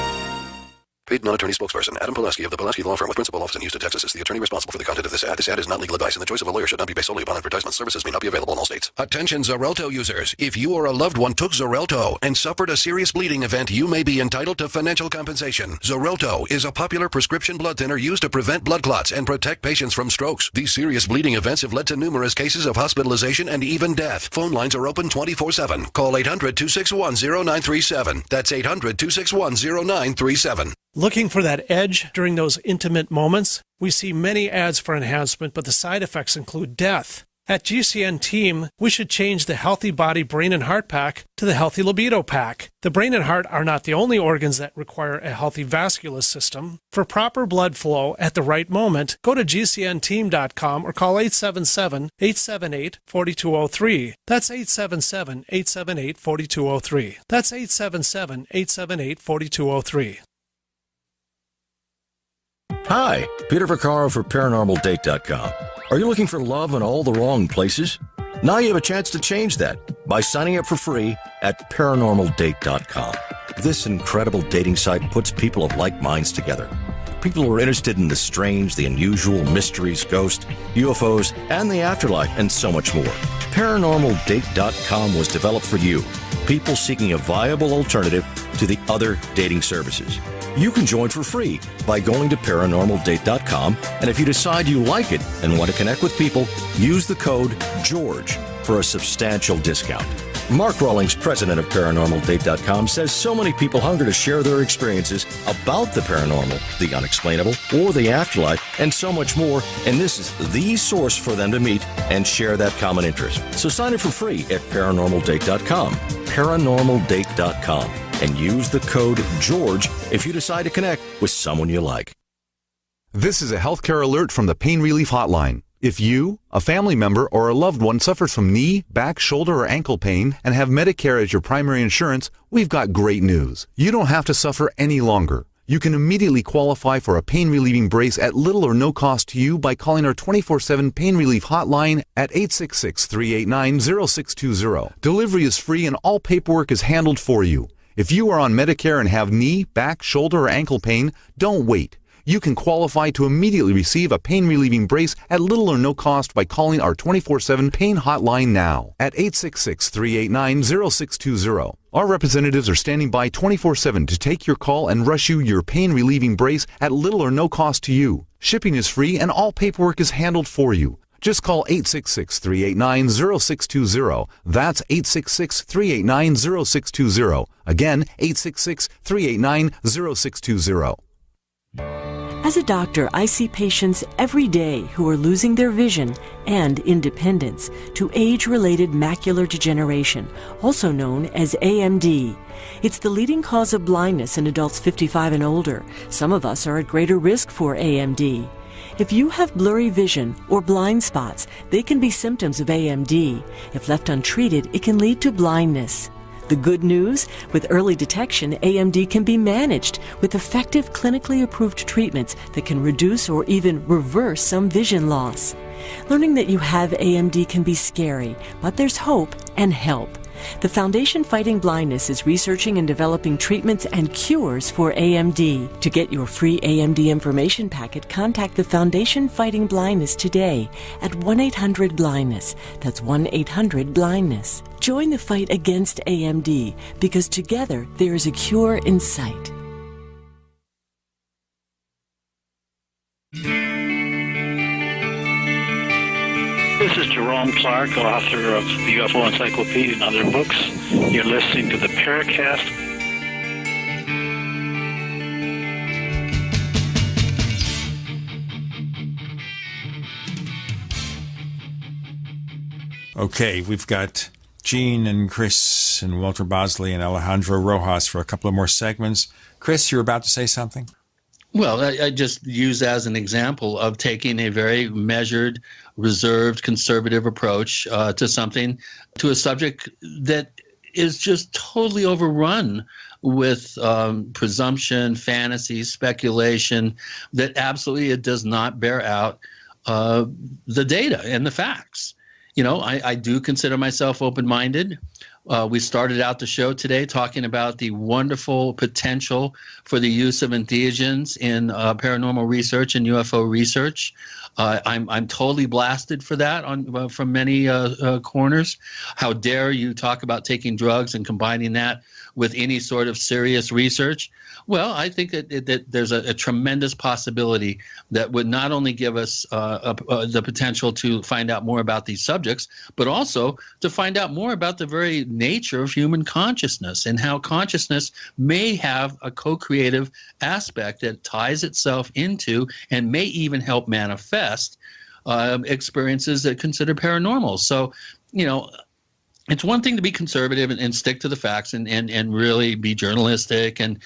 Paid non-attorney spokesperson Adam Pulaski of the Pulaski Law Firm with principal office in Houston, Texas is the attorney responsible for the content of this ad. This ad is not legal advice, and the choice of a lawyer should not be based solely upon advertisement. Services may not be available in all states. Attention Xarelto users. If you or a loved one took Xarelto and suffered a serious bleeding event, you may be entitled to financial compensation. Xarelto is a popular prescription blood thinner used to prevent blood clots and protect patients from strokes. These serious bleeding events have led to numerous cases of hospitalization and even death. Phone lines are open 24/7. Call 800-261-0937. That's 800-261-0937. Looking for that edge during those intimate moments? We see many ads for enhancement, but the side effects include death. At GCN Team, we should change the Healthy Body Brain and Heart Pack to the Healthy Libido Pack. The brain and heart are not the only organs that require a healthy vascular system. For proper blood flow at the right moment, go to GCNteam.com or call 877-878-4203. That's 877-878-4203. That's 877-878-4203. Hi, Peter Vaccaro for ParanormalDate.com. Are you looking for love in all the wrong places? Now you have a chance to change that by signing up for free at ParanormalDate.com. This incredible dating site puts people of like minds together. People who are interested in the strange, the unusual, mysteries, ghosts, UFOs, and the afterlife, and so much more. ParanormalDate.com was developed for you, people seeking a viable alternative to the other dating services. You can join for free by going to ParanormalDate.com, and if you decide you like it and want to connect with people, use the code GEORGE for a substantial discount. Mark Rawlings, president of ParanormalDate.com, says so many people hunger to share their experiences about the paranormal, the unexplainable, or the afterlife, and so much more, and this is the source for them to meet and share that common interest. So sign up for free at ParanormalDate.com, ParanormalDate.com, and use the code GEORGE if you decide to connect with someone you like. This is a healthcare alert from the Pain Relief Hotline. If you, a family member, or a loved one suffers from knee, back, shoulder, or ankle pain and have Medicare as your primary insurance, we've got great news. You don't have to suffer any longer. You can immediately qualify for a pain-relieving brace at little or no cost to you by calling our 24/7 Pain Relief Hotline at 866-389-0620. Delivery is free and all paperwork is handled for you. If you are on Medicare and have knee, back, shoulder, or ankle pain, don't wait. You can qualify to immediately receive a pain-relieving brace at little or no cost by calling our 24/7 Pain Hotline now at 866-389-0620. Our representatives are standing by 24/7 to take your call and rush you your pain-relieving brace at little or no cost to you. Shipping is free and all paperwork is handled for you. Just call 866-389-0620. That's 866-389-0620. Again, 866-389-0620. As a doctor, I see patients every day who are losing their vision and independence to age-related macular degeneration, also known as AMD. It's the leading cause of blindness in adults 55 and older. Some of us are at greater risk for AMD. If you have blurry vision or blind spots, they can be symptoms of AMD. If left untreated, it can lead to blindness. The good news? With early detection, AMD can be managed with effective clinically approved treatments that can reduce or even reverse some vision loss. Learning that you have AMD can be scary, but there's hope and help. The Foundation Fighting Blindness is researching and developing treatments and cures for AMD. To get your free AMD information packet, contact the Foundation Fighting Blindness today at 1-800-BLINDNESS. That's 1-800-BLINDNESS. Join the fight against AMD because together there is a cure in sight. This is Jerome Clark, author of the UFO Encyclopedia and other books. You're listening to the Paracast. Okay, we've got Gene and Chris and Walter Bosley and Alejandro Rojas for a couple of more segments. Chris, you're about to say something? Well, I just use as an example of taking a very measured, reserved, conservative approach to a subject that is just totally overrun with presumption, fantasy, speculation, that absolutely it does not bear out the data and the facts. You know, I do consider myself open-minded, We started out the show today talking about the wonderful potential for the use of entheogens in paranormal research and UFO research. I'm totally blasted for that from many corners. How dare you talk about taking drugs and combining that with any sort of serious research? Well, I think that there's a tremendous possibility that would not only give us the potential to find out more about these subjects, but also to find out more about the very nature of human consciousness and how consciousness may have a co-creative aspect that ties itself into and may even help manifest experiences that consider paranormal. So, it's one thing to be conservative and stick to the facts and really be journalistic and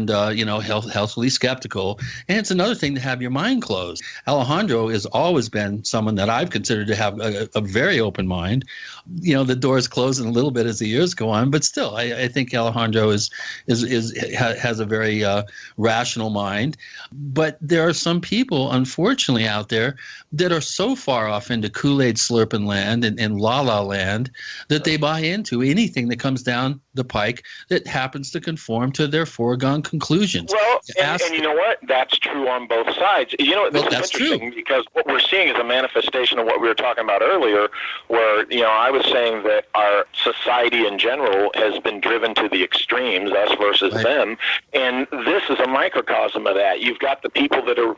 healthily skeptical. And it's another thing to have your mind closed. Alejandro has always been someone that I've considered to have a very open mind. The door is closing a little bit as the years go on, but still, I think Alejandro has a very rational mind. But there are some people, unfortunately, out there that are so far off into Kool-Aid slurping land and la-la land that they buy into anything that comes down the pike that happens to conform to their foregone conclusions. Well, and you know what? That's true on both sides. This is interesting because what we're seeing is a manifestation of what we were talking about earlier, where, I was saying that our society in general has been driven to the extremes, us versus them, and this is a microcosm of that. You've got the people that are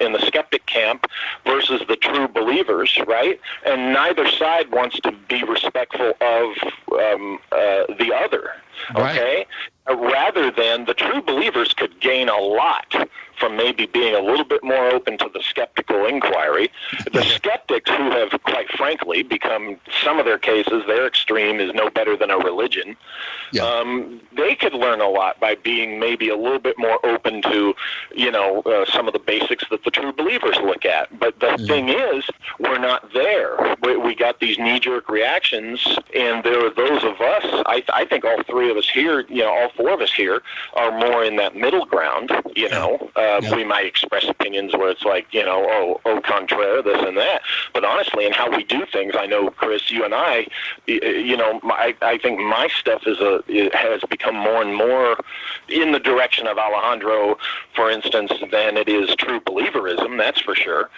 in the skeptic camp versus the true believers, right? And neither side wants to be respectful of the other, okay? Rather than the true believers could gain a lot from maybe being a little bit more open to the skeptical inquiry. The skeptics who have, quite frankly, become, some of their cases, their extreme is no better than a religion. They could learn a lot by being maybe a little bit more open to, some of the basics that the true believers look at. But the thing is, we're not there. We got these knee-jerk reactions, and there are those of us, I think all three of us here, all four of us here, are more in that middle ground, We might express opinions where it's like, au contraire, this and that. But honestly, in how we do things, I know, Chris, you and I think my stuff has become more and more in the direction of Alejandro, for instance, than it is true believerism, that's for sure.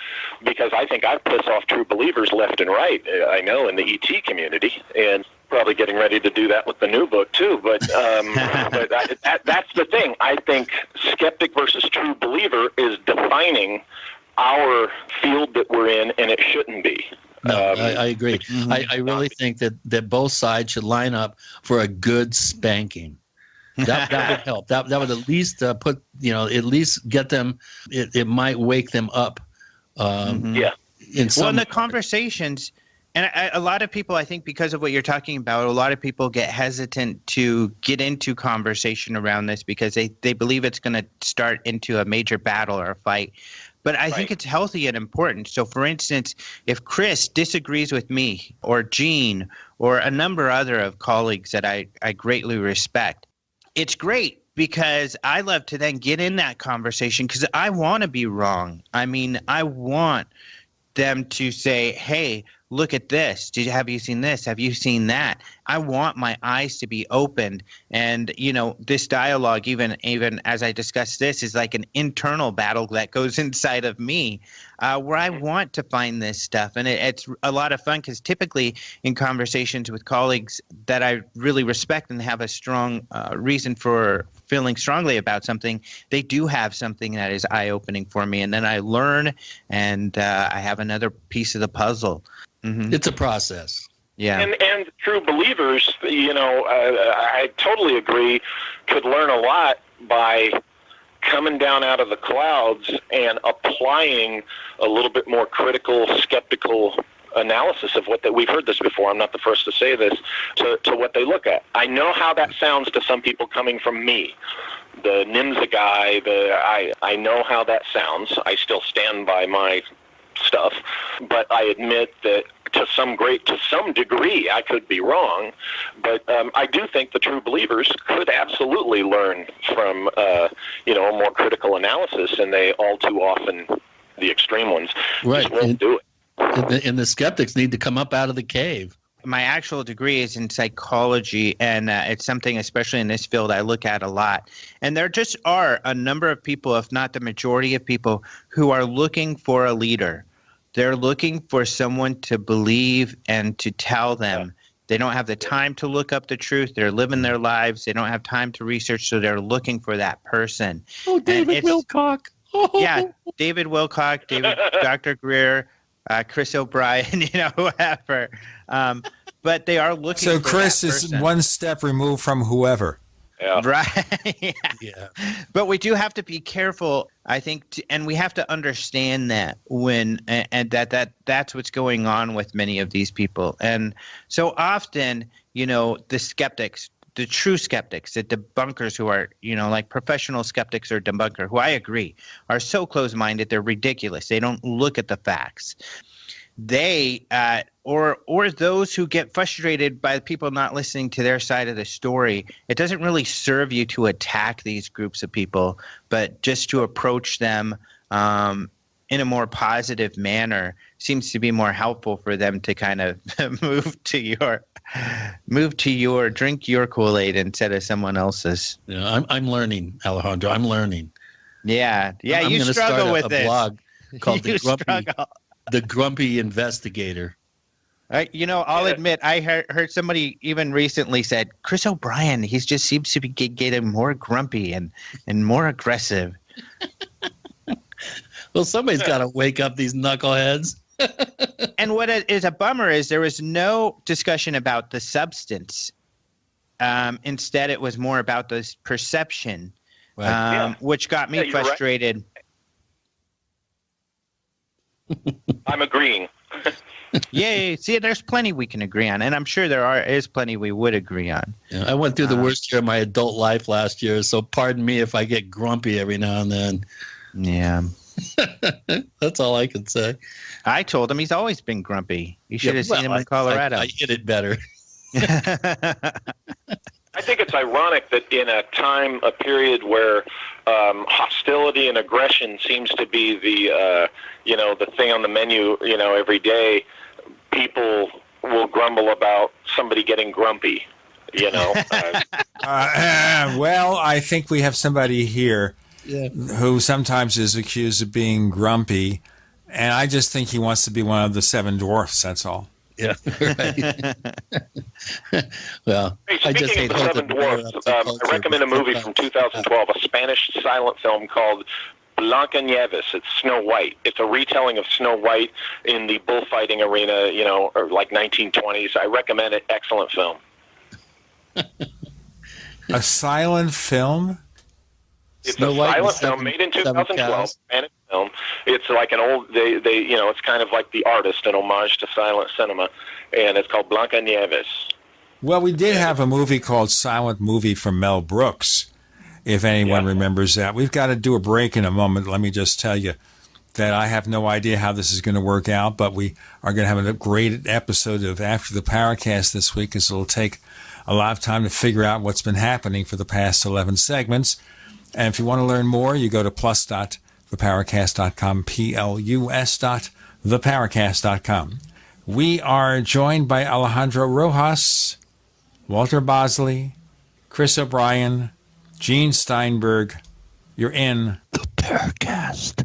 Because I think I've pissed off true believers left and right, I know, in the ET community. And probably getting ready to do that with the new book too, but that's the thing. I think skeptic versus true believer is defining our field that we're in, and it shouldn't be. No, I agree. I really think that both sides should line up for a good spanking. That would help. That would at least at least get them. It might wake them up. In the conversations. And a lot of people, I think, because of what you're talking about, a lot of people get hesitant to get into conversation around this because they believe it's going to start into a major battle or a fight. But I think it's healthy and important. So, for instance, if Chris disagrees with me or Gene or a number other of colleagues that I greatly respect, it's great because I love to then get in that conversation because I want to be wrong. I mean, I want them to say, hey, look at this. Have you seen this? Have you seen that? I want my eyes to be opened. And, this dialogue, even as I discuss this, is like an internal battle that goes inside of me where I want to find this stuff. And it's a lot of fun because typically in conversations with colleagues that I really respect and have a strong reason for feeling strongly about something, they do have something that is eye-opening for me. And then I learn and I have another piece of the puzzle. It's a process. Yeah. And true believers, I totally agree, could learn a lot by coming down out of the clouds and applying a little bit more critical, skeptical analysis of what we've heard this before. I'm not the first to say this, to what they look at. I know how that sounds to some people coming from me. The NIMSA guy, I know how that sounds. I still stand by my stuff, but I admit that to some degree I could be wrong, but I do think the true believers could absolutely learn from a more critical analysis, and they all too often, the extreme ones, just won't do it. And the skeptics need to come up out of the cave. My actual degree is in psychology, and it's something, especially in this field, I look at a lot. And there just are a number of people, if not the majority of people, who are looking for a leader. They're looking for someone to believe and to tell them. They don't have the time to look up the truth. They're living their lives. They don't have time to research, so they're looking for that person. Oh, David Wilcock. Oh. Yeah, David Wilcock, Dr. Greer, Chris O'Brien, whoever. But they are looking So for Chris that is person. one step removed from whoever. Yeah. Right. Yeah. But we do have to be careful, I think, and we have to understand that that's what's going on with many of these people. And so often, the skeptics, the true skeptics, the debunkers who are, like professional skeptics or debunker, who I agree are so close-minded, they're ridiculous. They don't look at the facts. They or those who get frustrated by people not listening to their side of the story, it doesn't really serve you to attack these groups of people, but just to approach them in a more positive manner seems to be more helpful for them to kind of drink your Kool-Aid instead of someone else's. Yeah, I'm learning, Alejandro. I'm learning. Yeah. I'm You gonna struggle start with a this. blog called struggle. The Grumpy Investigator. I'll admit, I heard somebody even recently said, Chris O'Brien, he just seems to be getting more grumpy and more aggressive. Well, somebody's got to wake up these knuckleheads. And what is a bummer is there was no discussion about the substance. Instead, it was more about this perception, which got me frustrated. Right. I'm agreeing. Yay. See, there's plenty we can agree on, and I'm sure there is plenty we would agree on. Yeah, I went through the worst year of my adult life last year, so pardon me if I get grumpy every now and then. Yeah. That's all I can say. I told him he's always been grumpy. You should have seen him in Colorado. I hit it better. I think it's ironic that in a period where hostility and aggression seems to be the thing on the menu, every day, people will grumble about somebody getting grumpy, Well, I think we have somebody here who sometimes is accused of being grumpy, and I just think he wants to be one of the seven dwarfs, that's all. Yeah, right. Well, hey, speaking of the Seven Dwarfs, I recommend a movie from 2012, a Spanish silent film called Blancanieves. It's Snow White. It's a retelling of Snow White in the bullfighting arena, or like 1920s. I recommend it. Excellent film. A silent film? It's a silent film made in 2012, Spanish film. It's like an old, it's kind of like The Artist, an homage to silent cinema, and it's called Blancanieves. Well, we did have a movie called Silent Movie from Mel Brooks, if anyone remembers that. We've got to do a break in a moment. Let me just tell you that I have no idea how this is going to work out, but we are going to have a great episode of After the Paracast this week, because it'll take a lot of time to figure out what's been happening for the past 11 segments. And if you want to learn more, you go to plus.theparacast.com, plus.theparacast.com. We are joined by Alejandro Rojas, Walter Bosley, Chris O'Brien, Gene Steinberg. You're in the Paracast.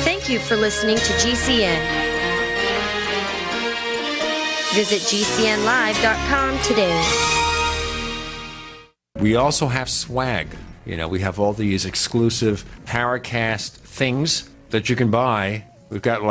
Thank you for listening to GCN. Visit GCNlive.com today. We also have swag. We have all these exclusive Paracast things that you can buy. We've got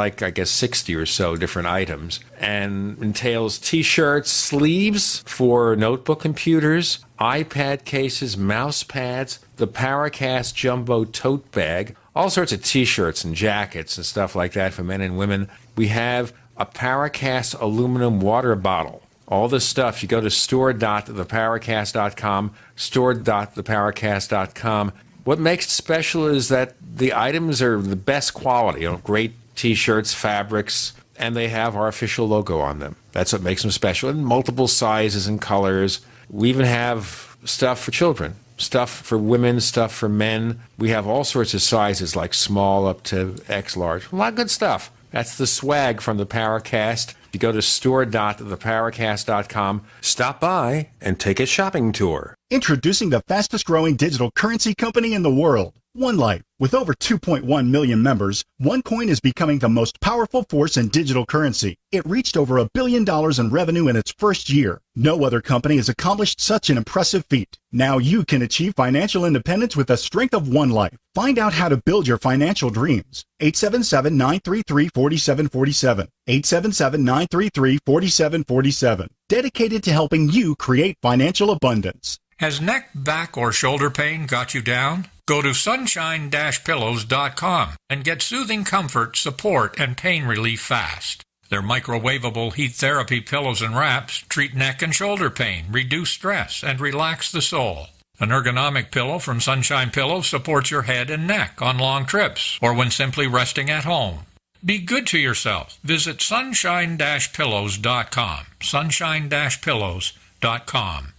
60 or so different items, and entails T-shirts, sleeves for notebook computers, iPad cases, mouse pads, the Paracast Jumbo tote bag, all sorts of T-shirts and jackets and stuff like that for men and women. We have a Paracast aluminum water bottle. All this stuff, you go to store.theparacast.com, store.theparacast.com. What makes it special is that the items are the best quality, great T-shirts, fabrics, and they have our official logo on them. That's what makes them special, in multiple sizes and colors. We even have stuff for children, stuff for women, stuff for men. We have all sorts of sizes, like small up to X large. A lot of good stuff. That's the swag from the Paracast. You go to store.theparacast.com, stop by, and take a shopping tour. Introducing the fastest growing digital currency company in the world, OneLife. With over 2.1 million members, OneCoin is becoming the most powerful force in digital currency. It reached over $1 billion in revenue in its first year. No other company has accomplished such an impressive feat. Now you can achieve financial independence with the strength of OneLife. Find out how to build your financial dreams. 877-933-4747. 877-933-4747. Dedicated to helping you create financial abundance. Has neck, back, or shoulder pain got you down? Go to sunshine-pillows.com and get soothing comfort, support, and pain relief fast. Their microwavable heat therapy pillows and wraps treat neck and shoulder pain, reduce stress, and relax the soul. An ergonomic pillow from Sunshine Pillows supports your head and neck on long trips or when simply resting at home. Be good to yourself. Visit sunshine-pillows.com. sunshine-pillows.com.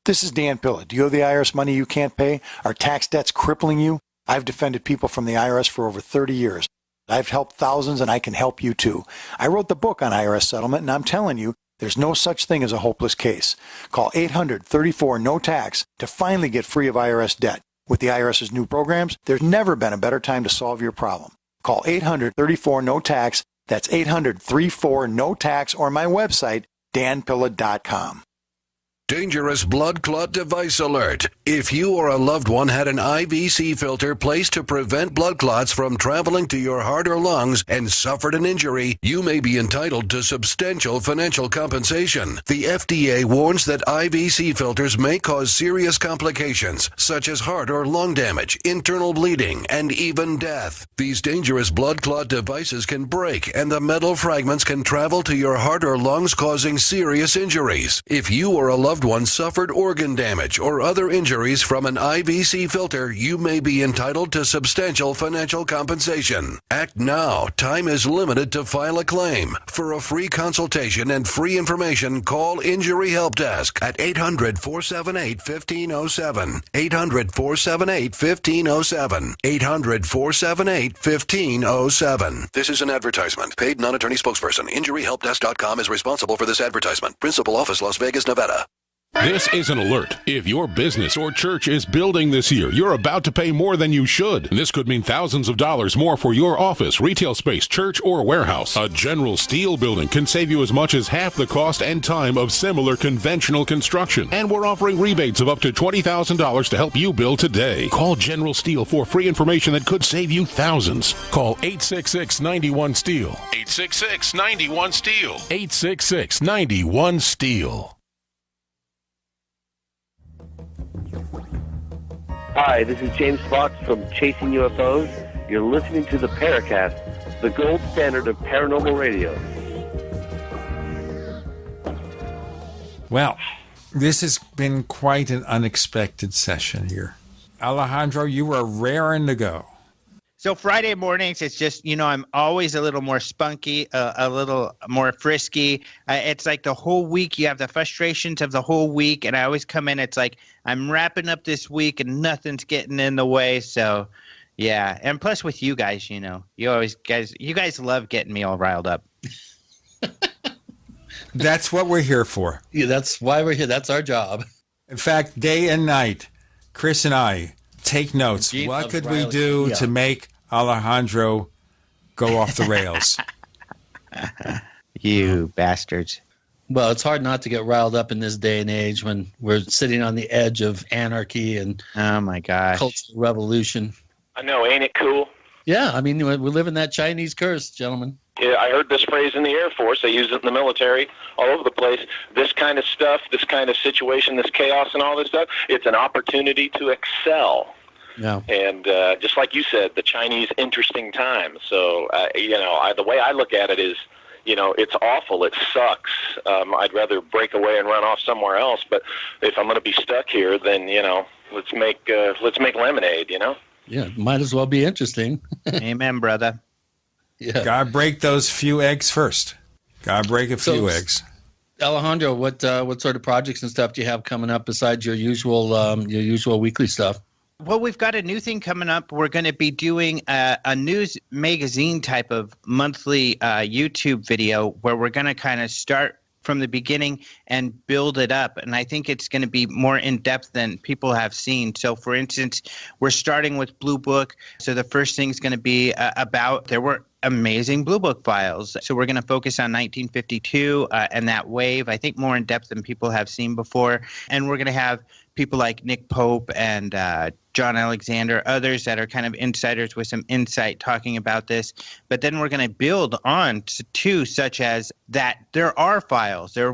This is Dan Pilla. Do you owe the IRS money you can't pay? Are tax debts crippling you? I've defended people from the IRS for over 30 years. I've helped thousands, and I can help you too. I wrote the book on IRS settlement, and I'm telling you, there's no such thing as a hopeless case. Call 800-34-NO-TAX to finally get free of IRS debt. With the IRS's new programs, there's never been a better time to solve your problem. Call 800-34-NO-TAX. That's 800-34-NO-TAX, or my website, danpilla.com. Dangerous blood clot device alert. If you or a loved one had an IVC filter placed to prevent blood clots from traveling to your heart or lungs and suffered an injury, you may be entitled to substantial financial compensation. The FDA warns that IVC filters may cause serious complications, such as heart or lung damage, internal bleeding, and even death. These dangerous blood clot devices can break, and the metal fragments can travel to your heart or lungs, causing serious injuries. If you or a loved one suffered organ damage or other injuries from an IVC filter, you may be entitled to substantial financial compensation. Act now. Time is limited to file a claim. For a free consultation and free information, call Injury Help Desk at 800-478-1507. 800-478-1507. 800-478-1507. This is an advertisement. Paid non-attorney spokesperson. InjuryHelpDesk.com is responsible for this advertisement. Principal office, Las Vegas, Nevada. This is an alert. If your business or church is building this year, you're about to pay more than you should. This could mean thousands of dollars more for your office, retail space, church, or warehouse. A General Steel building can save you as much as half the cost and time of similar conventional construction. And we're offering rebates of up to $20,000 to help you build today. Call General Steel for free information that could save you thousands. Call 866-91-STEEL. 866-91-STEEL. 866-91-STEEL. Hi, this is James Fox from Chasing UFOs. You're listening to the Paracast, the gold standard of paranormal radio. Well, this has been quite an unexpected session here. Alejandro, you were raring to go. So Friday mornings, it's just, I'm always a little more spunky, a little more frisky. It's like the whole week, you have the frustrations of the whole week, and I always come in, it's like I'm wrapping up this week and nothing's getting in the way. So, yeah. And plus with you guys, you guys love getting me all riled up. That's what we're here for. Yeah, that's why we're here. That's our job. In fact, day and night, Chris and I take notes. What could we do to make Alejandro go off the rails? You bastards. Well, it's hard not to get riled up in this day and age when we're sitting on the edge of anarchy and oh my gosh, cultural revolution. I know, ain't it cool? Yeah, I mean, we live in that Chinese curse, gentlemen. Yeah, I heard this phrase in the Air Force. They use it in the military all over the place. This kind of stuff, this kind of situation, this chaos and all this stuff, it's an opportunity to excel. Yeah. And just like you said, the Chinese interesting time. So, the way I look at it is, it's awful. It sucks. I'd rather break away and run off somewhere else. But if I'm going to be stuck here, then, let's make lemonade, Yeah, might as well be interesting. Amen, brother. Yeah. Gotta break those few eggs first. Gotta break a few eggs. Alejandro, what sort of projects and stuff do you have coming up besides your usual weekly stuff? Well, we've got a new thing coming up. We're going to be doing a news magazine type of monthly YouTube video where we're going to kind of start from the beginning and build it up. And I think it's going to be more in-depth than people have seen. So, for instance, we're starting with Blue Book. So the first thing is going to be there were amazing Blue Book files. So we're going to focus on 1952 and that wave, I think more in depth than people have seen before. And we're going to have people like Nick Pope and John Alexander, others that are kind of insiders with some insight talking about this. But then we're going to build on to such as that there are files. There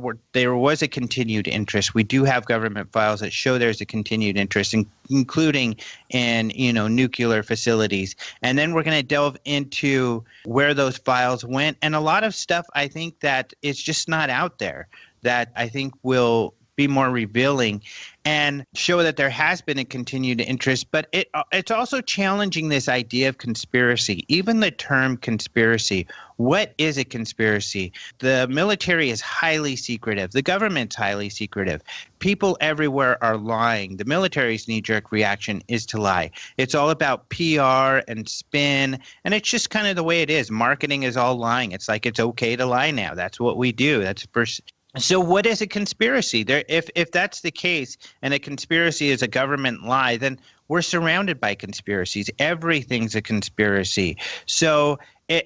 was a continued interest. We do have government files that show there's a continued interest, including in nuclear facilities. And then we're going to delve into where those files went. And a lot of stuff I think that is just not out there that I think will be more revealing and show that there has been a continued interest. But it's also challenging this idea of conspiracy, even the term conspiracy. What is a conspiracy? The military is highly secretive. The government's highly secretive. People everywhere are lying. The military's knee-jerk reaction is to lie. It's all about PR and spin, and it's just kind of the way it is. Marketing is all lying. It's like it's okay to lie now. That's what we do. That's first. So what is a conspiracy? If that's the case and a conspiracy is a government lie, then we're surrounded by conspiracies. Everything's a conspiracy. So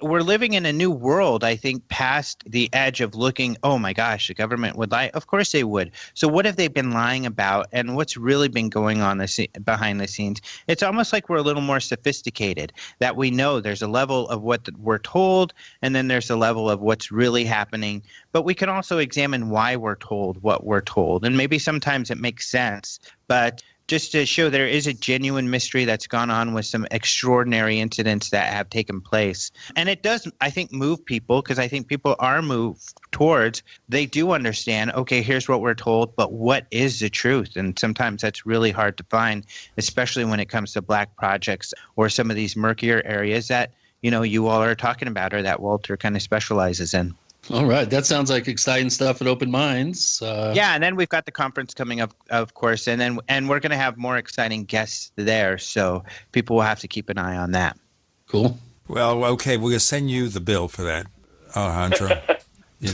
we're living in a new world, I think, past the edge of looking, oh my gosh, the government would lie. Of course they would. So what have they been lying about, and what's really been going on behind the scenes? It's almost like we're a little more sophisticated, that we know there's a level of what we're told, and then there's a level of what's really happening. But we can also examine why we're told what we're told, and maybe sometimes it makes sense. But just to show there is a genuine mystery that's gone on with some extraordinary incidents that have taken place. And it does, I think, move people, because I think people are moved towards, they do understand, okay, here's what we're told, but what is the truth? And sometimes that's really hard to find, especially when it comes to black projects or some of these murkier areas that, you all are talking about, or that Walter kind of specializes in. All right. That sounds like exciting stuff at Open Minds. Yeah, and then we've got the conference coming up, of course, and we're going to have more exciting guests there, so people will have to keep an eye on that. Cool. Well, okay, we're going to send you the bill for that, Alejandro.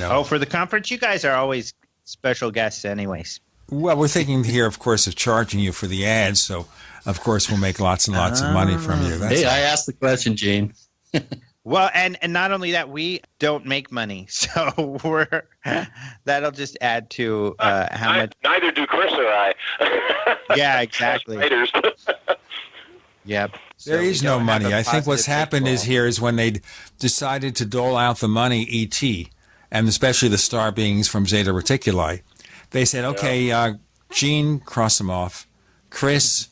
Oh, for the conference? You guys are always special guests anyways. Well, we're thinking here, of course, of charging you for the ads, so, of course, we'll make lots and lots of money from you. That's I asked the question, Gene. Well, and not only that, we don't make money, so that'll just add to how much. Neither do Chris or I. Yeah, exactly. Yep. There is no money. I think what's happened is when they decided to dole out the money, ET, and especially the star beings from Zeta Reticuli, they said, okay, Gene, cross him off. Chris,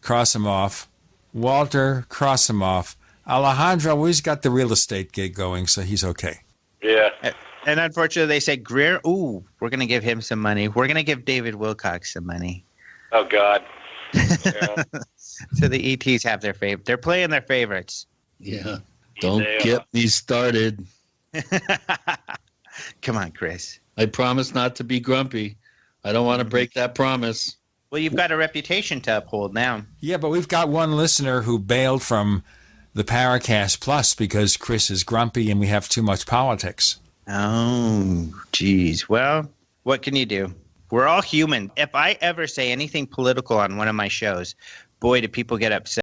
cross him off. Walter, cross him off. Alejandro, we've got the real estate gig going, so he's okay. Yeah. And unfortunately, they said, Greer, we're going to give him some money. We're going to give David Wilcox some money. Oh, God. Yeah. So the ETs have their favorite. They're playing their favorites. Yeah. Don't get me started. Come on, Chris. I promise not to be grumpy. I don't want to break that promise. Well, you've got a reputation to uphold now. Yeah, but we've got one listener who bailed from the Paracast Plus because Chris is grumpy and we have too much politics. Oh, geez. Well, what can you do? We're all human. If I ever say anything political on one of my shows, boy, do people get upset.